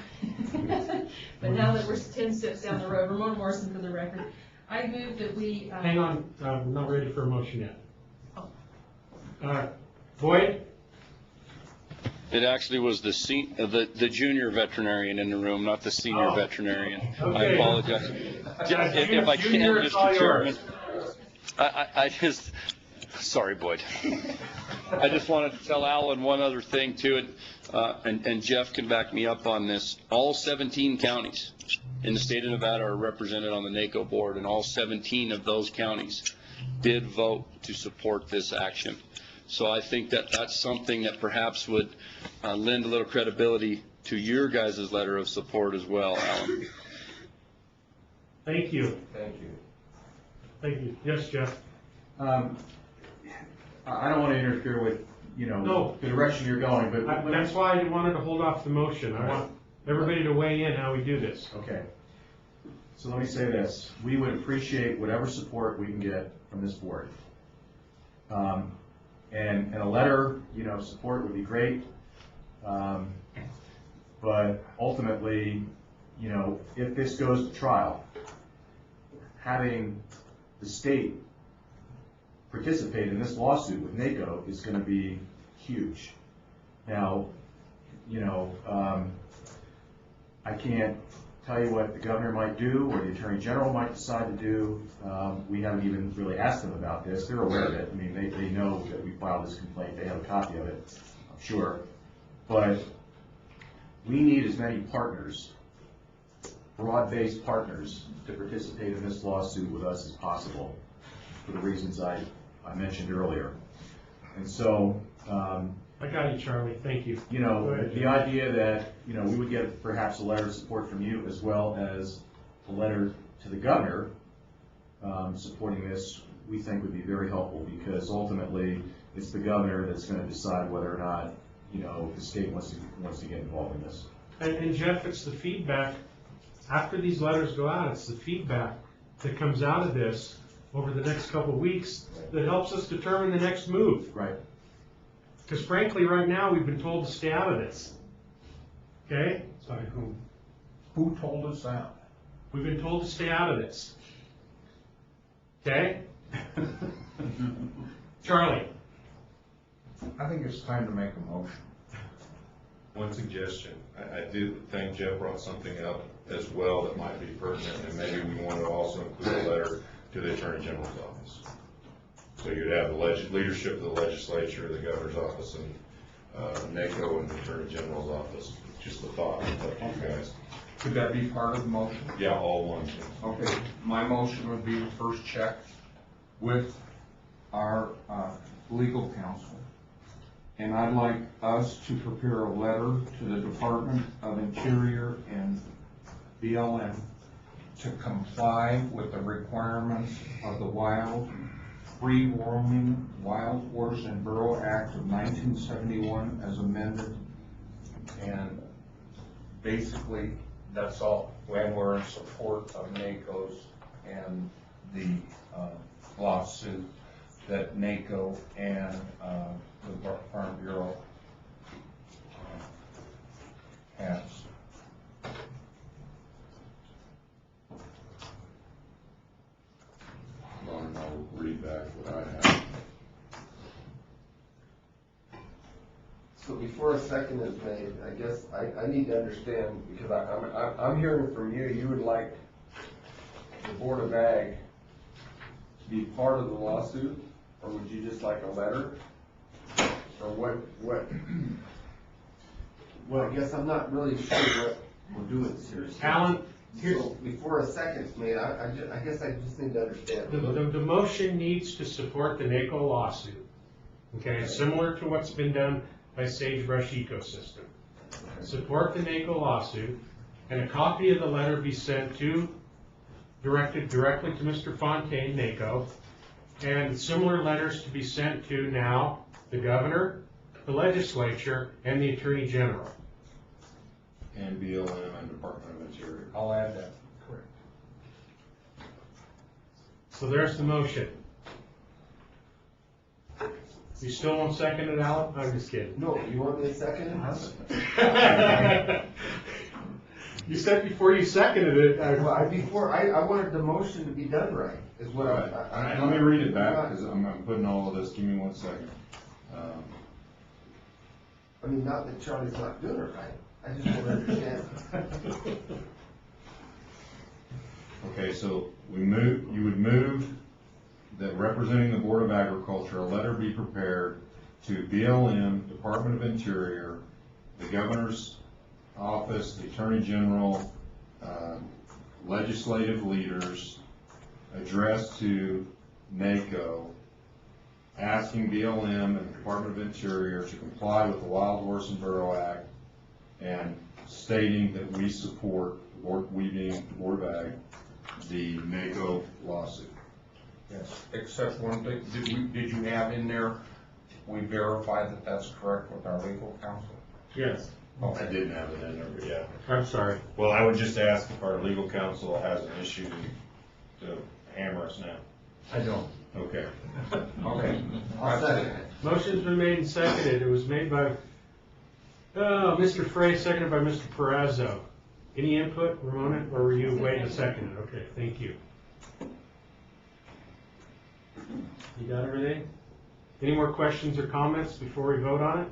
But now that we're 10 steps down the road, Ramona Morrison for the record, I move that we. Hang on, we're not ready for a motion yet. Oh. Boyd? It actually was the junior veterinarian in the room, not the senior veterinarian. Okay. I apologize. If I can, Mr. Chairman, I just, sorry, Boyd. I just wanted to tell Alan one other thing too, and Jeff can back me up on this. All 17 counties in the state of Nevada are represented on the NACO board, and all 17 of those counties did vote to support this action. So I think that that's something that perhaps would lend a little credibility to your guys' letter of support as well, Alan. Thank you. Thank you. Thank you. Yes, Jeff? I don't want to interfere with, No. the direction you're going, but. That's why I wanted to hold off the motion. I want everybody to weigh in how we do this. Okay. So let me say this. We would appreciate whatever support we can get from this board. And a letter, support would be great. But ultimately, if this goes to trial, having the state participate in this lawsuit with NACO is going to be huge. Now, I can't tell you what the governor might do or the attorney general might decide to do. We haven't even really asked them about this. They're aware of it. I mean, they know that we filed this complaint. They have a copy of it, I'm sure. But we need as many partners, broad-based partners, to participate in this lawsuit with us as possible for the reasons I mentioned earlier. And so, I got you, Charlie. Thank you. The idea that, we would get perhaps a letter of support from you as well as a letter to the governor supporting this, we think would be very helpful, because ultimately it's the governor that's going to decide whether or not, the state wants to get involved in this. And Jeff, it's the feedback, after these letters go out, it's the feedback that comes out of this over the next couple of weeks that helps us determine the next move. Right. Because frankly, right now, we've been told to stay out of this. Okay? Sorry, who told us that? We've been told to stay out of this. Okay? Charlie? I think it's time to make a motion. One suggestion, I do think Jeff brought something up as well that might be pertinent, and maybe we want to also include a letter to the Attorney General's office. So you'd have the leadership of the legislature, the governor's office, and NACO and the Attorney General's office. Just a thought, it's up to you guys. Could that be part of the motion? Yeah, all one. Okay, my motion would be to first check with our legal counsel. And I'd like us to prepare a letter to the Department of Interior and BLM to comply with the requirements of the Free Roaming Wild Horse and Burro Act of 1971 as amended. And basically, that's all, when we're in support of NACO's and the lawsuit that NACO and the Farm Bureau has. Lauren, I'll read back what I have. So before a second is made, I guess I need to understand, because I'm hearing from you, you would like the Board of Ag to be part of the lawsuit, or would you just like a letter? Or what? Well, I guess I'm not really sure what we're doing seriously. Alan, so before a second's made, I guess I just need to understand. The motion needs to support the NACO lawsuit, okay, similar to what's been done by Sagebrush Ecosystem. Support the NACO lawsuit, and a copy of the letter be sent to, directed directly to Mr. Fontaine, NACO, and similar letters to be sent to now the governor, the legislature, and the attorney general. And BLM and Department of Interior. I'll add that. Correct. So there's the motion. You still won't second it, Alan? I'm just kidding. No, you want me to second it? You said before you seconded it. I wanted the motion to be done right, is what Let me read it back, because I'm putting all of this, give me 1 second. I mean, not that Charlie's not doing it right, I just want to understand. Okay, so you would move that representing the Board of Agriculture, a letter be prepared to BLM, Department of Interior, the Governor's Office, the Attorney General, legislative leaders, addressed to NACO, asking BLM and the Department of Interior to comply with the Wild Horse and Burro Act, and stating that we support, we being the Board of Ag, the NACO lawsuit. Yes, except one thing, did you have in there, we verified that that's correct with our legal counsel? Yes. I didn't have it in there, but yeah. I'm sorry. Well, I would just ask if our legal counsel has an issue to hammer us now. I don't. Okay. Okay. I'll second it. Motion's been made and seconded. It was made by Mr. Frey, seconded by Mr. Perazzo. Any input, Ramona, or were you waiting to second it? Okay, thank you. You got everything? Any more questions or comments before we vote on it?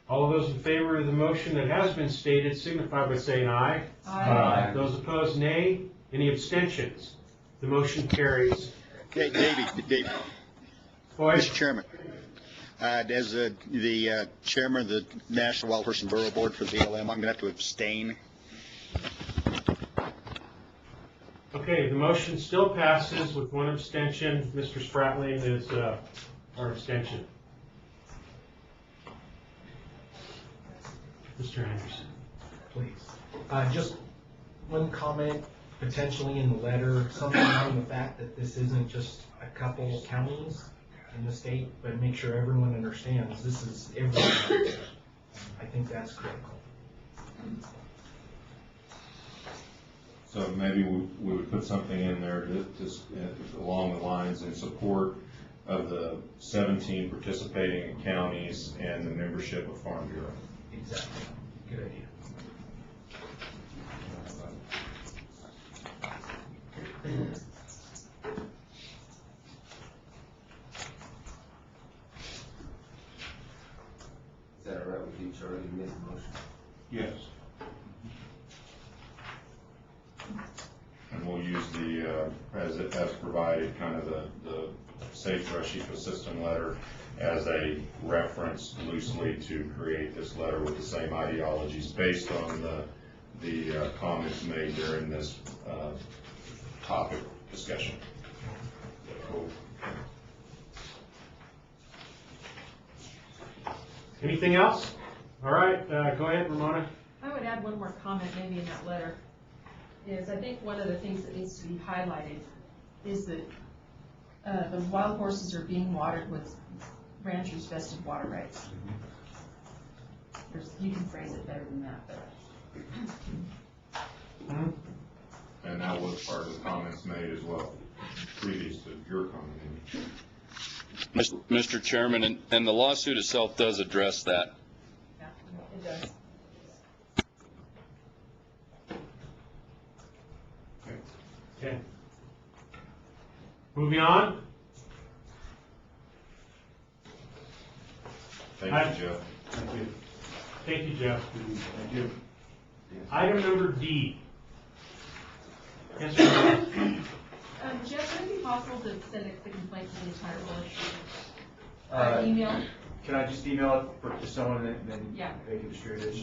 All of those in favor of the motion that has been stated signify by saying aye. Aye. Those opposed, nay. Any abstentions? The motion carries. Okay, David. Mr. Chairman, as the chairman of the National Wild Horse and Burro Board for the BLM, I'm going to have to abstain. Okay, the motion still passes with one abstention. Mr. Spratling is our abstention. Mr. Anderson. Please. Just one comment, potentially in the letter, something on the fact that this isn't just a couple counties in the state, but make sure everyone understands this is everyone. I think that's critical. So maybe we would put something in there just along the lines in support of the 17 participating counties and the membership of Farm Bureau. Exactly. Good idea. Is that all right with you, Charlie? You made the motion. Yes. And we'll use the has provided kind of the sagebrush ecosystem letter as a reference loosely to create this letter with the same ideologies based on the comments made during this topic discussion. Cool. Anything else? All right, go ahead, Ramona. I would add one more comment maybe in that letter, is I think one of the things that needs to be highlighted is that the wild horses are being watered with ranchers' vested water rights. You can phrase it better than that, but. And that was part of the comments made as well, previous to your comment. Mr. Chairman, and the lawsuit itself does address that. Yeah, it does. Okay. Moving on. Thank you, Jeff. Thank you. Thank you, Jeff. Thank you. Item number D. Yes, ma'am. Jeff, would it be possible to send the complaint to the entire board? Email? Can I just email it to someone and then Yeah. they can distribute it?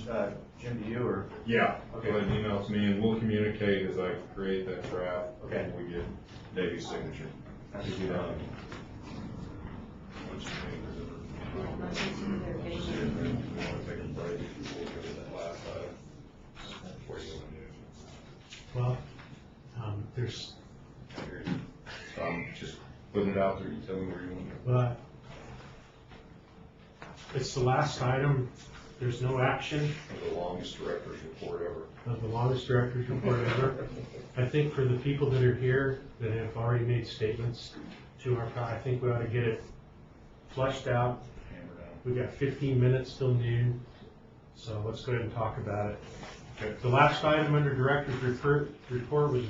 Jim, to you or? Yeah. Okay. Go ahead and email it to me, and we'll communicate as I create that draft. Okay. And we get Davy's signature. Happy to do that. Once you think there's a- You want to take a break before we go to that last item? What do you want to do? Well, there's, I hear you. So I'm just putting it out there, you tell me where you want to go. but it's the last item. There's no action. The longest director's report ever. Of the longest director's report ever. I think for the people that are here that have already made statements to our, I think we ought to get it flushed out. We've got 15 minutes till noon, so let's go ahead and talk about it. Okay. The last item under director's report was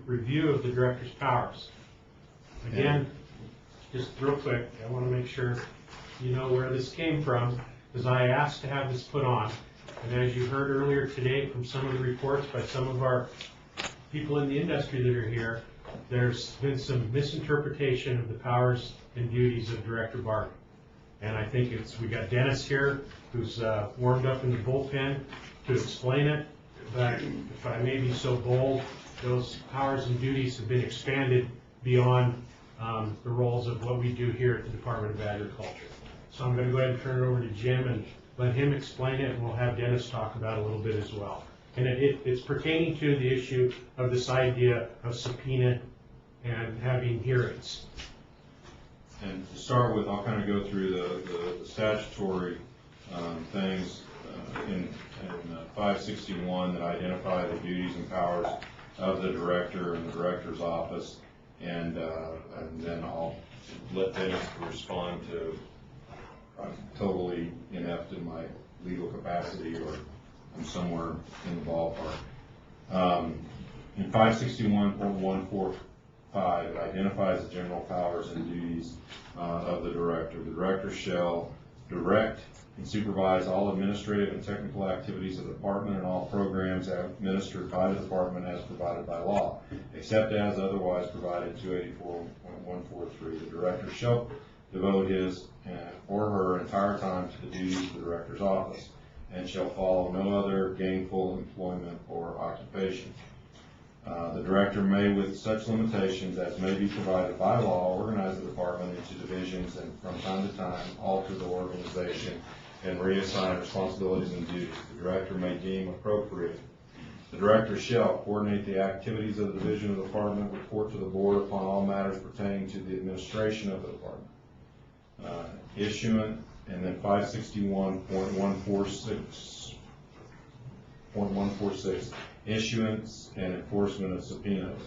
review of the director's powers. Again, just real quick, I want to make sure you know where this came from, because I asked to have this put on. And as you heard earlier today from some of the reports by some of our people in the industry that are here, there's been some misinterpretation of the powers and duties of Director Barton. And I think we got Dennis here, who's warmed up in the bullpen to explain it. But if I may be so bold, those powers and duties have been expanded beyond the roles of what we do here at the Department of Agriculture. So I'm going to go ahead and turn it over to Jim and let him explain it, and we'll have Dennis talk about it a little bit as well. And it's pertaining to the issue of this idea of subpoena and having hearings. And to start with, I'll kind of go through the statutory things in 561 that identify the duties and powers of the director and the director's office, and then I'll let Dennis respond to. I'm totally inept in my legal capacity, or I'm somewhere in the ballpark. In 561.145, it identifies the general powers and duties of the director. The director shall direct and supervise all administrative and technical activities of the department and all programs administered by the department as provided by law, except as otherwise provided in 284.143. The director shall devote his or her entire time to the duties of the director's office and shall follow no other gainful employment or occupation. The director may, with such limitations as may be provided by law, organize the department into divisions and from time to time alter the organization and reassign responsibilities and duties the director may deem appropriate. The director shall coordinate the activities of the division of the department, report to the board upon all matters pertaining to the administration of the department. Issuance, and then 561.146, issuance and enforcement of subpoenas.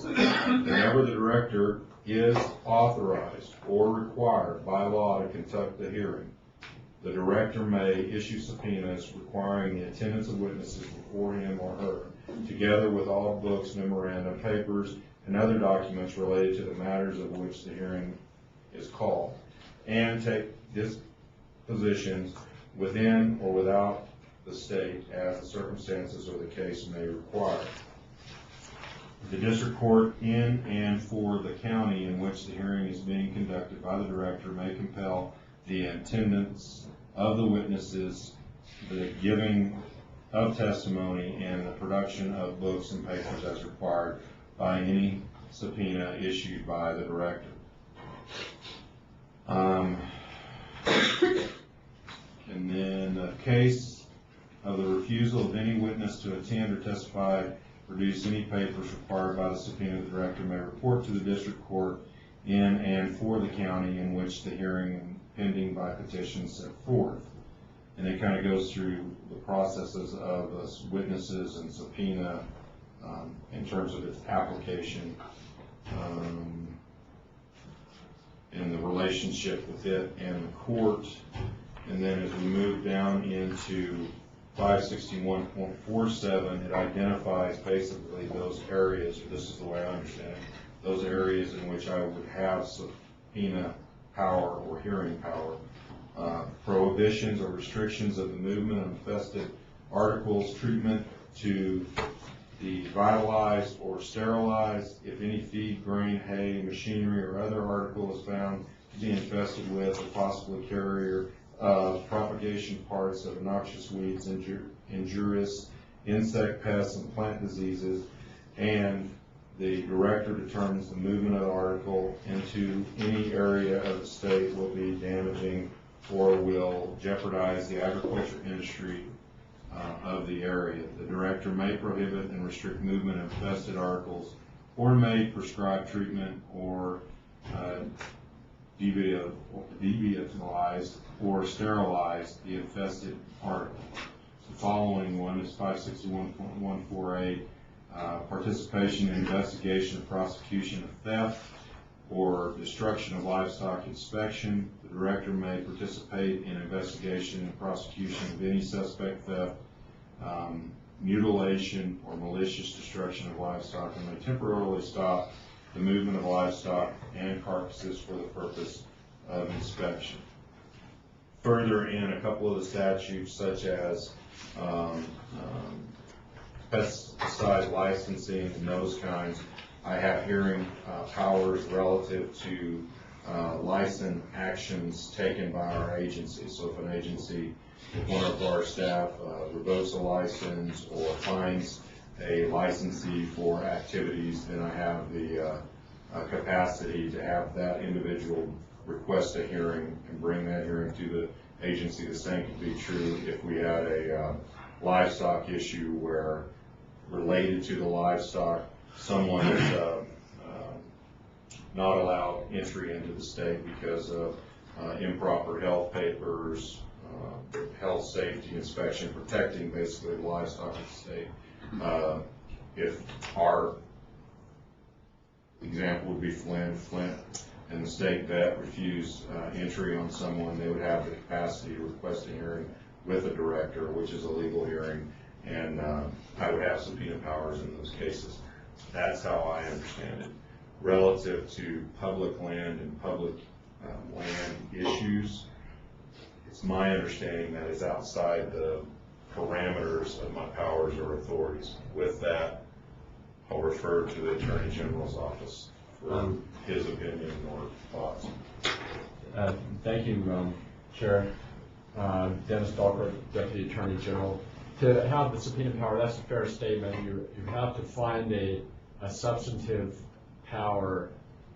Whenever the director is authorized or required by law to conduct the hearing, the director may issue subpoenas requiring the attendance of witnesses before him or her, together with all books, memoranda, papers, and other documents related to the matters of which the hearing is called, and take dispositions within or without the state as the circumstances or the case may require. The district court in and for the county in which the hearing is being conducted by the director may compel the attendance of the witnesses, the giving of testimony, and the production of books and papers as required by any subpoena issued by the director. And then a case of the refusal of any witness to attend or testify, produce any papers required by the subpoena, the director may report to the district court in and for the county in which the hearing pending by petition set forth. And it kind of goes through the processes of witnesses and subpoena in terms of its application and the relationship with it and the court. And then as we move down into 561.47, it identifies basically those areas, or this is the way I understand it, those areas in which I would have subpoena power or hearing power. Prohibitions or restrictions of the movement of infested articles, treatment to be vitalized or sterilized, if any feed, grain, hay, machinery, or other article is found to be infested with or possibly carrier of propagation parts of noxious weeds, injurious insect pests, and plant diseases, and the director determines the movement of the article into any area of the state will be damaging or will jeopardize the agriculture industry of the area. The director may prohibit and restrict movement of infested articles or may prescribe treatment or devitalize or sterilize the infested article. The following one is 561.148, participation in investigation or prosecution of theft or destruction of livestock inspection. The director may participate in investigation and prosecution of any suspect theft, mutilation, or malicious destruction of livestock, and may temporarily stop the movement of livestock and carcasses for the purpose of inspection. Further, in a couple of the statutes, such as pesticide licensing and those kinds, I have hearing powers relative to license actions taken by our agency. So if an agency, if one of our staff revokes a license or finds a licensee for activities, then I have the capacity to have that individual request a hearing and bring that hearing to the agency. The same could be true if we had a livestock issue where, related to the livestock, someone is not allowed entry into the state because of improper health papers, health safety inspection, protecting basically the livestock of the state. If our example would be Flint, and the state vet refused entry on someone, they would have the capacity to request a hearing with a director, which is a legal hearing, and I would have subpoena powers in those cases. That's how I understand it. Relative to public land and public land issues, it's my understanding that it's outside the parameters of my powers or authorities. With that, I'll refer to the Attorney General's office for his opinion or thoughts. Thank you, Chair. Dennis Dahlkirk, Deputy Attorney General. To have the subpoena power, that's a fair statement. You have to find a substantive power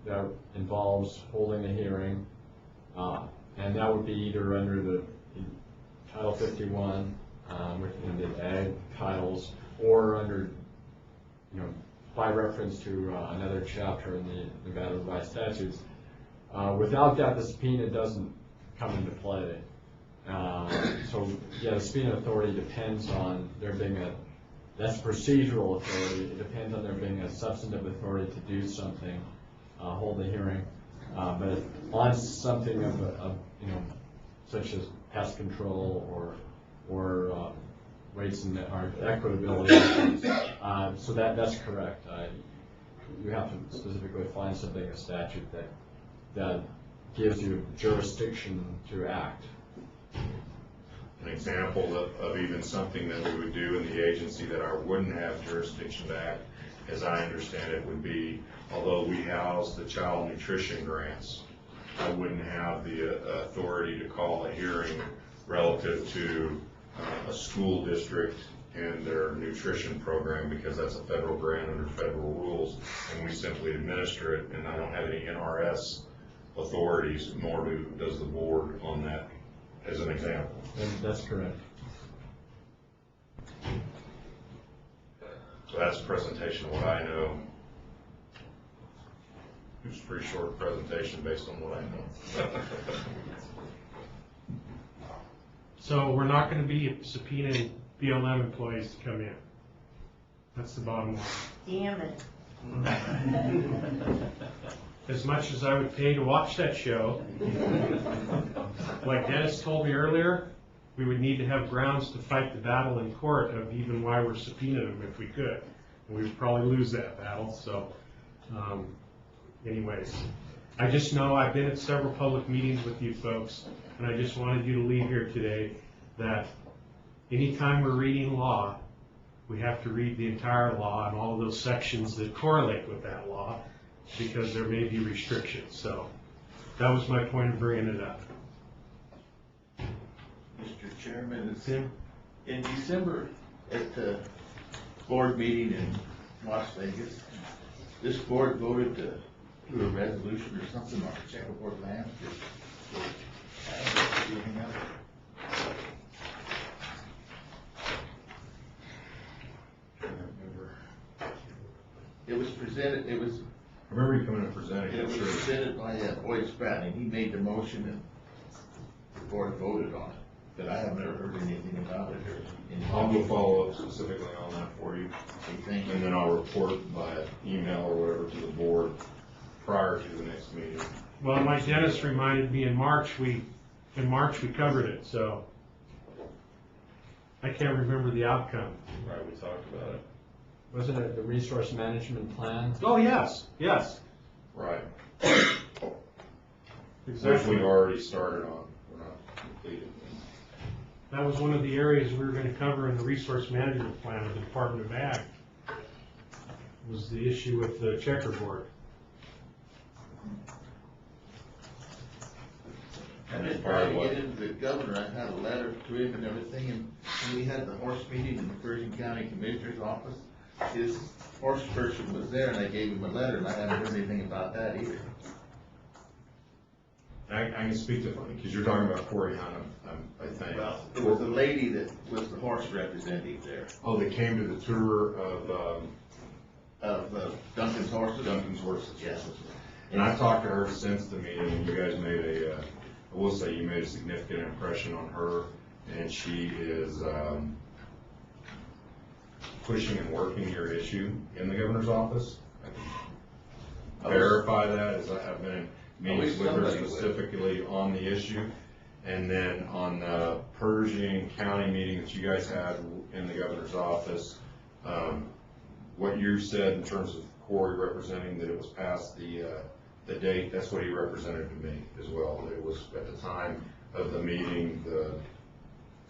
that involves holding a hearing, and that would be either under the Title 51, within the ag titles, or under, by reference to another chapter in the Nevada Revised Statutes. Without that, the subpoena doesn't come into play. So, yeah, the subpoena authority depends on there being that's procedural authority. It depends on there being a substantive authority to do something, hold a hearing. But on something of such as pest control or weights and equitability, so that's correct. You have to specifically find something, a statute that gives you jurisdiction to act. An example of even something that we would do in the agency that I wouldn't have jurisdiction to act as I understand it, would be, although we house the child nutrition grants, I wouldn't have the authority to call a hearing relative to a school district and their nutrition program, because that's a federal grant under federal rules, and we simply administer it, and I don't have any NRS authorities, nor does the board on that, as an example. That's correct. So that's a presentation of what I know. It's a pretty short presentation based on what I know. So we're not gonna be subpoenaing BLM employees to come in. That's the bottom line. Damn it. As much as I would pay to watch that show, like Dennis told me earlier, we would need to have grounds to fight the battle in court of even why we're subpoenaing them if we could. And we would probably lose that battle, so, anyways. I just know I've been at several public meetings with you folks, and I just wanted you to leave here today that anytime we're reading law, we have to read the entire law and all of those sections that correlate with that law, because there may be restrictions. So that was my point of bringing it up. Mr. Chairman, in December at the board meeting in Las Vegas, this board voted to do a resolution or something on checkerboard land. It was presented, I remember you coming and presenting it. It was presented by Boyd Spratt, and he made the motion and the board voted on it. But I have never heard anything about it or anything. I'll go follow up specifically on that for you. And then I'll report by email or whatever to the board prior to the next meeting. Well, like Dennis reminded me, in March we covered it, so I can't remember the outcome. Right, we talked about it. Wasn't it the resource management plan? Oh, yes, yes. Right. Exactly. Which we've already started on, we're not completed. That was one of the areas we were gonna cover in the resource management plan of the Department of Ag, was the issue with the checkerboard. And then trying to get into the governor, I had a letter to him and everything, and when we had the horse meeting in the Pershing County Commissioner's office, his horse person was there, and I gave him a letter, and I haven't heard anything about that either. I can speak to, because you're talking about Corey Hunt, I think. Well, it was the lady that was the horse representative there. Oh, they came to the tour of Duncan's horses? Duncan's horses. Yes. And I've talked to her since the meeting, and you guys made I will say you made a significant impression on her, and she is pushing and working your issue in the governor's office. I can verify that, as I have been in meetings with her specifically on the issue. And then on the Pershing County meeting that you guys had in the governor's office, what you said in terms of Corey representing that it was past the date, that's what he represented to me as well. That it was at the time of the meeting, the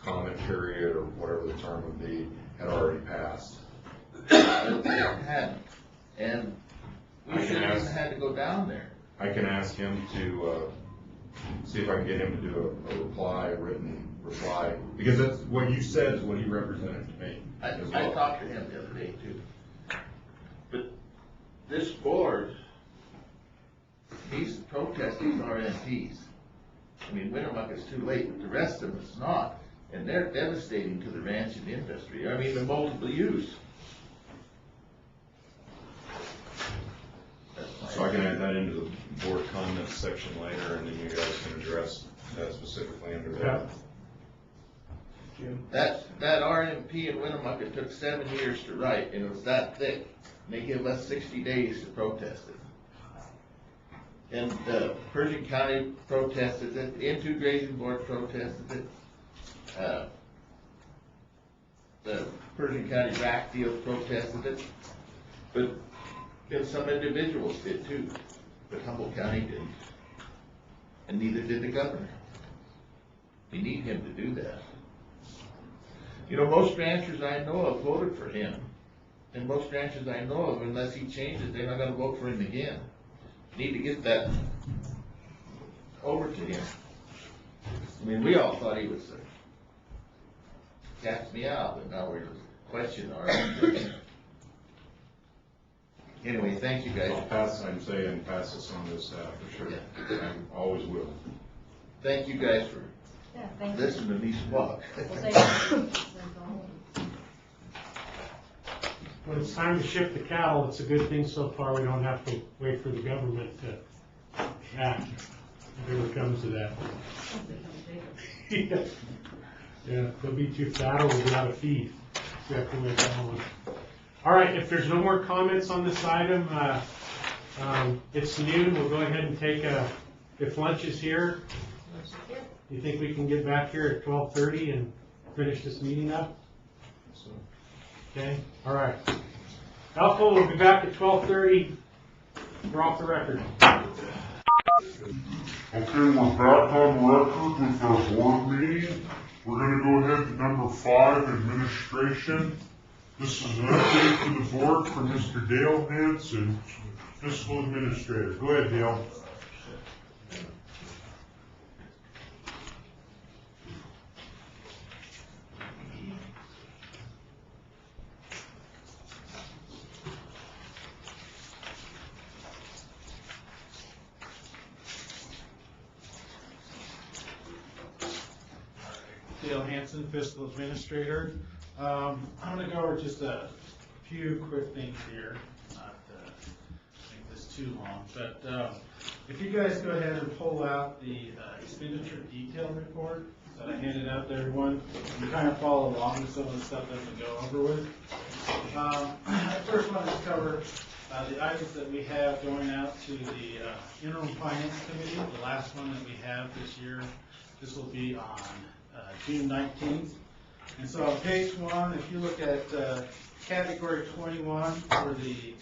comment period, or whatever the term would be, had already passed. It hadn't, and we shouldn't even had to go down there. I can ask him to see if I can get him to do a reply, a written reply, because that's what you said is what he represented to me. I talked to him the other day too. But this board, he's protesting RMPs. I mean, Winnemucca's too late, but the rest of us not. And they're devastating to the ranching industry. I mean, the multiple use. So I can add that into the board comments section later, and then you guys can address that specifically under that. That RMP in Winnemucca took 7 years to write, and it was that thick. And they give us 60 days to protest it. And Pershing County protested it, the Into Grazing Board protested it. The Pershing County rack deal protested it. But some individuals did too, but Humboldt County didn't. And neither did the governor. We need him to do that. You know, most ranchers I know have voted for him in most ranches I know of, unless he changes, they're not gonna vote for him again. Need to get that over to him. I mean, we all thought he was, cast me out, but now we're questioning our own. Anyway, thank you guys. I'll pass this on to staff for sure. I always will. Thank you guys for thank you. listening to me squawk. When it's time to ship the cattle, it's a good thing so far we don't have to wait for the government to act, if it ever comes to that. Yeah, they'll be too fat or we'll be out of feed. We have to wait that long. All right, if there's no more comments on this item, it's noon, we'll go ahead and take if lunch is here, you think we can get back here at 12:30 and finish this meeting up? Okay, all right. Elko will be back at 12:30. We're off the record. Okay, we're back on record with our board meeting. We're gonna go ahead to number 5, administration. This is an update to the board from Mr. Dale Hanson, fiscal administrator. Go ahead, Dale. Dale Hanson, fiscal administrator. I'm going to go over just a few quick things here, not make this too long, but if you guys go ahead and pull out the expenditure detail report that I handed out to everyone, you kind of follow along with some of the stuff that we go over with. I first want to cover the items that we have going out to the interim finance committee, the last one that we have this year. This will be on June 19th. And so on page 1, if you look at category 21 for it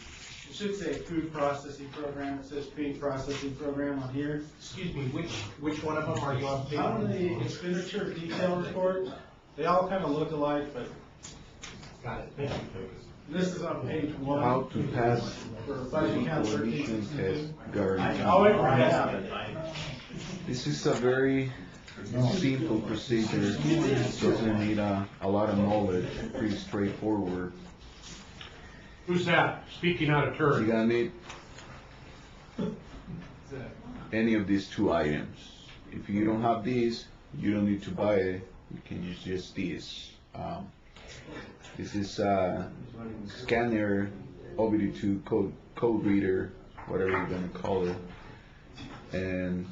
should say food processing program, it says food processing program on here. Excuse me, which one of them are you on page? On the expenditure detail report, they all kind of look alike, but. Got it, thank you. This is on page 1. How to pass for budget count the emission 13. test guarantee. This is a very simple procedure. It doesn't need a lot of knowledge. Pretty straightforward. Who's that? Speaking out of turn. You're gonna need any of these 2 items. If you don't have these, you don't need to buy it. You can use just these. This is a scanner, OBD2 code reader, whatever you're gonna call it, and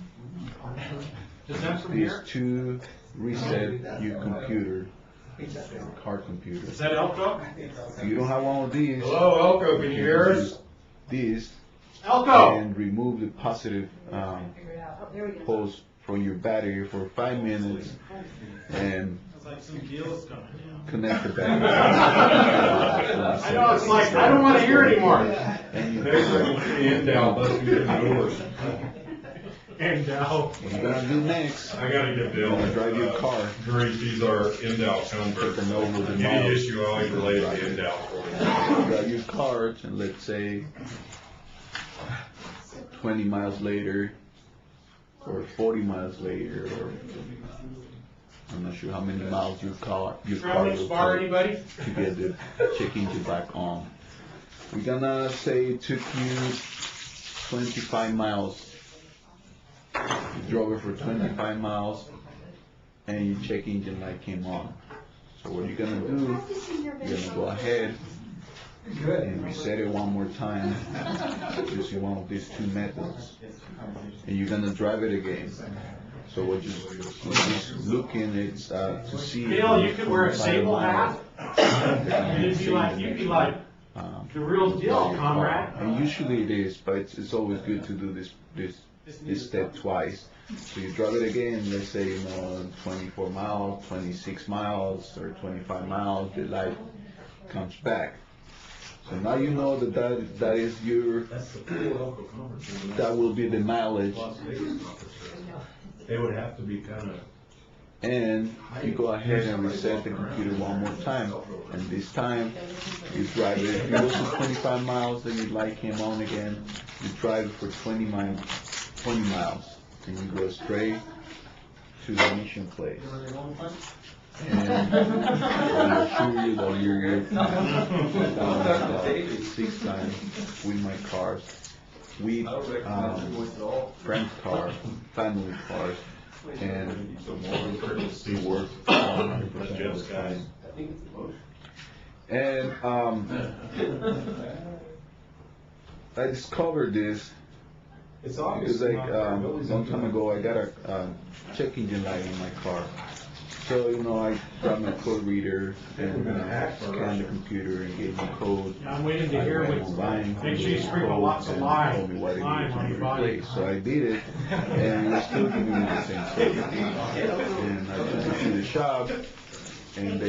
these 2 reset your computer, card computer. Is that Elko? If you don't have one of these, hello Elko, can you hear us? These, Elko! and remove the positive pulse from your battery for 5 minutes, and Like some deals coming down. connect the battery. I know, it's like, I don't want to hear anymore. And down, And what you gonna do next? I gotta get Bill. You're gonna drive your car. Great, these are Endow converts. Any issue always related to Endow for Drive your car, and let's say 20 miles later, or 40 miles later, or I'm not sure how many miles your car Traveling will spar, take anybody? to get the check engine back on. We're gonna say it took you 25 miles. You drove it for 25 miles, and your check engine light came on. So what you're gonna do, you're gonna go ahead and reset it one more time using one of these 2 methods, and you're gonna drive it again. So what you're looking is to see. Bill, you could wear a sable hat. You'd be like the real deal, comrade. And usually it is, but it's always good to do this step twice. So you drive it again, let's say 24 miles, 26 miles, or 25 miles, the light comes back. So now you know that is your, that will be the mileage. They would have to be kind of and you go ahead and reset the computer one more time, and this time you drive it. If it goes to 25 miles, then your light came on again. You drive it for 20 miles, and you go straight to the mission place. And I assure you that you're about 6 times with my cars, with friends' cars, family cars, and it works 100% of the time. And I discovered this because like long time ago I got a check engine light in my car. So, I brought my code reader and scanned the computer and gave me code. I'm waiting to hear make sure you sprinkle lots of lime. Told me what it Lime needed on to your be body. replaced. So I did it, and it was still giving me the same code. And I took it to the shop, and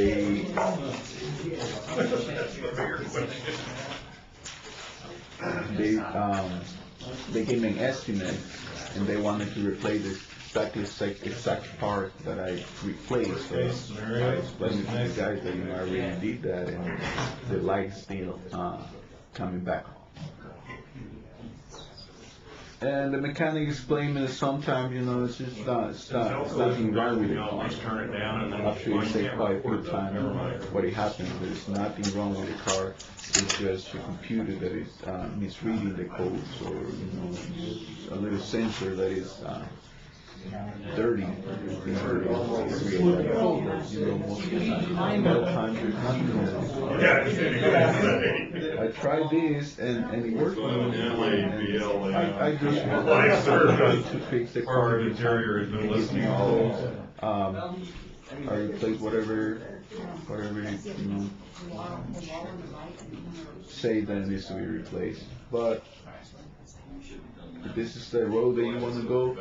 they gave me an estimate, and they wanted to replace this exact part that I replaced. So I explained to the guys that I already did that, and the light's still coming back. And the mechanic explained that sometimes, it's just nothing wrong with the car. After you say quite a few times what it happens, there's nothing wrong with the car. It's just your computer that is misreading the codes, or a little sensor that is dirty. Most of the time there's nothing wrong. I tried this and it worked for me. I just tried to fix the car. I replace whatever say that it needs to be replaced. But if this is the road that you want to go,